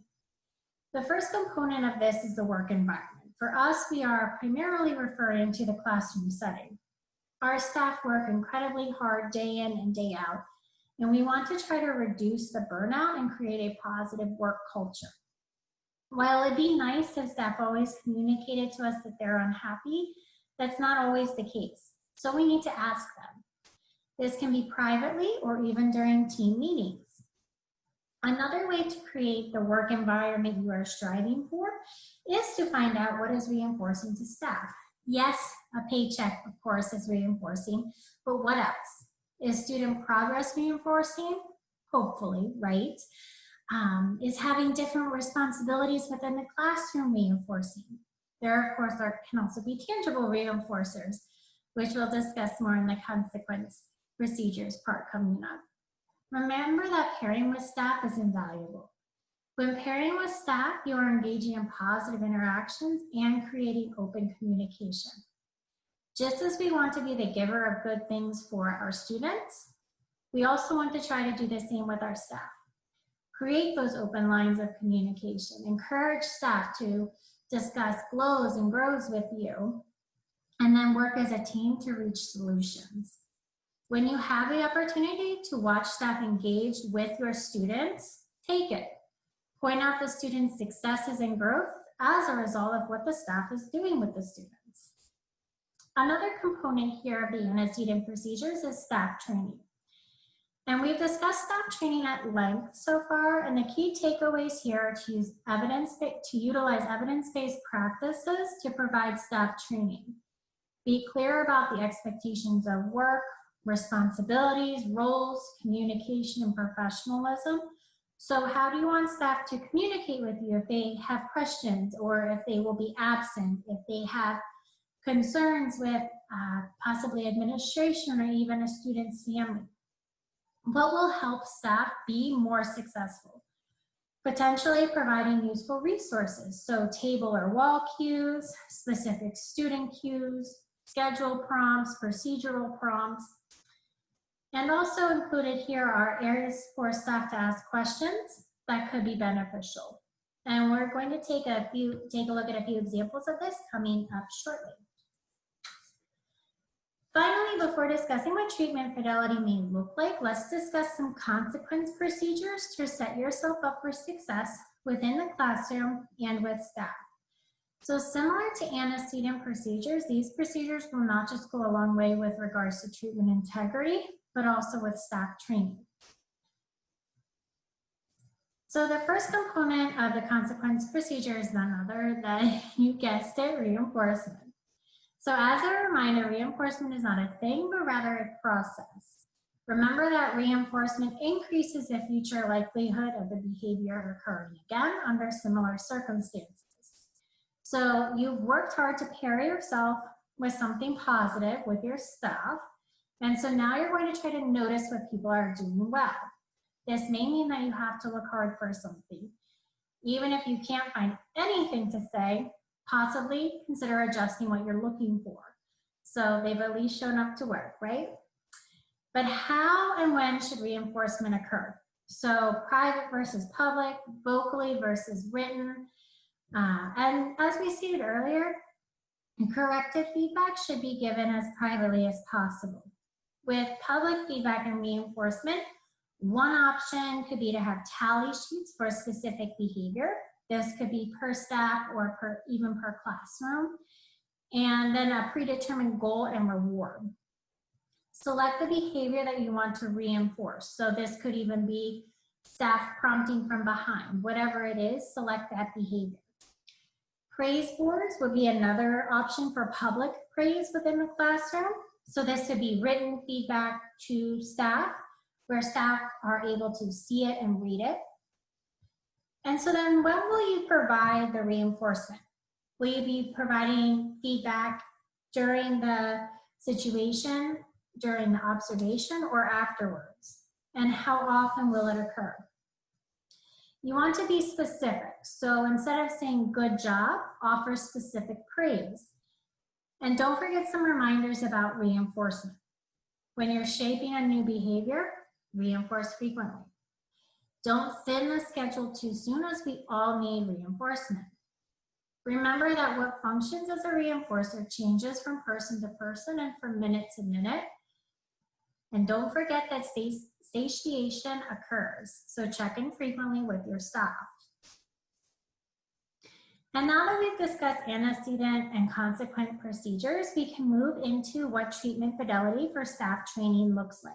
The first component of this is the work environment. For us, we are primarily referring to the classroom setting. Our staff work incredibly hard day in and day out, and we want to try to reduce the burnout and create a positive work culture. While it'd be nice if staff always communicated to us that they're unhappy, that's not always the case. So we need to ask them. This can be privately or even during team meetings. Another way to create the work environment you are striving for is to find out what is reinforcing to staff. Yes, a paycheck, of course, is reinforcing, but what else? Is student progress reinforcing? Hopefully, right? Is having different responsibilities within the classroom reinforcing? There, of course, can also be tangible reinforcers, which we'll discuss more in the consequence procedures part coming up. Remember that pairing with staff is invaluable. When pairing with staff, you are engaging in positive interactions and creating open communication. Just as we want to be the giver of good things for our students, we also want to try to do the same with our staff. Create those open lines of communication. Encourage staff to discuss glows and grows with you, and then work as a team to reach solutions. When you have the opportunity to watch staff engage with your students, take it. Point out the students' successes and growth as a result of what the staff is doing with the students. Another component here of the antecedent procedures is staff training. And we've discussed staff training at length so far, and the key takeaways here are to utilize evidence-based practices to provide staff training. Be clear about the expectations of work, responsibilities, roles, communication, and professionalism. So how do you want staff to communicate with you if they have questions, or if they will be absent, if they have concerns with possibly administration or even a student's family? What will help staff be more successful? Potentially providing useful resources, so table or wall cues, specific student cues, schedule prompts, procedural prompts. And also included here are areas for staff to ask questions that could be beneficial. And we're going to take a look at a few examples of this coming up shortly. Finally, before discussing what treatment fidelity may look like, let's discuss some consequence procedures to set yourself up for success within the classroom and with staff. So similar to antecedent procedures, these procedures will not just go a long way with regards to treatment integrity, but also with staff training. So the first component of the consequence procedure is none other than, you guessed it, reinforcement. So as a reminder, reinforcement is not a thing, but rather a process. Remember that reinforcement increases the future likelihood of the behavior occurring again under similar circumstances. So you've worked hard to pair yourself with something positive with your staff, and so now you're going to try to notice what people are doing well. This may mean that you have to look hard for something. Even if you can't find anything to say, possibly consider adjusting what you're looking for. So they've at least shown up to work, right? But how and when should reinforcement occur? So private versus public, vocally versus written. And as we stated earlier, corrective feedback should be given as privately as possible. With public feedback and reinforcement, one option could be to have tally sheets for specific behavior. This could be per staff or even per classroom. And then a predetermined goal and reward. Select the behavior that you want to reinforce. So this could even be staff prompting from behind. Whatever it is, select that behavior. Praise boards would be another option for public praise within the classroom. So this could be written feedback to staff, where staff are able to see it and read it. And so then when will you provide the reinforcement? Will you be providing feedback during the situation, during the observation, or afterwards? And how often will it occur? You want to be specific. So instead of saying good job, offer specific praise. And don't forget some reminders about reinforcement. When you're shaping a new behavior, reinforce frequently. Don't thin the schedule too soon, as we all need reinforcement. Remember that what functions as a reinforcer changes from person to person and from minute to minute. And don't forget that satiation occurs, so check in frequently with your staff. And now that we've discussed antecedent and consequent procedures, we can move into what treatment fidelity for staff training looks like.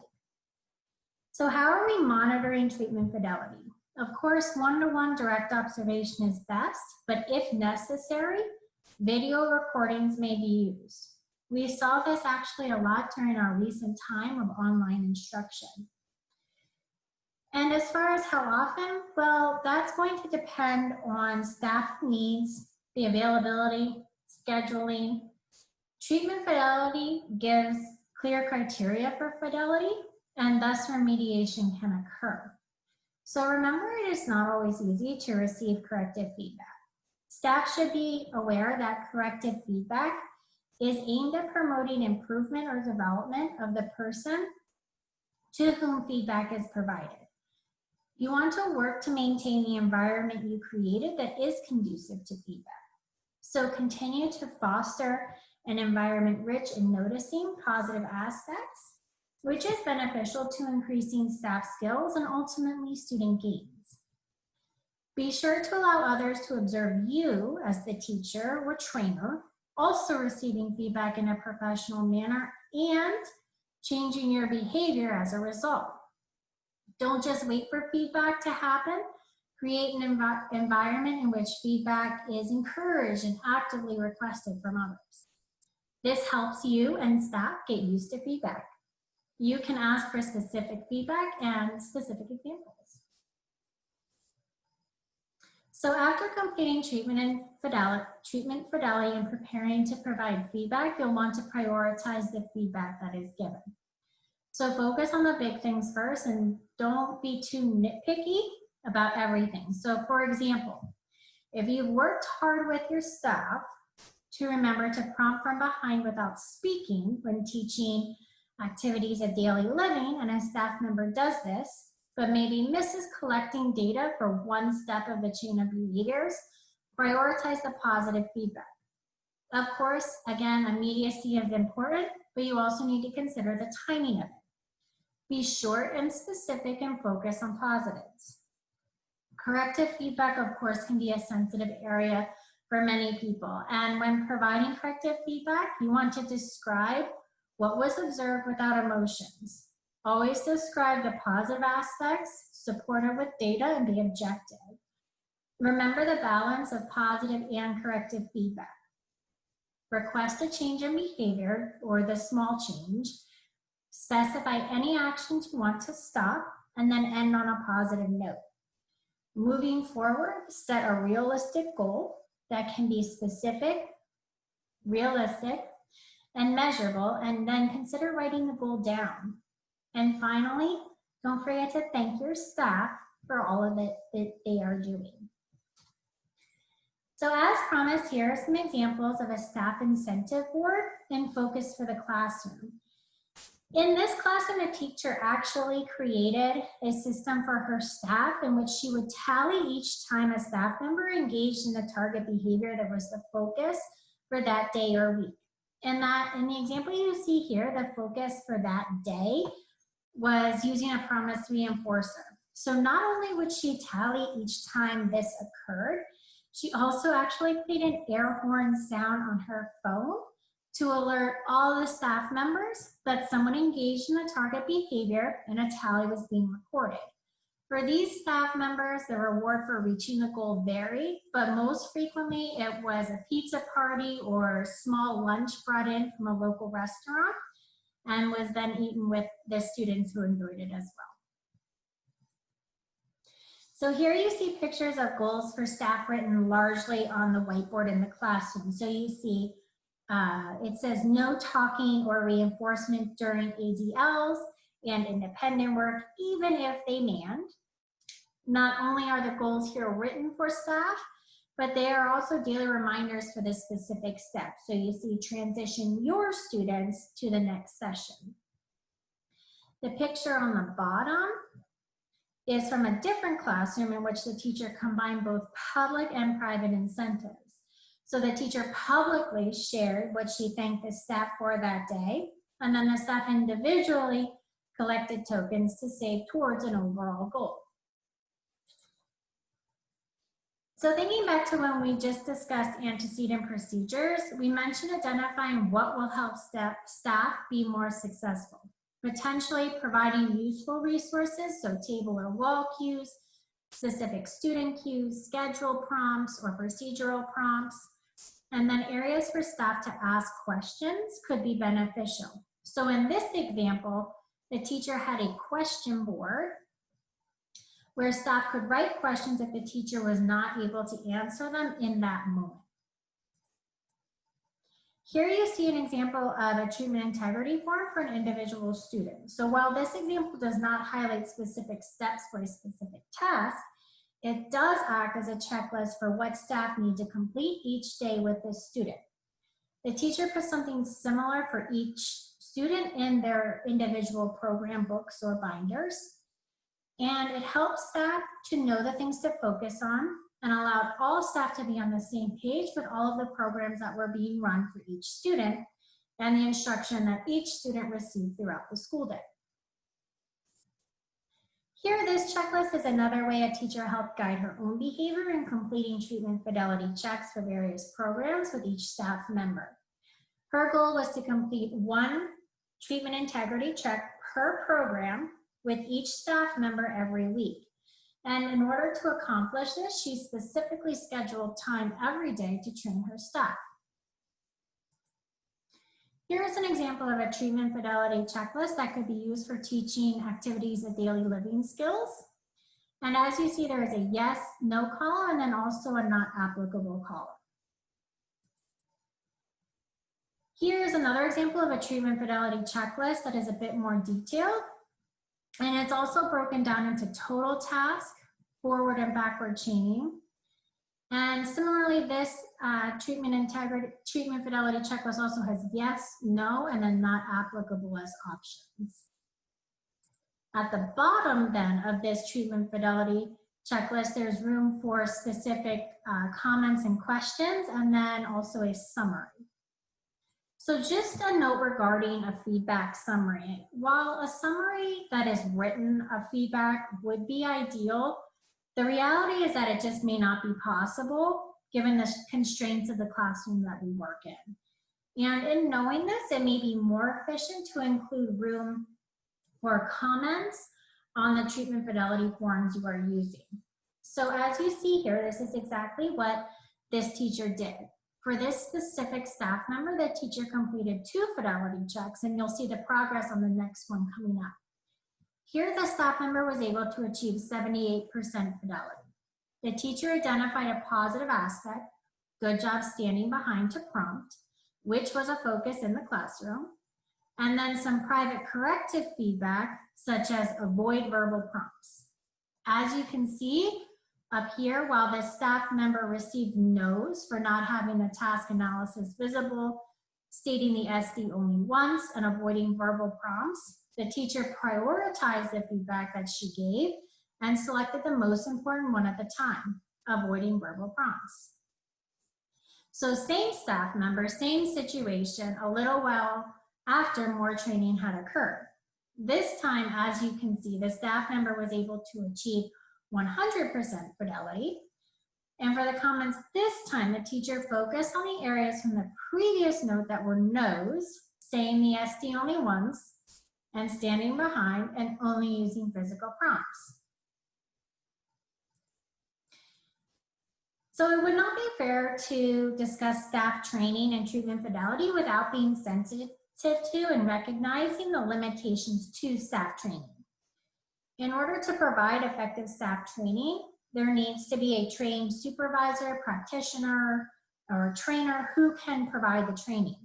So how are we monitoring treatment fidelity? Of course, one-to-one direct observation is best, but if necessary, video recordings may be used. We saw this actually a lot during our recent time of online instruction. And as far as how often, well, that's going to depend on staff needs, the availability, scheduling. Treatment fidelity gives clear criteria for fidelity, and thus remediation can occur. So remember, it is not always easy to receive corrective feedback. Staff should be aware that corrective feedback is aimed at promoting improvement or development of the person to whom feedback is provided. You want to work to maintain the environment you created that is conducive to feedback. So continue to foster an environment rich in noticing positive aspects, which is beneficial to increasing staff skills and ultimately student gains. Be sure to allow others to observe you as the teacher or trainer, also receiving feedback in a professional manner and changing your behavior as a result. Don't just wait for feedback to happen. Create an environment in which feedback is encouraged and actively requested from others. This helps you and staff get used to feedback. You can ask for specific feedback and specific examples. So after completing treatment fidelity and preparing to provide feedback, you'll want to prioritize the feedback that is given. So focus on the big things first and don't be too nitpicky about everything. So for example, if you've worked hard with your staff to remember to prompt from behind without speaking when teaching activities of daily living, and a staff member does this, but maybe misses collecting data for one step of the chain of behaviors, prioritize the positive feedback. Of course, again, immediacy is important, but you also need to consider the timing of it. Be short and specific and focus on positives. Corrective feedback, of course, can be a sensitive area for many people. And when providing corrective feedback, you want to describe what was observed without emotions. Always describe the positive aspects, support it with data, and be objective. Remember the balance of positive and corrective feedback. Request a change in behavior or the small change. Specify any actions you want to stop, and then end on a positive note. Moving forward, set a realistic goal that can be specific, realistic, and measurable, and then consider writing the goal down. And finally, don't forget to thank your staff for all of it that they are doing. So as promised, here are some examples of a staff incentive board and focus for the classroom. In this classroom, a teacher actually created a system for her staff in which she would tally each time a staff member engaged in the target behavior that was the focus for that day or week. In the example you see here, the focus for that day was using a promise reinforcer. So not only would she tally each time this occurred, she also actually played an air horn sound on her phone to alert all the staff members that someone engaged in the target behavior and a tally was being recorded. For these staff members, the reward for reaching the goal varied, but most frequently it was a pizza party or small lunch brought in from a local restaurant and was then eaten with the students who enjoyed it as well. So here you see pictures of goals for staff written largely on the whiteboard in the classroom. So you see it says no talking or reinforcement during ADLs and independent work, even if they manned. Not only are the goals here written for staff, but they are also daily reminders for the specific steps. So you see transition your students to the next session. The picture on the bottom is from a different classroom in which the teacher combined both public and private incentives. So the teacher publicly shared what she thanked the staff for that day, and then the staff individually collected tokens to save towards an overall goal. So thinking back to when we just discussed antecedent procedures, we mentioned identifying what will help staff be more successful. Potentially providing useful resources, so table or wall cues, specific student cues, schedule prompts or procedural prompts, and then areas for staff to ask questions could be beneficial. So in this example, the teacher had a question board where staff could write questions if the teacher was not able to answer them in that moment. Here you see an example of a treatment integrity form for an individual student. So while this example does not highlight specific steps for a specific task, it does act as a checklist for what staff need to complete each day with this student. The teacher puts something similar for each student in their individual program books or binders. And it helps staff to know the things to focus on and allowed all staff to be on the same page with all of the programs that were being run for each student and the instruction that each student received throughout the school day. Here, this checklist is another way a teacher helped guide her own behavior in completing treatment fidelity checks for various programs with each staff member. Her goal was to complete one treatment integrity check per program with each staff member every week. And in order to accomplish this, she specifically scheduled time every day to train her staff. Here's an example of a treatment fidelity checklist that could be used for teaching activities of daily living skills. And as you see, there is a yes, no column, and then also a not applicable column. Here's another example of a treatment fidelity checklist that is a bit more detailed. And it's also broken down into total task, forward and backward chaining. And similarly, this treatment fidelity checklist also has yes, no, and then not applicable as options. At the bottom then of this treatment fidelity checklist, there's room for specific comments and questions, and then also a summary. So just a note regarding a feedback summary. While a summary that is written of feedback would be ideal, the reality is that it just may not be possible given the constraints of the classroom that we work in. And in knowing this, it may be more efficient to include room for comments on the treatment fidelity forms you are using. So as you see here, this is exactly what this teacher did. For this specific staff member, the teacher completed 2 fidelity checks, and you'll see the progress on the next one coming up. Here, the staff member was able to achieve 78% fidelity. The teacher identified a positive aspect, good job standing behind to prompt, which was a focus in the classroom, and then some private corrective feedback, such as avoid verbal prompts. As you can see, Up here, while the staff member received no's for not having the task analysis visible, stating the SD only once, and avoiding verbal prompts, the teacher prioritized the feedback that she gave and selected the most important one at the time, avoiding verbal prompts. So same staff member, same situation, a little while after more training had occurred. This time, as you can see, the staff member was able to achieve 100% fidelity. And for the comments this time, the teacher focused on the areas from the previous note that were no's, saying the SD only once, and standing behind and only using physical prompts. So it would not be fair to discuss staff training and treatment fidelity without being sensitive to and recognizing the limitations to staff training. In order to provide effective staff training, there needs to be a trained supervisor, practitioner, or trainer who can provide the training.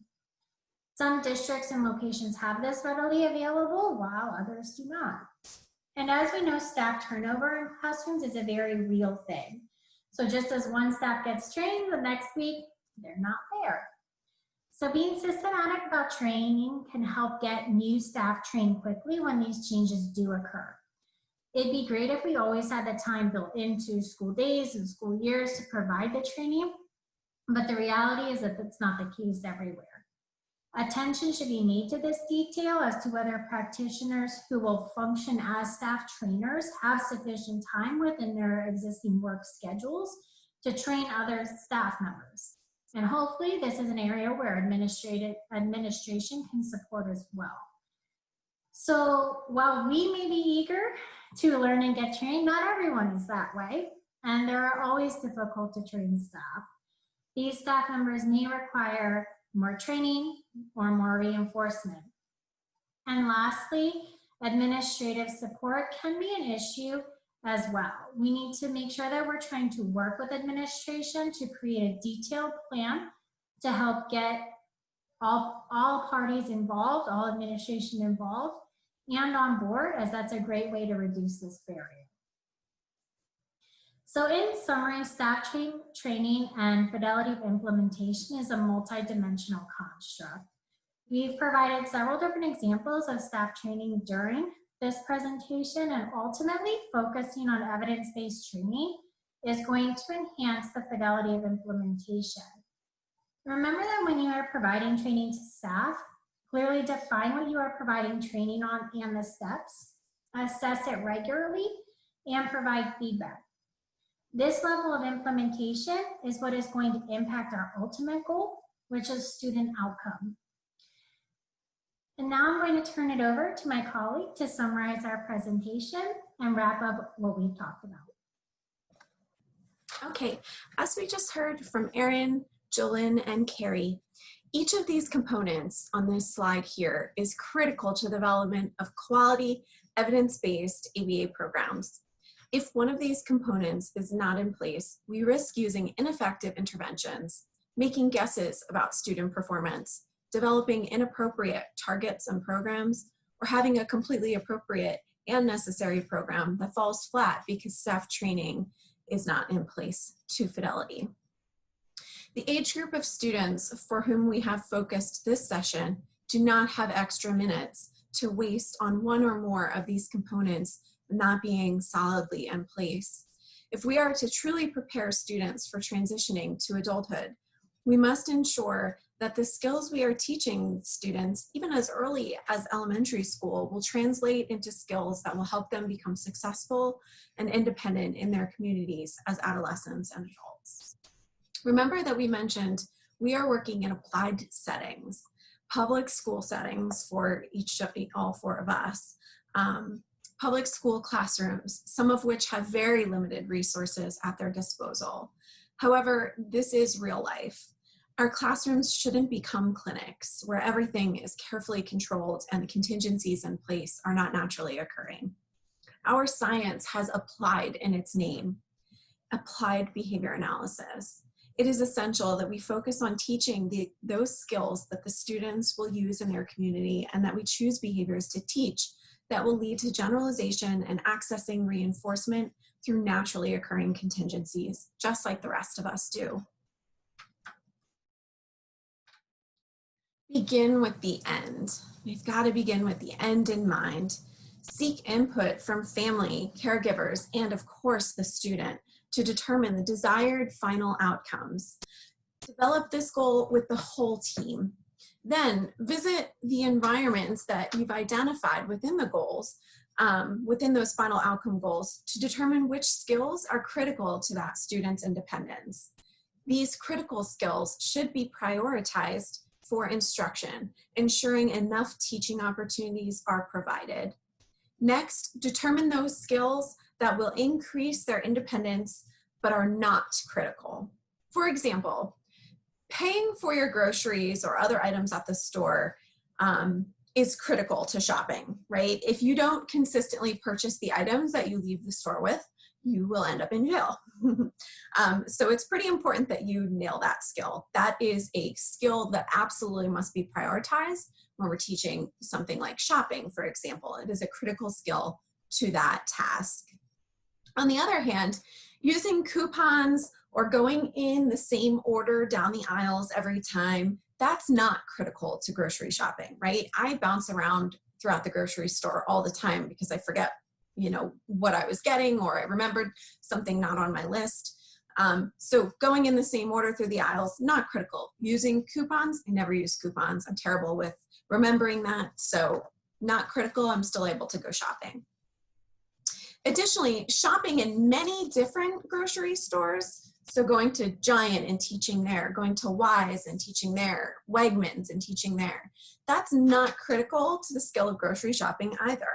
Some districts and locations have this readily available, while others do not. And as we know, staff turnover in classrooms is a very real thing. So just as one staff gets trained, the next week, they're not there. So being systematic about training can help get new staff trained quickly when these changes do occur. It'd be great if we always had the time built into school days and school years to provide the training, but the reality is that that's not the case everywhere. Attention should be made to this detail as to whether practitioners who will function as staff trainers have sufficient time within their existing work schedules to train other staff members. And hopefully this is an area where administration can support as well. So while we may be eager to learn and get trained, not everyone is that way, and there are always difficult to train staff. These staff members may require more training or more reinforcement. And lastly, administrative support can be an issue as well. We need to make sure that we're trying to work with administration to create a detailed plan to help get all parties involved, all administration involved, and on board, as that's a great way to reduce this barrier. So in summary, staff training and fidelity of implementation is a multidimensional construct. We've provided several different examples of staff training during this presentation, and ultimately focusing on evidence-based training is going to enhance the fidelity of implementation. Remember that when you are providing training to staff, clearly define what you are providing training on and the steps, assess it regularly, and provide feedback. This level of implementation is what is going to impact our ultimate goal, which is student outcome. And now I'm going to turn it over to my colleague to summarize our presentation and wrap up what we've talked about. Okay, as we just heard from Erin, Jolyn, and Carrie, each of these components on this slide here is critical to the development of quality, evidence-based ABA programs. If one of these components is not in place, we risk using ineffective interventions, making guesses about student performance, developing inappropriate targets and programs, or having a completely appropriate and necessary program that falls flat because staff training is not in place to fidelity. The age group of students for whom we have focused this session do not have extra minutes to waste on one or more of these components not being solidly in place. If we are to truly prepare students for transitioning to adulthood, we must ensure that the skills we are teaching students, even as early as elementary school, will translate into skills that will help them become successful and independent in their communities as adolescents and adults. Remember that we mentioned we are working in applied settings, public school settings for all four of us, public school classrooms, some of which have very limited resources at their disposal. However, this is real life. Our classrooms shouldn't become clinics where everything is carefully controlled and the contingencies in place are not naturally occurring. Our science has applied in its name, applied behavior analysis. It is essential that we focus on teaching those skills that the students will use in their community, and that we choose behaviors to teach that will lead to generalization and accessing reinforcement through naturally occurring contingencies, just like the rest of us do. Begin with the end. We've got to begin with the end in mind. Seek input from family, caregivers, and of course the student to determine the desired final outcomes. Develop this goal with the whole team. Then visit the environments that you've identified within the goals, within those final outcome goals, to determine which skills are critical to that student's independence. These critical skills should be prioritized for instruction, ensuring enough teaching opportunities are provided. Next, determine those skills that will increase their independence but are not critical. For example, paying for your groceries or other items at the store is critical to shopping, right? If you don't consistently purchase the items that you leave the store with, you will end up in jail. So it's pretty important that you nail that skill. That is a skill that absolutely must be prioritized when we're teaching something like shopping, for example. It is a critical skill to that task. On the other hand, using coupons or going in the same order down the aisles every time, that's not critical to grocery shopping, right? I bounce around throughout the grocery store all the time because I forget, you know, what I was getting, or I remembered something not on my list. So going in the same order through the aisles, not critical. Using coupons, I never use coupons. I'm terrible with remembering that. So not critical, I'm still able to go shopping. Additionally, shopping in many different grocery stores, so going to Giant and teaching there, going to Wise and teaching there, Wegmans and teaching there, that's not critical to the skill of grocery shopping either.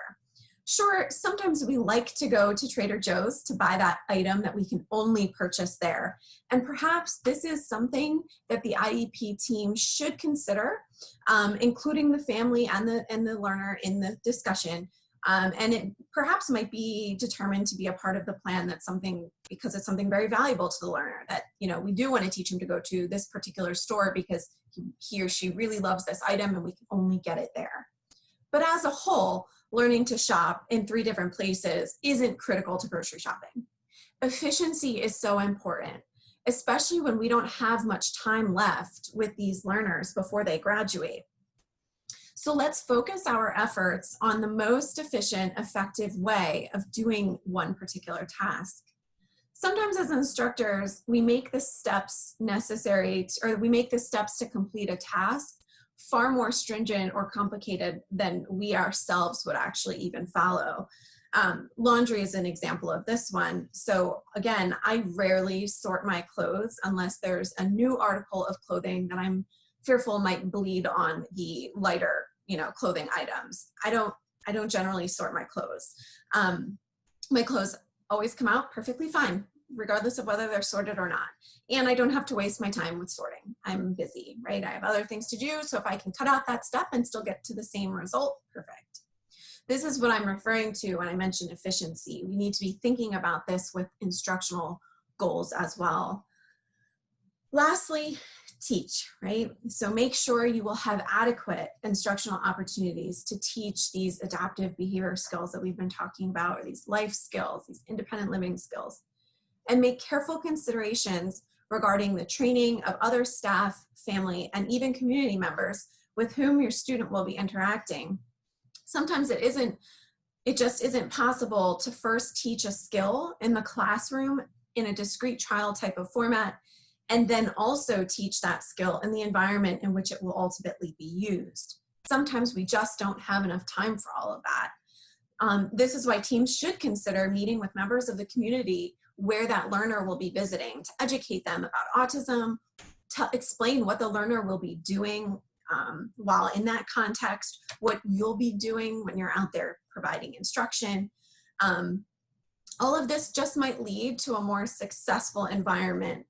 Sure, sometimes we like to go to Trader Joe's to buy that item that we can only purchase there. And perhaps this is something that the IEP team should consider, including the family and the learner in the discussion. And it perhaps might be determined to be a part of the plan. That's something, because it's something very valuable to the learner, that, you know, we do want to teach him to go to this particular store because he or she really loves this item and we can only get it there. But as a whole, learning to shop in 3 different places isn't critical to grocery shopping. Efficiency is so important, especially when we don't have much time left with these learners before they graduate. So let's focus our efforts on the most efficient, effective way of doing one particular task. Sometimes as instructors, we make the steps necessary, or we make the steps to complete a task far more stringent or complicated than we ourselves would actually even follow. Laundry is an example of this one. So again, I rarely sort my clothes unless there's a new article of clothing that I'm fearful might bleed on the lighter, you know, clothing items. I don't generally sort my clothes. My clothes always come out perfectly fine, regardless of whether they're sorted or not. And I don't have to waste my time with sorting. I'm busy, right? I have other things to do. So if I can cut out that step and still get to the same result, perfect. This is what I'm referring to when I mention efficiency. We need to be thinking about this with instructional goals as well. Lastly, teach, right? So make sure you will have adequate instructional opportunities to teach these adaptive behavior skills that we've been talking about, or these life skills, these independent living skills. And make careful considerations regarding the training of other staff, family, and even community members with whom your student will be interacting. Sometimes it just isn't possible to first teach a skill in the classroom in a discrete trial type of format, and then also teach that skill in the environment in which it will ultimately be used. Sometimes we just don't have enough time for all of that. This is why teams should consider meeting with members of the community where that learner will be visiting, to educate them about autism, to explain what the learner will be doing while in that context, what you'll be doing when you're out there providing instruction. All of this just might lead to a more successful environment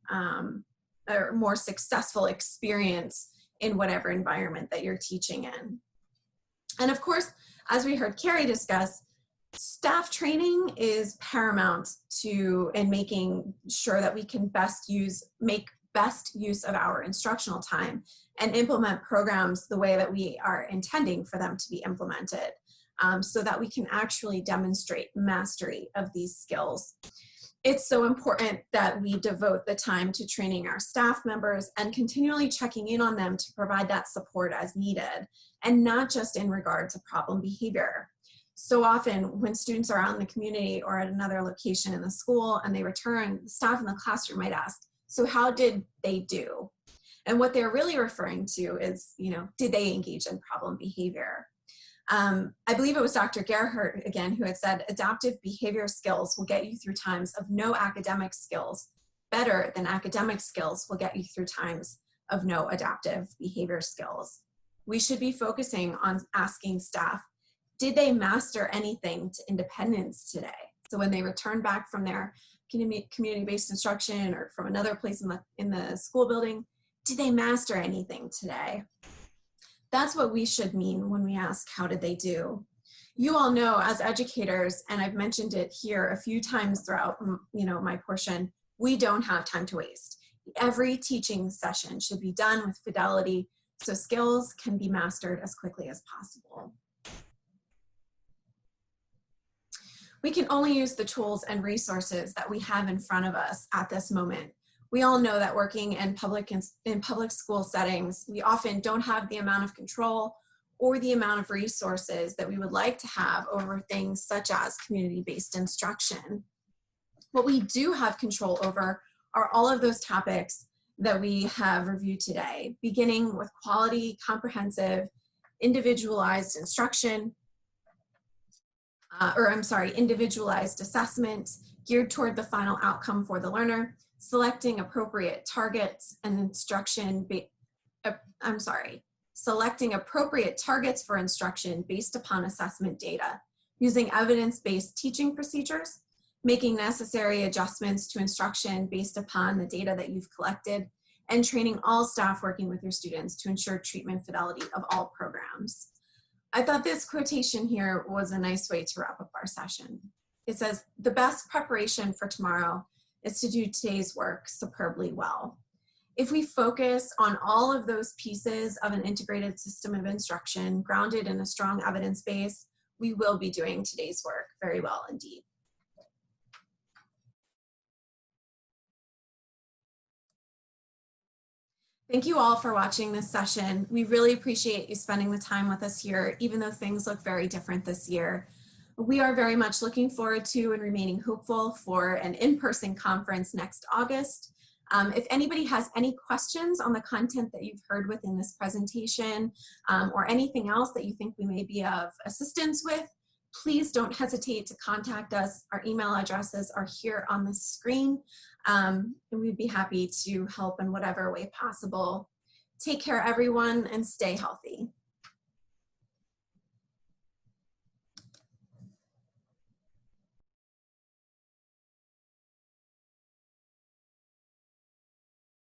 or more successful experience in whatever environment that you're teaching in. And of course, as we heard Carrie discuss, staff training is paramount in making sure that we can make best use of our instructional time and implement programs the way that we are intending for them to be implemented, so that we can actually demonstrate mastery of these skills. It's so important that we devote the time to training our staff members and continually checking in on them to provide that support as needed, and not just in regard to problem behavior. So often when students are out in the community or at another location in the school and they return, the staff in the classroom might ask, so how did they do? And what they're really referring to is, did they engage in problem behavior? I believe it was Dr. Gerhardt again who had said, adaptive behavior skills will get you through times of no academic skills better than academic skills will get you through times of no adaptive behavior skills. We should be focusing on asking staff, did they master anything to independence today? So when they return back from their community-based instruction or from another place in the school building, did they master anything today? That's what we should mean when we ask, how did they do? You all know as educators, and I've mentioned it here a few times throughout my portion, we don't have time to waste. Every teaching session should be done with fidelity so skills can be mastered as quickly as possible. We can only use the tools and resources that we have in front of us at this moment. We all know that working in public school settings, we often don't have the amount of control or the amount of resources that we would like to have over things such as community-based instruction. What we do have control over are all of those topics that we have reviewed today, beginning with quality, comprehensive, individualized instruction, individualized assessment geared toward the final outcome for the learner, selecting appropriate targets and selecting appropriate targets for instruction based upon assessment data, using evidence-based teaching procedures, making necessary adjustments to instruction based upon the data that you've collected, and training all staff working with your students to ensure treatment fidelity of all programs. I thought this quotation here was a nice way to wrap up our session. It says, the best preparation for tomorrow is to do today's work superbly well. If we focus on all of those pieces of an integrated system of instruction grounded in a strong evidence base, we will be doing today's work very well indeed. Thank you all for watching this session. We really appreciate you spending the time with us here, even though things look very different this year. We are very much looking forward to and remaining hopeful for an in-person conference next August. If anybody has any questions on the content that you've heard within this presentation or anything else that you think we may be of assistance with, please don't hesitate to contact us. Our email addresses are here on the screen, and we'd be happy to help in whatever way possible. Take care, everyone, and stay healthy.